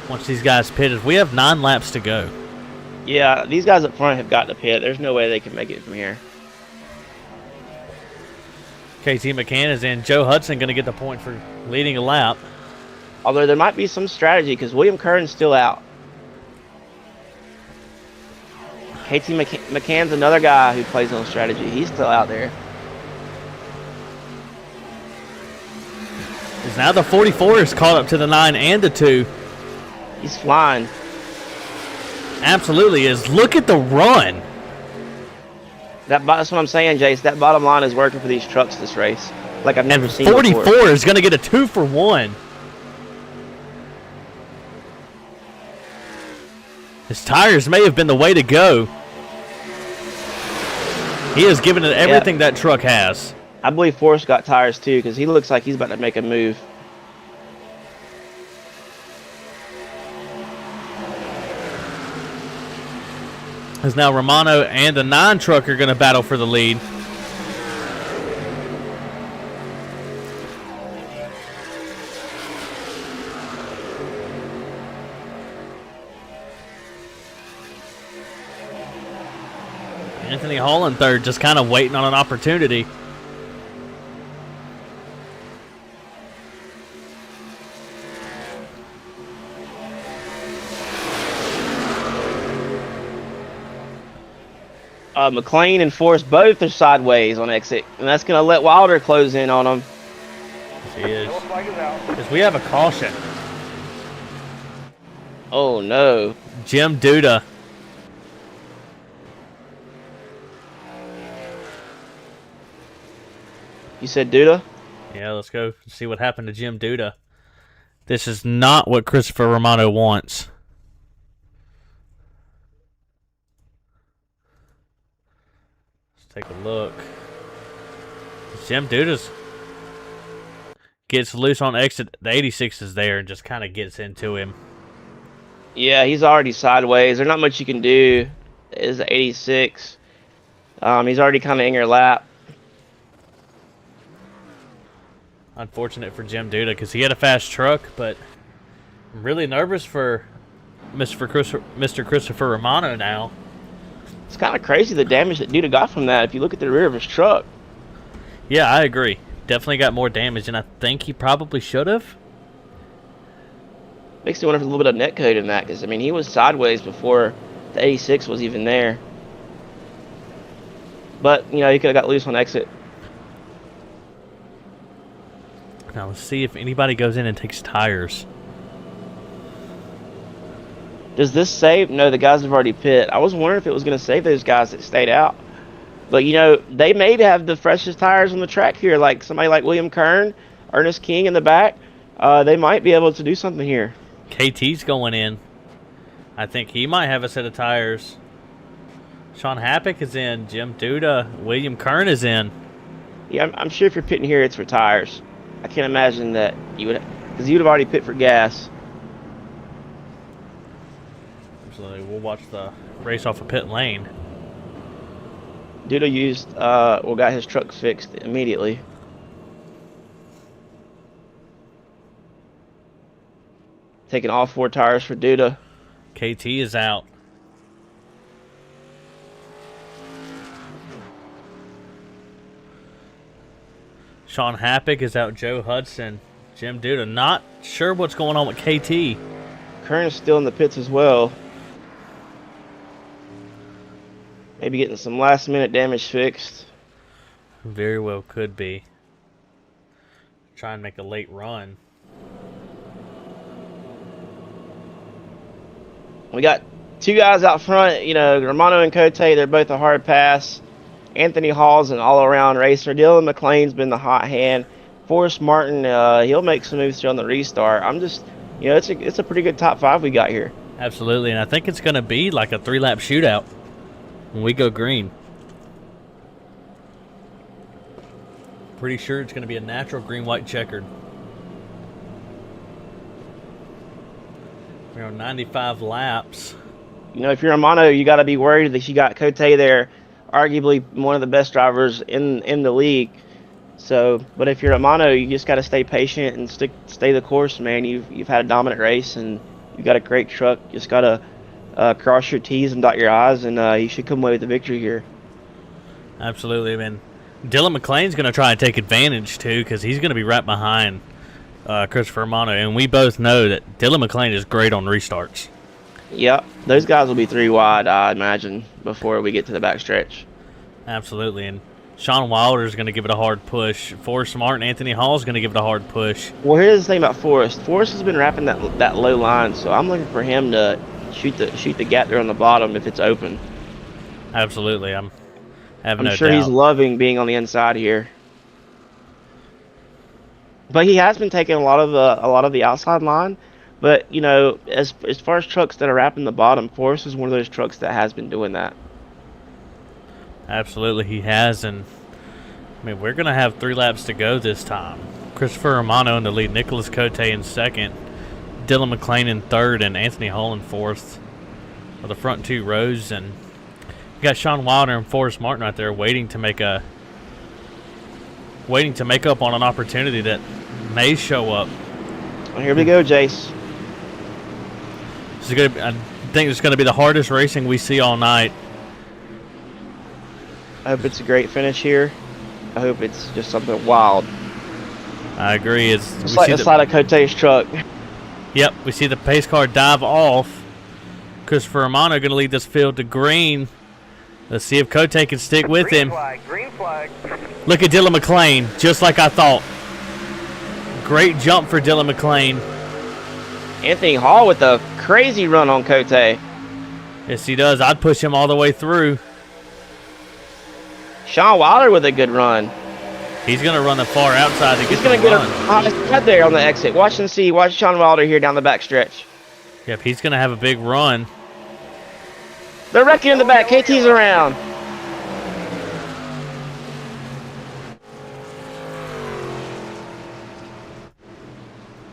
once these guys pitted. We have 9 laps to go. Yeah, these guys up front have got to pit. There's no way they can make it from here. KT McCann is in. Joe Hudson going to get the point for leading a lap. Although there might be some strategy because William Kern's still out. KT McCann's another guy who plays on strategy. He's still out there. Is now the 44 is caught up to the 9 and the 2. He's flying. Absolutely is. Look at the run. That's what I'm saying, Jace. That bottom line is working for these trucks this race. Like I've never seen 44 before. is going to get a 2 for 1. His tires may have been the way to go. He has given it everything that truck has. I believe Forrest got tires too because he looks like he's about to make a move. As now Romano and the 9 truck are going to battle for the lead. Anthony Hall in third, just kind of waiting on an opportunity. McClain and Forrest both are sideways on exit, and that's going to let Wilder close in on them. He is. Because we have a caution. Oh, no. Jim Duda. You said Duda? Yeah, let's go see what happened to Jim Duda. This is not what Christopher Romano wants. Let's take a look. Jim Duda's gets loose on exit. The 86 is there and just kind of gets into him. Yeah, he's already sideways. There's not much you can do. It's the 86. He's already kind of in your lap. Unfortunate for Jim Duda because he had a fast truck, but I'm really nervous for Mr. Christopher Romano now. It's kind of crazy the damage that Duda got from that if you look at the rear of his truck. Yeah, I agree. Definitely got more damage than I think he probably should have. Makes me wonder if there's a little bit of net code in that, because, I mean, he was sideways before the 86 was even there. But, you know, he could have got loose on exit. Now, let's see if anybody goes in and takes tires. Does this save? No, the guys have already pit. I was wondering if it was going to save those guys that stayed out. But, you know, they may have the freshest tires on the track here, like somebody like William Kern, Ernest King in the back. They might be able to do something here. KT's going in. I think he might have a set of tires. Sean Happick is in. Jim Duda. William Kern is in. Yeah, I'm sure if you're pitting here, it's for tires. I can't imagine that you would, because you'd have already pit for gas. Absolutely. We'll watch the race off of pit lane. Duda got his truck fixed immediately. Taking all 4 tires for Duda. KT is out. Sean Happick is out. Joe Hudson. Jim Duda. Not sure what's going on with KT. Kern is still in the pits as well. Maybe getting some last minute damage fixed. Very well could be. Try and make a late run. We got 2 guys out front, you know, Romano and Cote, they're both a hard pass. Anthony Hall's an all-around racer. Dylan McLean's been the hot hand. Forrest Martin, he'll make some moves here on the restart. I'm just, you know, it's a pretty good top 5 we got here. Absolutely, and I think it's going to be like a 3-lap shootout when we go green. Pretty sure it's going to be a natural green-white checkered. We're on 95 laps. You know, if you're Romano, you got to be worried that you got Cote there, arguably one of the best drivers in the league. So, but if you're Romano, you just got to stay patient and stay the course, man. You've had a dominant race and you've got a great truck. You just got to cross your T's and dot your I's, and you should come away with the victory here. Absolutely, man. Dylan McLean's going to try and take advantage, too, because he's going to be right behind Christopher Romano, and we both know that Dylan McLean is great on restarts. Yep, those guys will be 3 wide, I imagine, before we get to the backstretch. Absolutely, and Sean Wilder's going to give it a hard push. Forrest Martin, Anthony Hall's going to give it a hard push. Well, here's the thing about Forrest. Forrest has been wrapping that low line, so I'm looking for him to shoot the gap there on the bottom if it's open. Absolutely, I'm sure doubt. He's loving being on the inside here. But he has been taking a lot of the outside line. But, you know, as far as trucks that are wrapping the bottom, Forrest is one of those trucks that has been doing that. Absolutely, he has, and I mean, we're going to have 3 laps to go this time. Christopher Romano in the lead, Nicholas Cote in second, Dylan McLean in third, and Anthony Hall in fourth for the front 2 rows. And you got Sean Wilder and Forrest Martin right there waiting to make up on an opportunity that may show up. Well, here we go, Jace. I think it's going to be the hardest racing we see all night. I hope it's a great finish here. I hope it's just something wild. I agree. It's like the side of Cote's truck. Yep, we see the pace car dive off. Christopher Romano going to lead this field to green. Let's see if Cote can stick with him. Green flag. Look at Dylan McLean, just like I thought. Great jump for Dylan McLean. Anthony Hall with a crazy run on Cote. Yes, he does. I'd push him all the way through. Sean Wilder with a good run. He's going to run the far outside to get He's the going to get run. right there on the exit. Watch and see. Watch Sean Wilder here down the back stretch. Yep, he's going to have a big run. They're wrecking in the back. KT's around.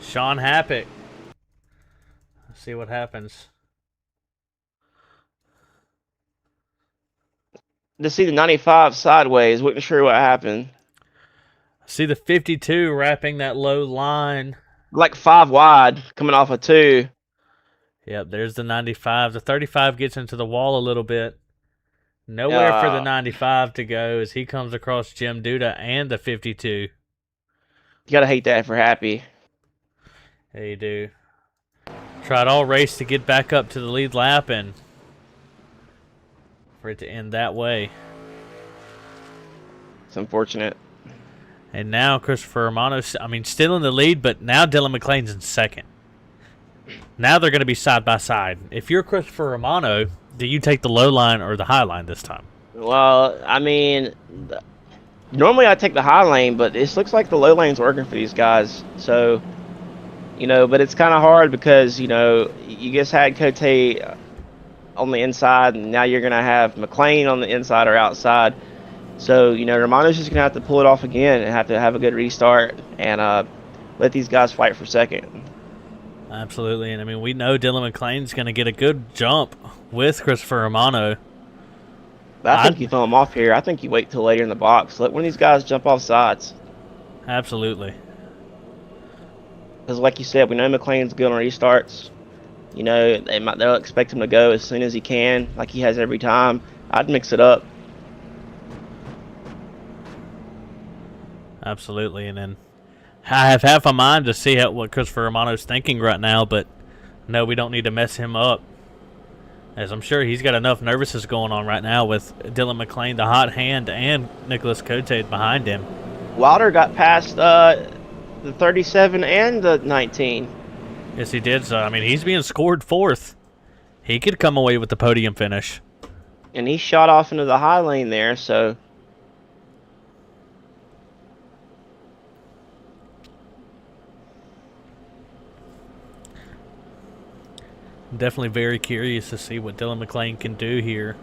Sean Happett. Let's see what happens. To see the 95 sideways. Wasn't sure what happened. See the 52 wrapping that low line. Like 5 wide coming off of 2. Yep, there's the 95. The 35 gets into the wall a little bit. Nowhere for the 95 to go as he comes across Jim Duda and the 52. You got to hate that for Happy. Yeah, you do. Tried all race to get back up to the lead lap and for it to end that way. It's unfortunate. And now Christopher Romano, still in the lead, but now Dylan McLean's in second. Now they're going to be side by side. If you're Christopher Romano, do you take the low line or the high line this time? Well, normally I take the high lane, but it looks like the low lane's working for these guys. So, but it's kind of hard because, you just had Cote on the inside, and now you're going to have McLean on the inside or outside. So, Romano's just going to have to pull it off again and have to have a good restart and let these guys fight for second. Absolutely, and we know Dylan McLean's going to get a good jump with Christopher Romano. But I think you throw him off here. I think you wait till later in the box. Let one of these guys jump off sides. Absolutely. Because like you said, we know McLean's good on restarts. They'll expect him to go as soon as he can, like he has every time. I'd mix it up. Absolutely, and then I have half a mind to see what Christopher Romano's thinking right now, but no, we don't need to mess him up. As I'm sure he's got enough nervousness going on right now with Dylan McLean, the hot hand, and Nicholas Cote behind him. Wilder got past the 37 and the 19. Yes, he did. So, he's being scored fourth. He could come away with the podium finish. And he shot off into the high lane there, so... I'm definitely very curious to see what Dylan McLean can do here,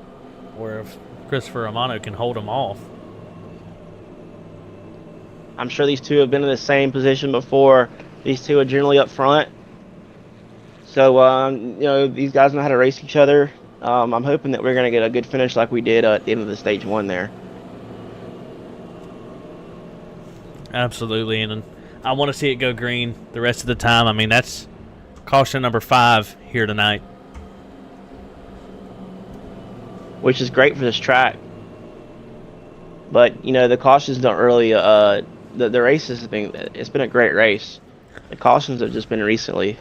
or if Christopher Romano can hold him off. I'm sure these two have been in the same position before. These two are generally up front. So, these guys know how to race each other. I'm hoping that we're going to get a good finish like we did at the end of the stage 1 there. Absolutely, and I want to see it go green the rest of the time. That's caution number 5 here tonight. Which is great for this track. But, the cautions don't really... The race has it's been a great race. The cautions have just been recently.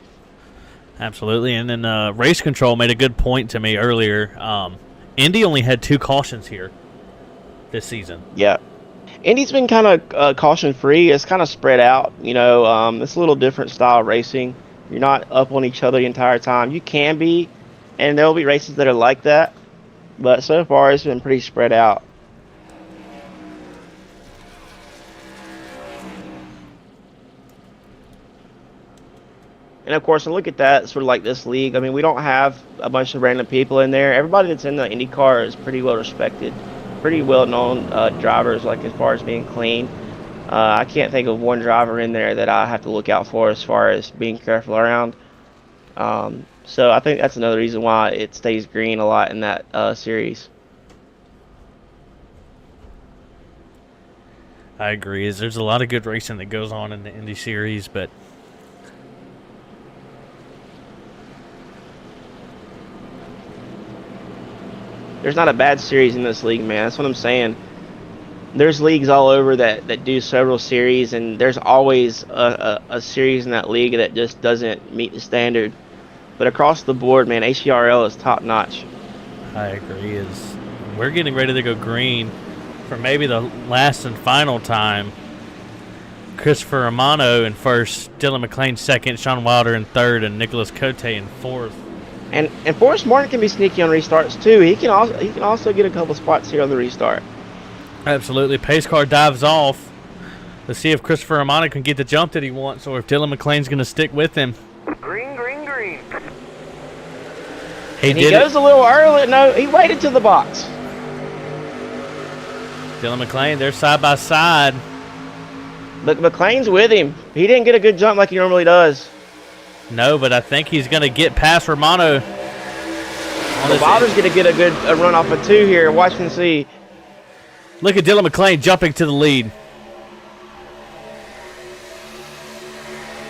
Absolutely, and then Race Control made a good point to me earlier. Indy only had 2 cautions here this season. Yeah. Indy's been kind of caution-free. It's kind of spread out. It's a little different style of racing. You're not up on each other the entire time. You can be, and there will be races that are like that. But so far, it's been pretty spread out. And of course, and look at that, sort of like this league. We don't have a bunch of random people in there. Everybody that's in the IndyCar is pretty well respected, pretty well known drivers, like as far as being clean. I can't think of one driver in there that I have to look out for as far as being careful around. So I think that's another reason why it stays green a lot in that series. I agree. There's a lot of good racing that goes on in the Indy series, but there's not a bad series in this league, man. That's what I'm saying. There's leagues all over that do several series, and there's always a series in that league that just doesn't meet the standard. But across the board, man, HVRL is top notch. I agree. We're getting ready to go green for maybe the last and final time. Christopher Romano in first, Dylan McLean second, Sean Wilder in third, and Nicholas Cote in fourth. And Forrest Martin can be sneaky on restarts too. He can also get a couple spots here on the restart. Absolutely. Pace car dives off. Let's see if Christopher Romano can get the jump that he wants, or if Dylan McLean's going to stick with him. Green, green, green. He goes a little early. No, he waited to the box. Dylan McLean, they're side by side. But McLean's with him. He didn't get a good jump like he normally does. No, but I think he's going to get past Romano. Romano's going to get a run off of 2 here. Watch and see. Look at Dylan McLean jumping to the lead.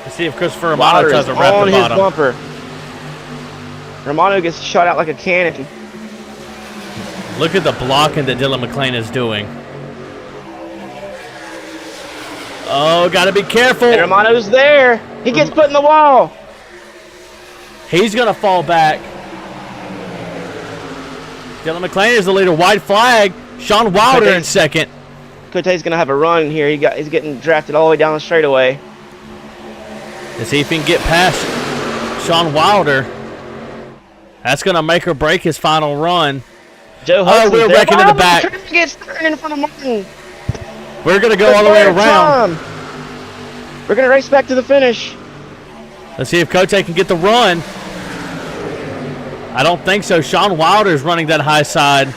Let's see if Christopher Romano tries to wrap the bottom. Bumper. Romano gets shot out like a cannon. Look at the blocking that Dylan McLean is doing. Oh, got to be careful. And Romano's there. He gets put in the wall. He's going to fall back. Dylan McLean is the leader. White flag. Sean Wilder in second. Cote's going to have a run here. He's getting drafted all the way down the straightaway. Let's see if he can get past Sean Wilder. That's going to make or break his final run. Joe Hudson's we're wrecking in the back. Gets turned in front of Martin. We're going to go all the way around. We're going to race back to the finish. Let's see if Cote can get the run. I don't think so. Sean Wilder is running that high side.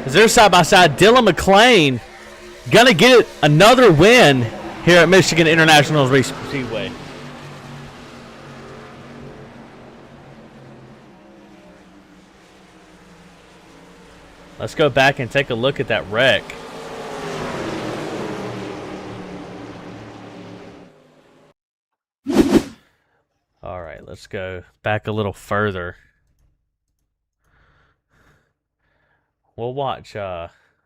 Is there side by side? Dylan McLean going to get another win here at Michigan International Speedway. Let's go back and take a look at that wreck. All right, let's go back a little further. We'll watch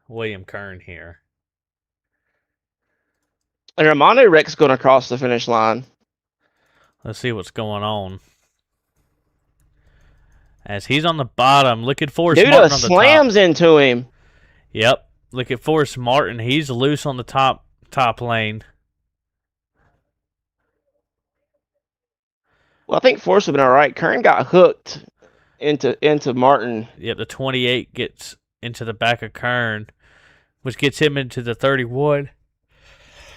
William Kern here. And Romano wreck's going across the finish line. Let's see what's going on. As he's on the bottom, look at Forrest Martin on the top. Slams into him. Yep. Look at Forrest Martin. He's loose on the top lane. Well, I think Forrest would have been all right. Kern got hooked into Martin. Yep, the 28 gets into the back of Kern, which gets him into the 31.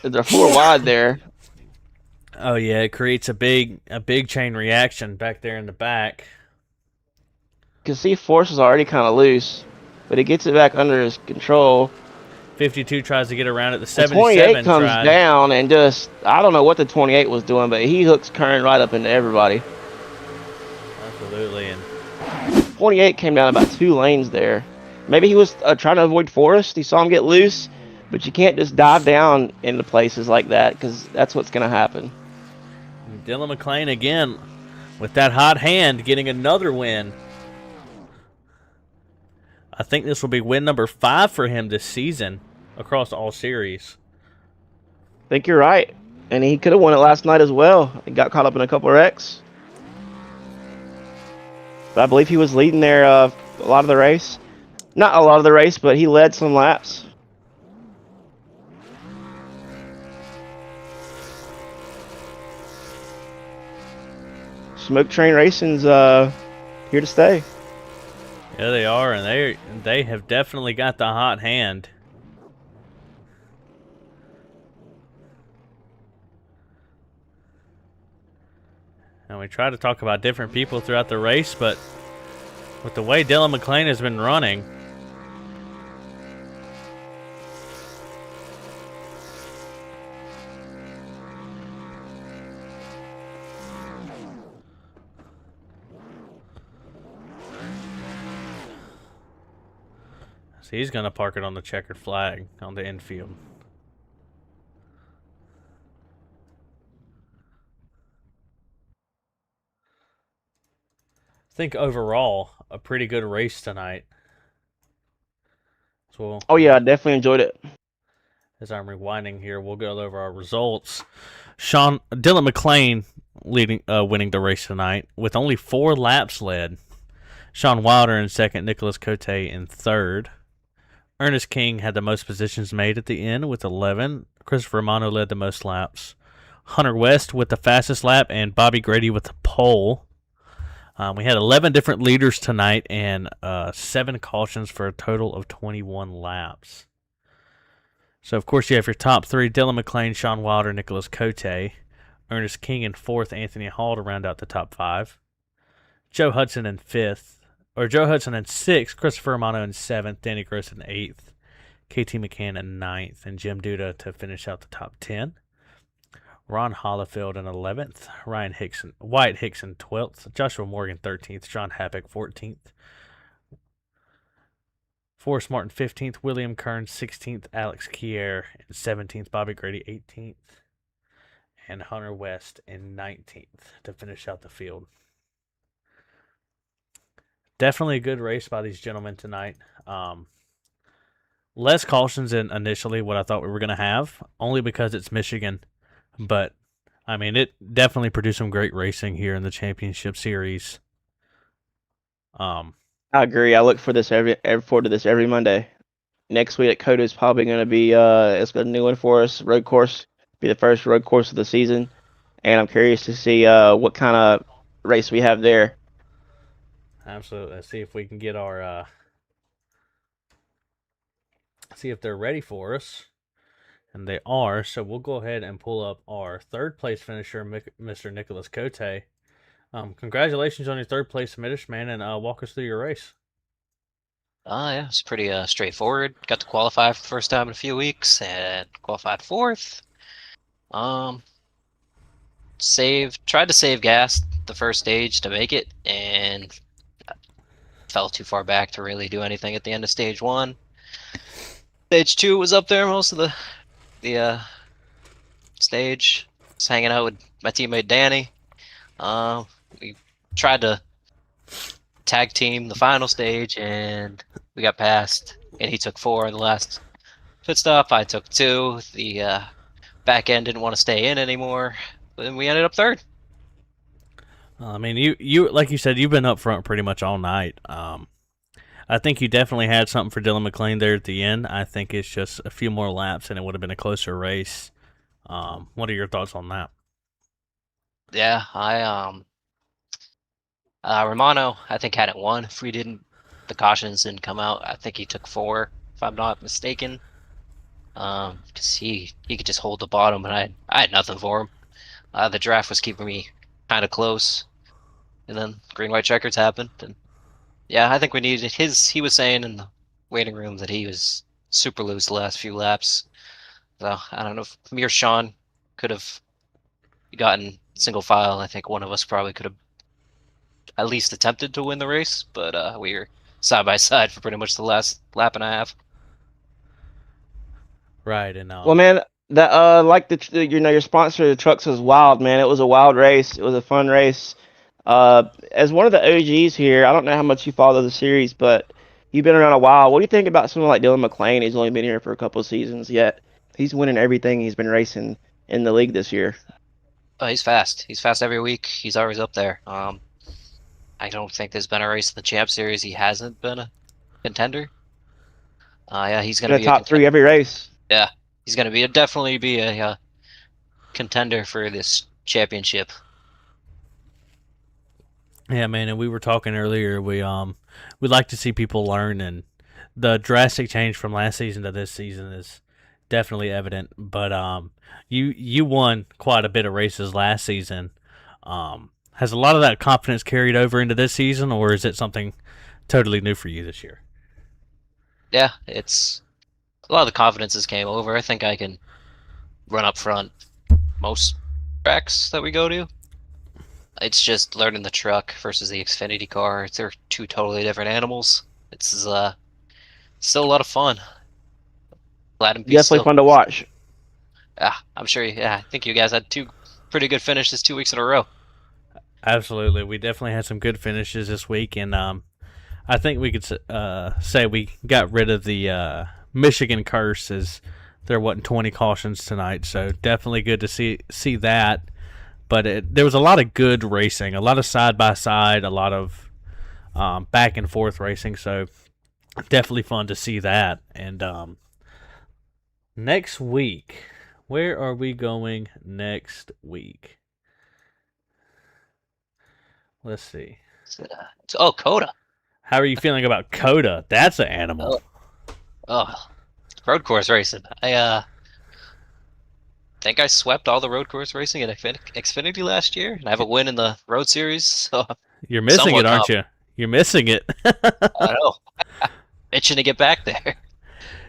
They're 4 wide there. Oh yeah, it creates a big chain reaction back there in the back. You can see Forrest is already kind of loose, but he gets it back under his control. 52 tries to get around it. The The 77 28 comes tried. down and just, I don't know what the 28 was doing, but he hooks Kern right up into everybody. Absolutely. And 28 came down about 2 lanes there. Maybe he was trying to avoid Forrest. He saw him get loose, but you can't just dive down into places like that because that's what's going to happen. Dylan McLean again with that hot hand getting another win. I think this will be win number 5 for him this season across all series. I think you're right. And he could have won it last night as well. He got caught up in a couple of wrecks. But I believe he was leading there a lot of the race. Not a lot of the race, but he led some laps. Smoke Train Racing's here to stay. Yeah, they are, and they have definitely got the hot hand. And we try to talk about different people throughout the race, but with the way Dylan McLean has been running, he's going to park it on the checkered flag on the infield. I think overall, a pretty good race tonight. So, Oh, yeah, I definitely enjoyed it. as I'm rewinding here, we'll go over our results. Dylan McLean winning the race tonight with only 4 laps led. Sean Wilder in second, Nicholas Cote in third. Ernest King had the most positions made at the end with 11. Christopher Romano led the most laps. Hunter West with the fastest lap, and Bobby Grady with the pole. We had 11 different leaders tonight and 7 cautions for a total of 21 laps. So, of course, you have your top three: Dylan McClain, Sean Wilder, Nicholas Cote. Ernest King in fourth, Anthony Hall to round out the top five. Joe Hudson in sixth, Christopher Romano in seventh, Danny Gross in eighth, KT McCann in ninth, and Jim Duda to finish out the top 10. Ron Hollifield in 11th, Wyatt Hicks in 12th, Joshua Morgan 13th, John Happick 14th, Forrest Martin 15th, William Kern 16th, Alex Kier in 17th, Bobby Grady 18th, and Hunter West in 19th to finish out the field. Definitely a good race by these gentlemen tonight. Less cautions than initially what I thought we were going to have, only because it's Michigan. But, I mean, it definitely produced some great racing here in the championship series. I agree. I look for this forward to this every Monday. Next week at COTA is probably going to be it's a new one for us. Road course, be the first road course of the season, and I'm curious to see what kind of race we have there. Absolutely. Let's see if we can get our see if they're ready for us. And they are, so we'll go ahead and pull up our third place finisher, Mr. Nicholas Cote. Congratulations on your third place finish, man, and walk us through your race. Yeah, it's pretty straightforward. Got to qualify for the first time in a few weeks and qualified fourth. Tried to save gas the first stage to make it, and fell too far back to really do anything at the end of stage one. Stage two was up there most of the stage. Just hanging out with my teammate Danny. We tried to tag team the final stage, and we got passed, and he took 4 in the last pit stop. I took 2. The back end didn't want to stay in anymore, and we ended up third. I mean, you like you said, you've been up front pretty much all night. I think you definitely had something for Dylan McClain there at the end. I think it's just a few more laps, and it would have been a closer race. What are your thoughts on that? Yeah, Romano, I think, had it won. If the cautions didn't come out, I think he took 4, if I'm not mistaken. Because he could just hold the bottom, and I had nothing for him. The draft was keeping me kind of close, and then green white checkers happened, and yeah, I think we needed his. He was saying in the waiting room that he was super loose the last few laps. So I don't know if me or Sean could have gotten single file. I think one of us probably could have at least attempted to win the race, but we were side by side for pretty much the last lap and a half. Right, and Well, man, that like your sponsor, the trucks, was wild, man. It was a wild race. It was a fun race. As one of the OGs here, I don't know how much you follow the series, but you've been around a while. What do you think about someone like Dylan McClain? He's only been here for a couple of seasons, yet he's winning everything he's been racing in the league this year. Oh, he's fast. He's fast every week. He's always up there. I don't think there's been a race in the Champ Series he hasn't been a contender. Yeah, he's gonna be a top 3 every race. Yeah, he's gonna definitely be a contender for this championship. Yeah, man, and we were talking earlier. We like to see people learn, and the drastic change from last season to this season is definitely evident. But you won quite a bit of races last season. Has a lot of that confidence carried over into this season, or is it something totally new for you this year? Yeah, it's a lot of the confidences came over. I think I can run up front most tracks that we go to. It's just learning the truck versus the Xfinity car. They're 2 totally different animals. It's still a lot of fun. Definitely fun to watch. Yeah, I'm sure. Yeah, I think you guys had 2 pretty good finishes 2 weeks in a row. Absolutely, we definitely had some good finishes this week, and I think we could say we got rid of the Michigan curse, as there wasn't 20 cautions tonight. So definitely good to see that. But there was a lot of good racing, a lot of side-by-side, a lot of back-and-forth racing. So definitely fun to see that. And next week, where are we going next week? Let's see. COTA. How are you feeling about COTA? That's an animal. Oh, road course racing. I think I swept all the road course racing at Xfinity last year, and I have a win in the road series. So You're missing it, somewhat aren't confident. you? You're missing it. I know. Itching to get back there.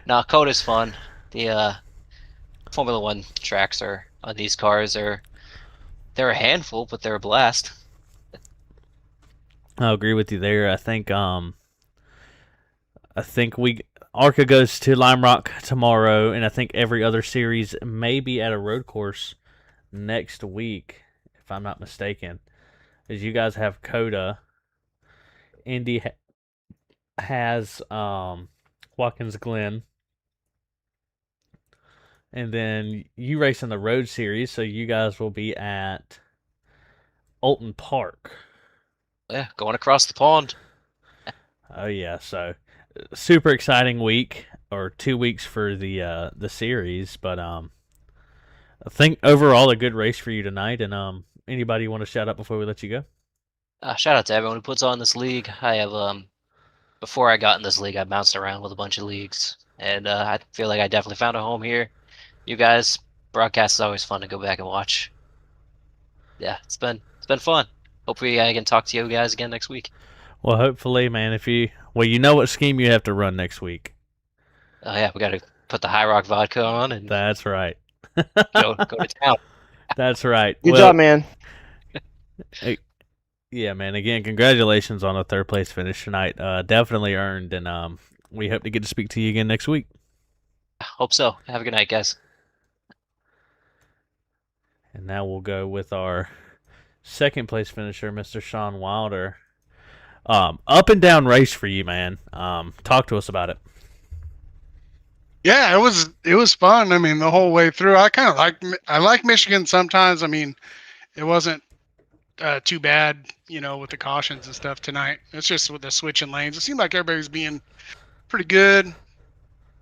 No, Coda's fun. The Formula One tracks are on these cars they're a handful, but they're a blast. I agree with you there. I think ARCA goes to Lime Rock tomorrow, and I think every other series may be at a road course next week, if I'm not mistaken. As you guys have Coda, Indy has Watkins Glen, and then you race in the road series, so you guys will be at Alton Park. Yeah, going across the pond. Oh yeah, so super exciting week or 2 weeks for the series, but I think overall a good race for you tonight. And anybody you want to shout out before we let you go? Shout out to everyone who puts on this league. I have before I got in this league, I bounced around with a bunch of leagues, and I feel like I definitely found a home here. You guys, broadcast is always fun to go back and watch. Yeah, it's been fun. Hopefully, I can talk to you guys again next week. Well, hopefully, man. You know what scheme you have to run next week. Oh yeah, we got to put the High Rock vodka on and That's right. go to town. That's right. Good job, man. Yeah, man. Again, congratulations on a third place finish tonight. Definitely earned, and we hope to get to speak to you again next week. Hope so. Have a good night, guys. And now we'll go with our second place finisher, Mr. Sean Wilder. Up and down race for you, man. Talk to us about it. Yeah, it was fun. I mean, the whole way through. I like Michigan sometimes. I mean, it wasn't too bad, with the cautions and stuff tonight. It's just with the switching lanes. It seemed like everybody's being pretty good.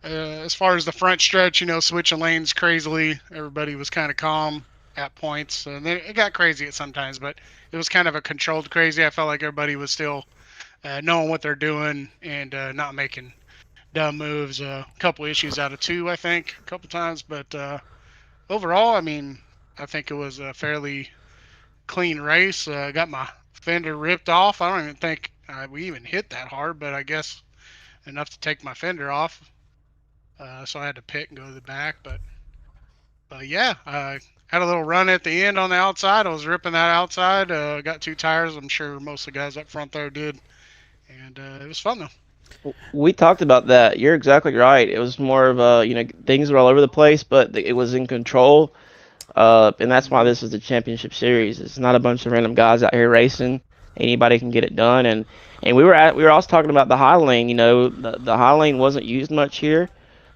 As far as the front stretch, switching lanes crazily. Everybody was kind of calm at points. And then it got crazy at sometimes, but it was kind of a controlled crazy. I felt like everybody was still knowing what they're doing and not making dumb moves. A couple issues out of two, I think, a couple times. But overall, I mean, I think it was a fairly clean race. Got my fender ripped off. I don't even think we even hit that hard, but I guess enough to take my fender off. So I had to pit and go to the back. But yeah, I had a little run at the end on the outside. I was ripping that outside. Got 2 tires. I'm sure most of the guys up front there did. And it was fun, though. We talked about that. You're exactly right. It was more of things were all over the place, but it was in control. And that's why this is the championship series. It's not a bunch of random guys out here racing. Anybody can get it done. And we were also talking about the high lane. The high lane wasn't used much here.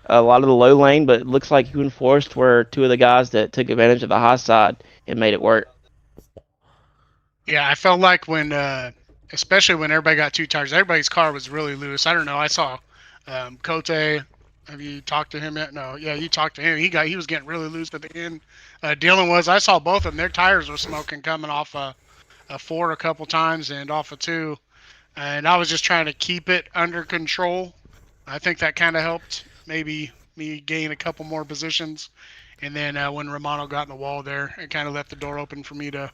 A lot of the low lane, but it looks like you and Forrest were 2 of the guys that took advantage of the high side and made it work. Yeah, I felt like when, especially when everybody got 2 tires, everybody's car was really loose. I don't know. I saw Cote. Have you talked to him yet? No. Yeah, you talked to him. He was getting really loose at the end. Dylan was. I saw both of them. Their tires were smoking coming off a 4 a couple times and off a 2. And I was just trying to keep it under control. I think that kind of helped maybe me gain a couple more positions. And then when Romano got in the wall there, it kind of left the door open for me to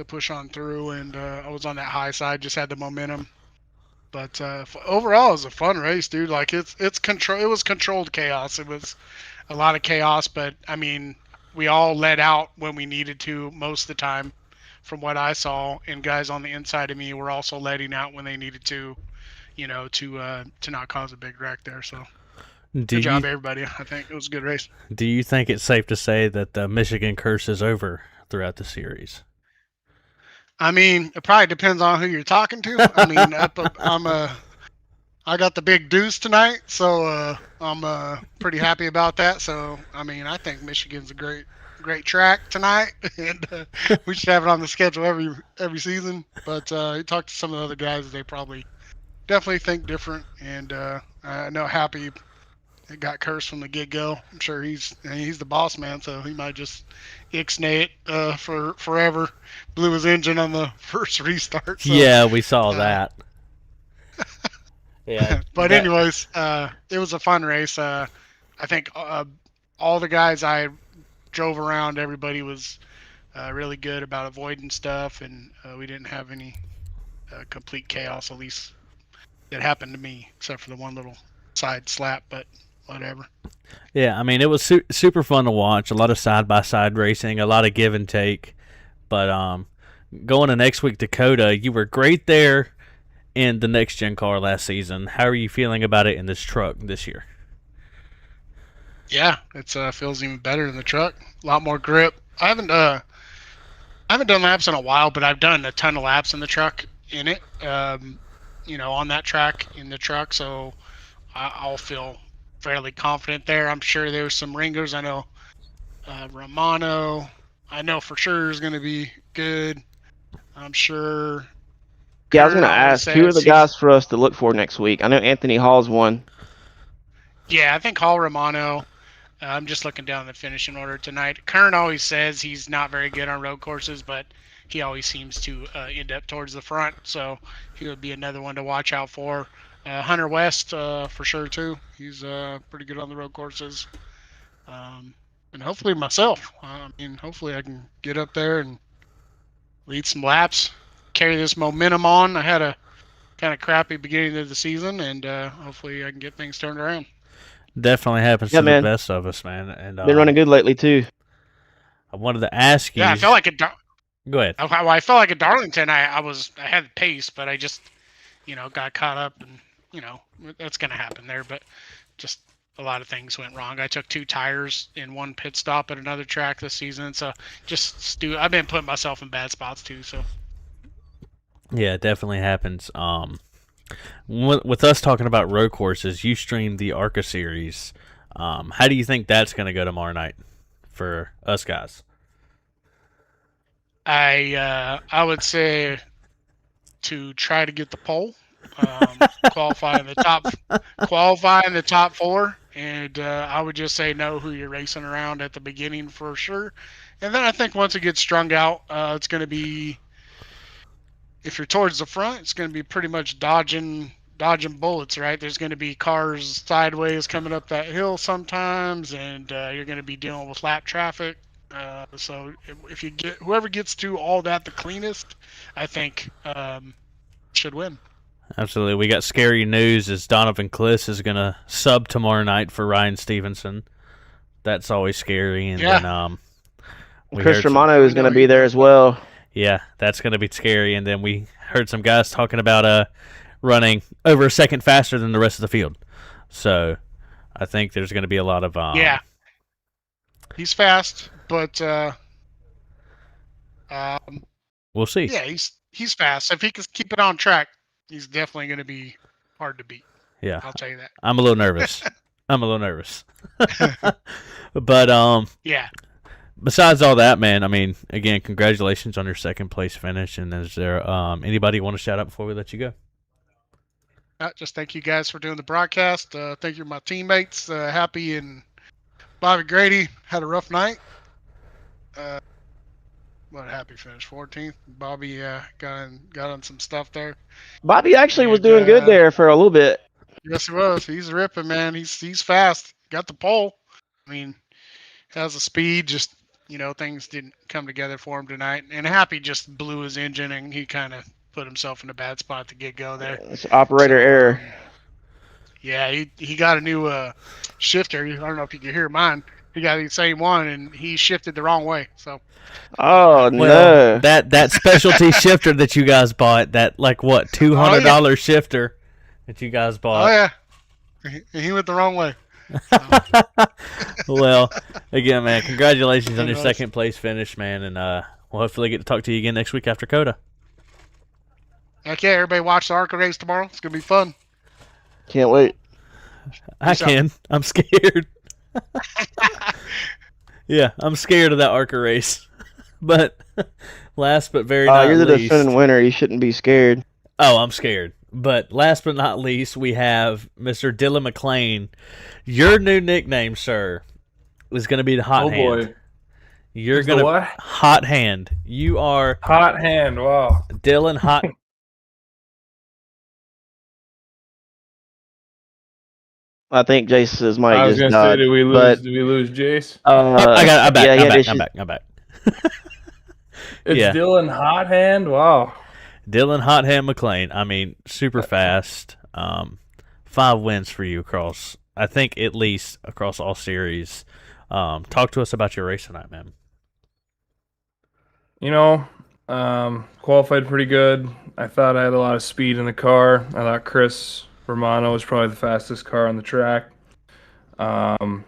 push on through. And I was on that high side, just had the momentum. But overall, it was a fun race, dude. Like it was controlled chaos. It was a lot of chaos, but I mean, we all let out when we needed to most of the time, from what I saw. And guys on the inside of me were also letting out when they needed to, to not cause a big wreck there. So good job, everybody. I think it was a good race. Do you think it's safe to say that the Michigan curse is over throughout the series? I mean, it probably depends on who you're talking to. I mean, I got the big deuce tonight, so I'm pretty happy about that. So, I mean, I think Michigan's a great track tonight, and we should have it on the schedule every season. But you talk to some of the other guys, they probably definitely think different. And I know Happy got cursed from the get-go. I'm sure he's the boss man, so he might just ixnay it for forever. Blew his engine on the first restart. So, yeah, we saw that. Yeah, but anyways, it was a fun race. I I think all the guys I drove around, everybody was really good about avoiding stuff, and we didn't have any complete chaos, at least that happened to me, except for the one little side slap, but whatever. Yeah, I mean, it was super fun to watch. A lot of side-by-side racing, a lot of give and take. But going to next week, Dakota, you were great there in the next-gen car last season. How are you feeling about it in this truck this year? Yeah, it feels even better in the truck. A lot more grip. I haven't done laps in a while, but I've done a ton of laps in the truck in it. On that track in the truck, so I'll feel fairly confident there. I'm sure there's some ringers. I know Romano, I know for sure is going to be good. I'm sure. Yeah, I was going to ask, who are the guys for us to look for next week? I know Anthony Hall's one. Yeah, I think Hall, Romano. I'm just looking down the finishing order tonight. Kern always says he's not very good on road courses, but he always seems to end up towards the front, so he would be another one to watch out for. Hunter West, for sure, too. He's pretty good on the road courses. And hopefully myself. Hopefully I can get up there and lead some laps, carry this momentum on. I had a kind of crappy beginning of the season, and hopefully I can get things turned around. Definitely happens to the best of us, man. And been running good lately, too. I wanted to ask you. Yeah, I felt like Go ahead. I felt like at Darlington, I had the pace, but I just, got caught up, and, that's going to happen there. But just a lot of things went wrong. I took 2 tires in one pit stop at another track this season. So I've been putting myself in bad spots too. So. Yeah, it definitely happens. With us talking about road courses, you streamed the ARCA series. How do you think that's going to go tomorrow night for us guys? I would say to try to get the pole, qualify in the top 4, and I would just say know who you're racing around at the beginning for sure, and then I think once it gets strung out, it's going to be, if you're towards the front, it's going to be pretty much dodging bullets, right? There's going to be cars sideways coming up that hill sometimes, and you're going to be dealing with lap traffic. So if you get whoever gets to all that the cleanest, I think should win. Absolutely. We got scary news as Donovan Kliss is going to sub tomorrow night for Ryan Stevenson. That's always scary. And then Chris Romano is going to be there as well. Yeah, that's going to be scary. And then we heard some guys talking about running over a second faster than the rest of the field. So I think there's going to be a lot of he's fast, but we'll see. Yeah, he's fast. If he can keep it on track, he's definitely going to be hard to beat. Yeah, I'll tell you that. I'm a little nervous. But yeah. Besides all that, man, I mean, again, congratulations on your second place finish. And is there anybody you want to shout out before we let you go? Just thank you guys for doing the broadcast. Thank you to my teammates. Happy and Bobby Grady had a rough night. Happy finish 14th. Bobby got on some stuff there. Bobby actually was doing good there for a little bit. Yes, he was. He's ripping, man. He's fast. Got the pole. I mean, has the speed. Just things didn't come together for him tonight. And Happy just blew his engine, and he kind of put himself in a bad spot to get go there. It's operator error. Yeah, he got a new shifter. I don't know if you can hear mine. He got the same one, and he shifted the wrong way. So. Oh no! That specialty shifter that you guys bought, that $200 shifter that you guys bought. Oh yeah, he went the wrong way. Well, again, man, congratulations on your second place finish, man, and we'll hopefully get to talk to you again next week after COTA. Okay, everybody watch the ARCA race tomorrow. It's gonna be fun. Can't wait. I can. I'm scared. Yeah, I'm scared of that ARCA race. But last but very not least... You're the defending winner. You shouldn't be scared. Oh, I'm scared. But last but not least, we have Mr. Dylan McClain. Your new nickname, sir, is going to be the Hot Hand. Oh, boy. You're going to... what? Hot Hand. You are... Hot Hand, wow. Dylan Hot... I think Jace's mic I was just gonna say, died. did we But lose Jace? I'm back. yeah, he had I'm issues. back. It's Yeah. Dylan Hot Hand. Wow. Dylan Hot Hand McLean. I mean, super fast. 5 wins for you across, I think, at least across all series. Talk to us about your race tonight, man. You know, qualified pretty good. I thought I had a lot of speed in the car. I thought Chris Romano was probably the fastest car on the track. It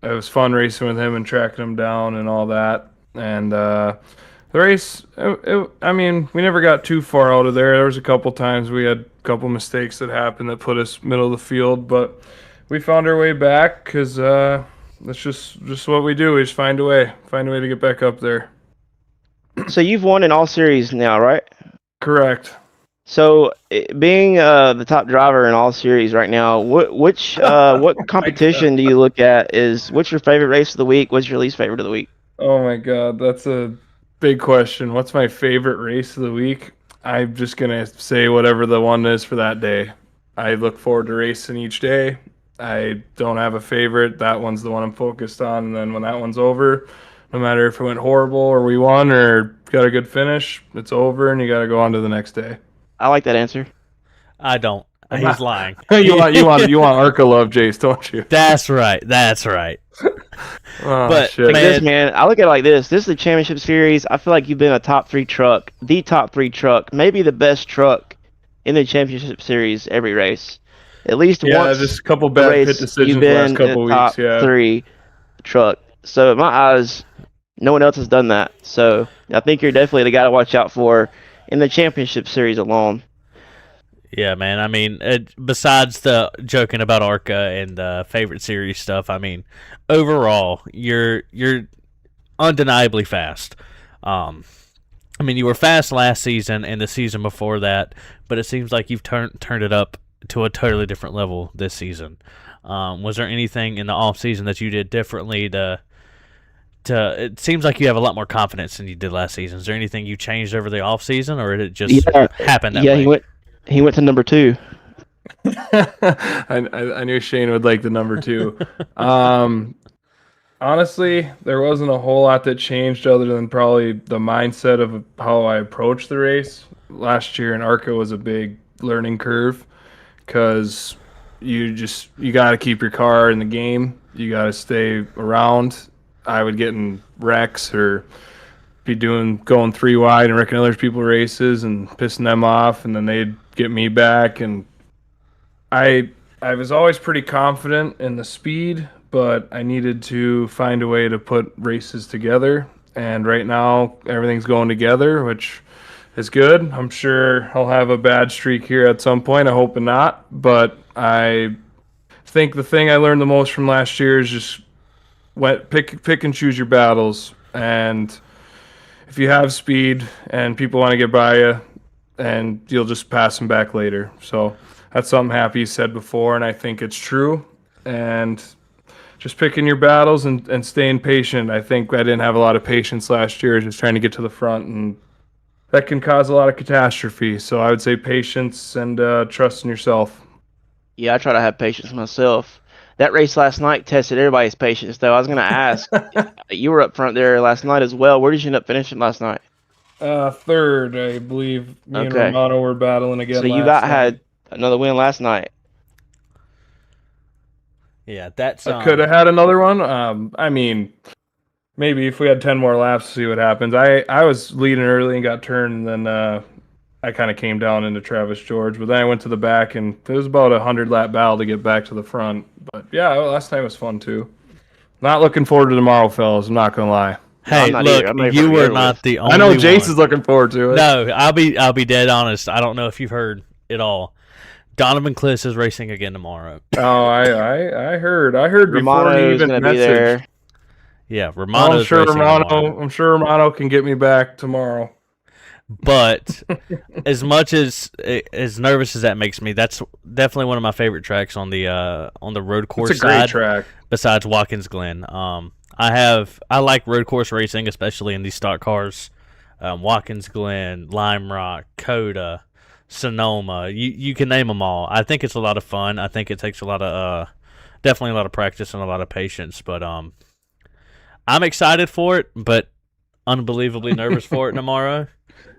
was fun racing with him and tracking him down and all that. And the race, I mean, we never got too far out of there. There was a couple times we had a couple mistakes that happened that put us middle of the field, but we found our way back because that's just what we do. We just find a way to get back up there. So you've won in all series now, right? Correct. So being the top driver in all series right now, what competition do you look at? What's your favorite race of the week? What's your least favorite of the week? Oh my God, that's a big question. What's my favorite race of the week? I'm just gonna say whatever the one is for that day. I look forward to racing each day. I don't have a favorite. That one's the one I'm focused on. And then when that one's over, no matter if it went horrible or we won or got a good finish, it's over and you got to go on to the next day. I like that answer. I don't. He's lying. you want ARCA love, Jace, don't you? That's right. Oh, But shit. Like this, man, I look at it like this. This is the championship series. I feel like you've been a top 3 truck, the top 3 truck, maybe the best truck in the championship series every race. At least once. Just a couple bad race, pit decisions you've the been last couple in the weeks. top Yeah. 3 truck. So in my eyes, no one else has done that. So I think you're definitely the guy to watch out for in the championship series alone. Yeah, man. I mean, besides the joking about ARCA and the favorite series stuff, I mean, overall, you're undeniably fast. I mean, you were fast last season and the season before that, but it seems like you've turned it up to a totally different level this season. Was there anything in the off season that you did differently to? It seems like you have a lot more confidence than you did last season. Is there anything you changed over the off season, or did it just happen that way? He went to number 2. I knew Shane would like the number 2. Honestly, there wasn't a whole lot that changed other than probably the mindset of how I approached the race. Last year in ARCA was a big learning curve because you got to keep your car in the game. You got to stay around. I would get in wrecks or be going 3 wide and wrecking other people's races and pissing them off, and then they'd get me back. And I was always pretty confident in the speed, but I needed to find a way to put races together. And right now everything's going together, which is good. I'm sure I'll have a bad streak here at some point. I hope not, but I think the thing I learned the most from last year is just pick and choose your battles. And if you have speed and people want to get by you, and you'll just pass them back later. So that's something Happy said before, and I think it's true. And just picking your battles and staying patient. I think I didn't have a lot of patience last year, just trying to get to the front, and that can cause a lot of catastrophe. So I would say patience and trust in yourself. Yeah, I try to have patience myself. That race last night tested everybody's patience, though. I was going to ask, you were up front there last night as well. Where did you end up finishing last night? Third, I believe. Me and Romano were battling again. So you had another win last night. Yeah, that's. I could have had another one. I mean, maybe if we had 10 more laps, see what happens. I was leading early and got turned, and then I kind of came down into Travis George. But then I went to the back, and it was about a 100-lap battle to get back to the front. But yeah, last night was fun too. Not looking forward to tomorrow, fellas. I'm not gonna lie. Hey, look, you were not the only. I know Jace one. is looking forward to it. No, I'll be dead honest. I don't know if you've heard it all. Donovan Kliss is racing again tomorrow. Oh, I heard. I heard before he even messaged. Be there. Yeah, Romano's I'm sure racing tomorrow. I'm sure Romano can get me back tomorrow. But as much as nervous as that makes me, that's definitely one of my favorite tracks on the road course It's a great side. track. Besides Watkins Glen, I like road course racing, especially in these stock cars. Watkins Glen, Lime Rock, Coda, Sonoma. You can name them all. I think it's a lot of fun. I think it takes a lot of definitely a lot of practice and a lot of patience. But I'm excited for it, but unbelievably nervous for it tomorrow,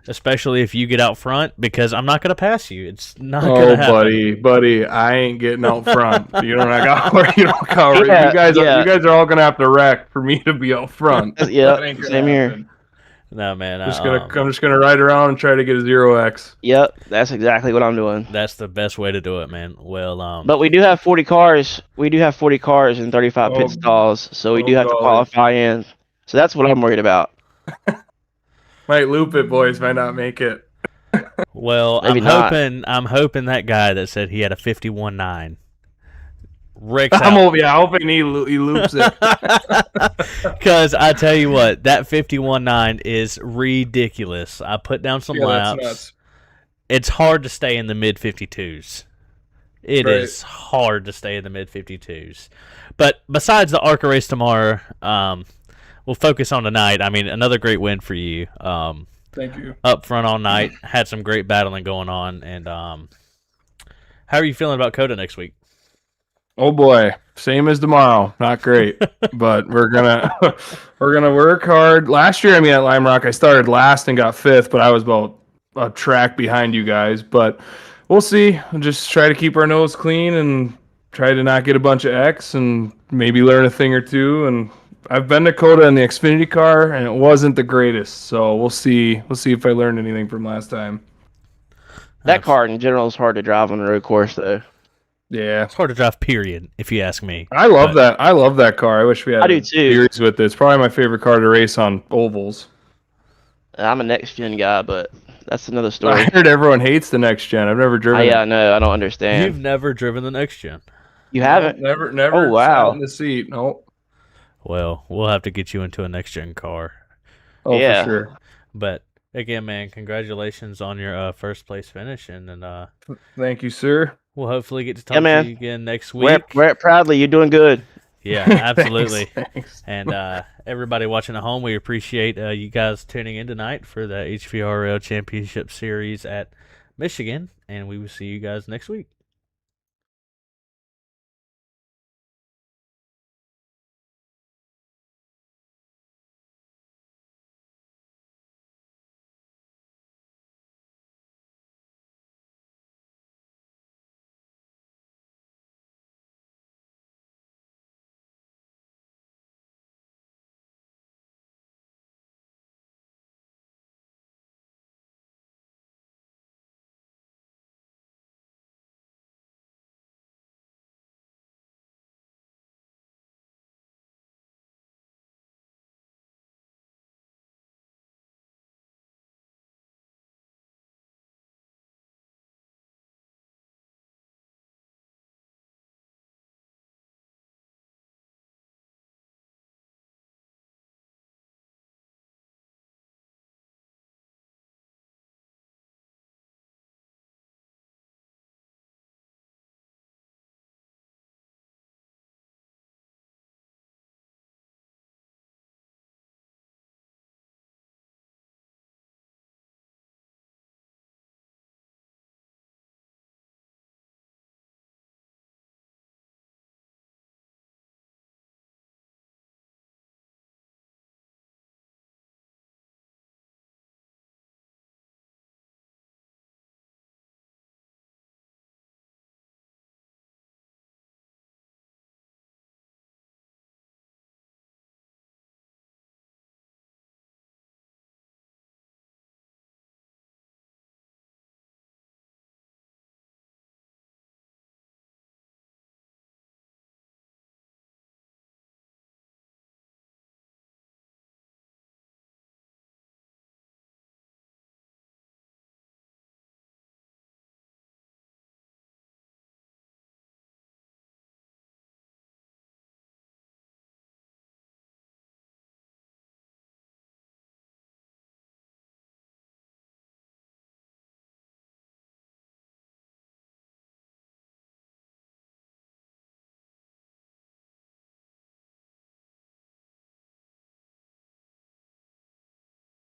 especially if you get out front, because I'm not going to pass you. It's not going to happen. buddy, I ain't getting out front. You don't got you don't cover. Yeah, you guys are all gonna have to wreck for me to be out front. Yeah, That ain't gonna same here. happen. No, man. I'm just gonna ride around and try to get a 0x. Yep, that's exactly what I'm doing. That's the best way to do it, man. Well, But we do have 40 cars. We do have 40 cars and 35 pit stalls, so we do have to golly. qualify in. So that's what I'm worried about. Might loop it, boys. Might not make it. well, Maybe not. I'm hoping that guy that said he had a 51.9 wrecks I'm out. hoping he loops it. Because I tell you what, that 51.9 is ridiculous. I put down some Yeah, that's laps. nuts. It's hard to stay in the mid 52s. It Right. is hard to stay in the mid 52s. But besides the ARCA race tomorrow, we'll focus on tonight. I mean, another great win for you. Thank you. Up front all night, had some great battling going on. And how are you feeling about Coda next week? Oh boy, same as tomorrow. Not great, but we're gonna work hard. Last year, I mean, at Lime Rock, I started last and got 5th, but I was about a track behind you guys. But we'll see. We'll just try to keep our nose clean and try to not get a bunch of X and maybe learn a thing or two. And I've been to Coda in the Xfinity car, and it wasn't the greatest. So we'll see. We'll see if I learned anything from last time. That car in general is hard to drive on the road course, though. Yeah, It's hard to drive, period, if you ask me. I love that. I love that car. I wish we had I do a too. series with it. It's probably my favorite car to race on ovals. I'm a next gen guy, but that's another I story. heard everyone hates the next gen. I've never driven. Yeah, no, I don't understand. You've never driven the next gen. You haven't? Never. Oh, wow. Sat in the seat. No. Well, we'll have to get you into a next gen car. Oh, Yeah. for sure. But again, man, congratulations on your first place finish, and Thank you, sir. we'll hopefully get to talk Yeah, man. to you again next week. Wear it proudly. You're doing good. Yeah, absolutely. Thanks. And everybody watching at home, we appreciate you guys tuning in tonight for the HVRL Championship Series at Michigan, and we will see you guys next week.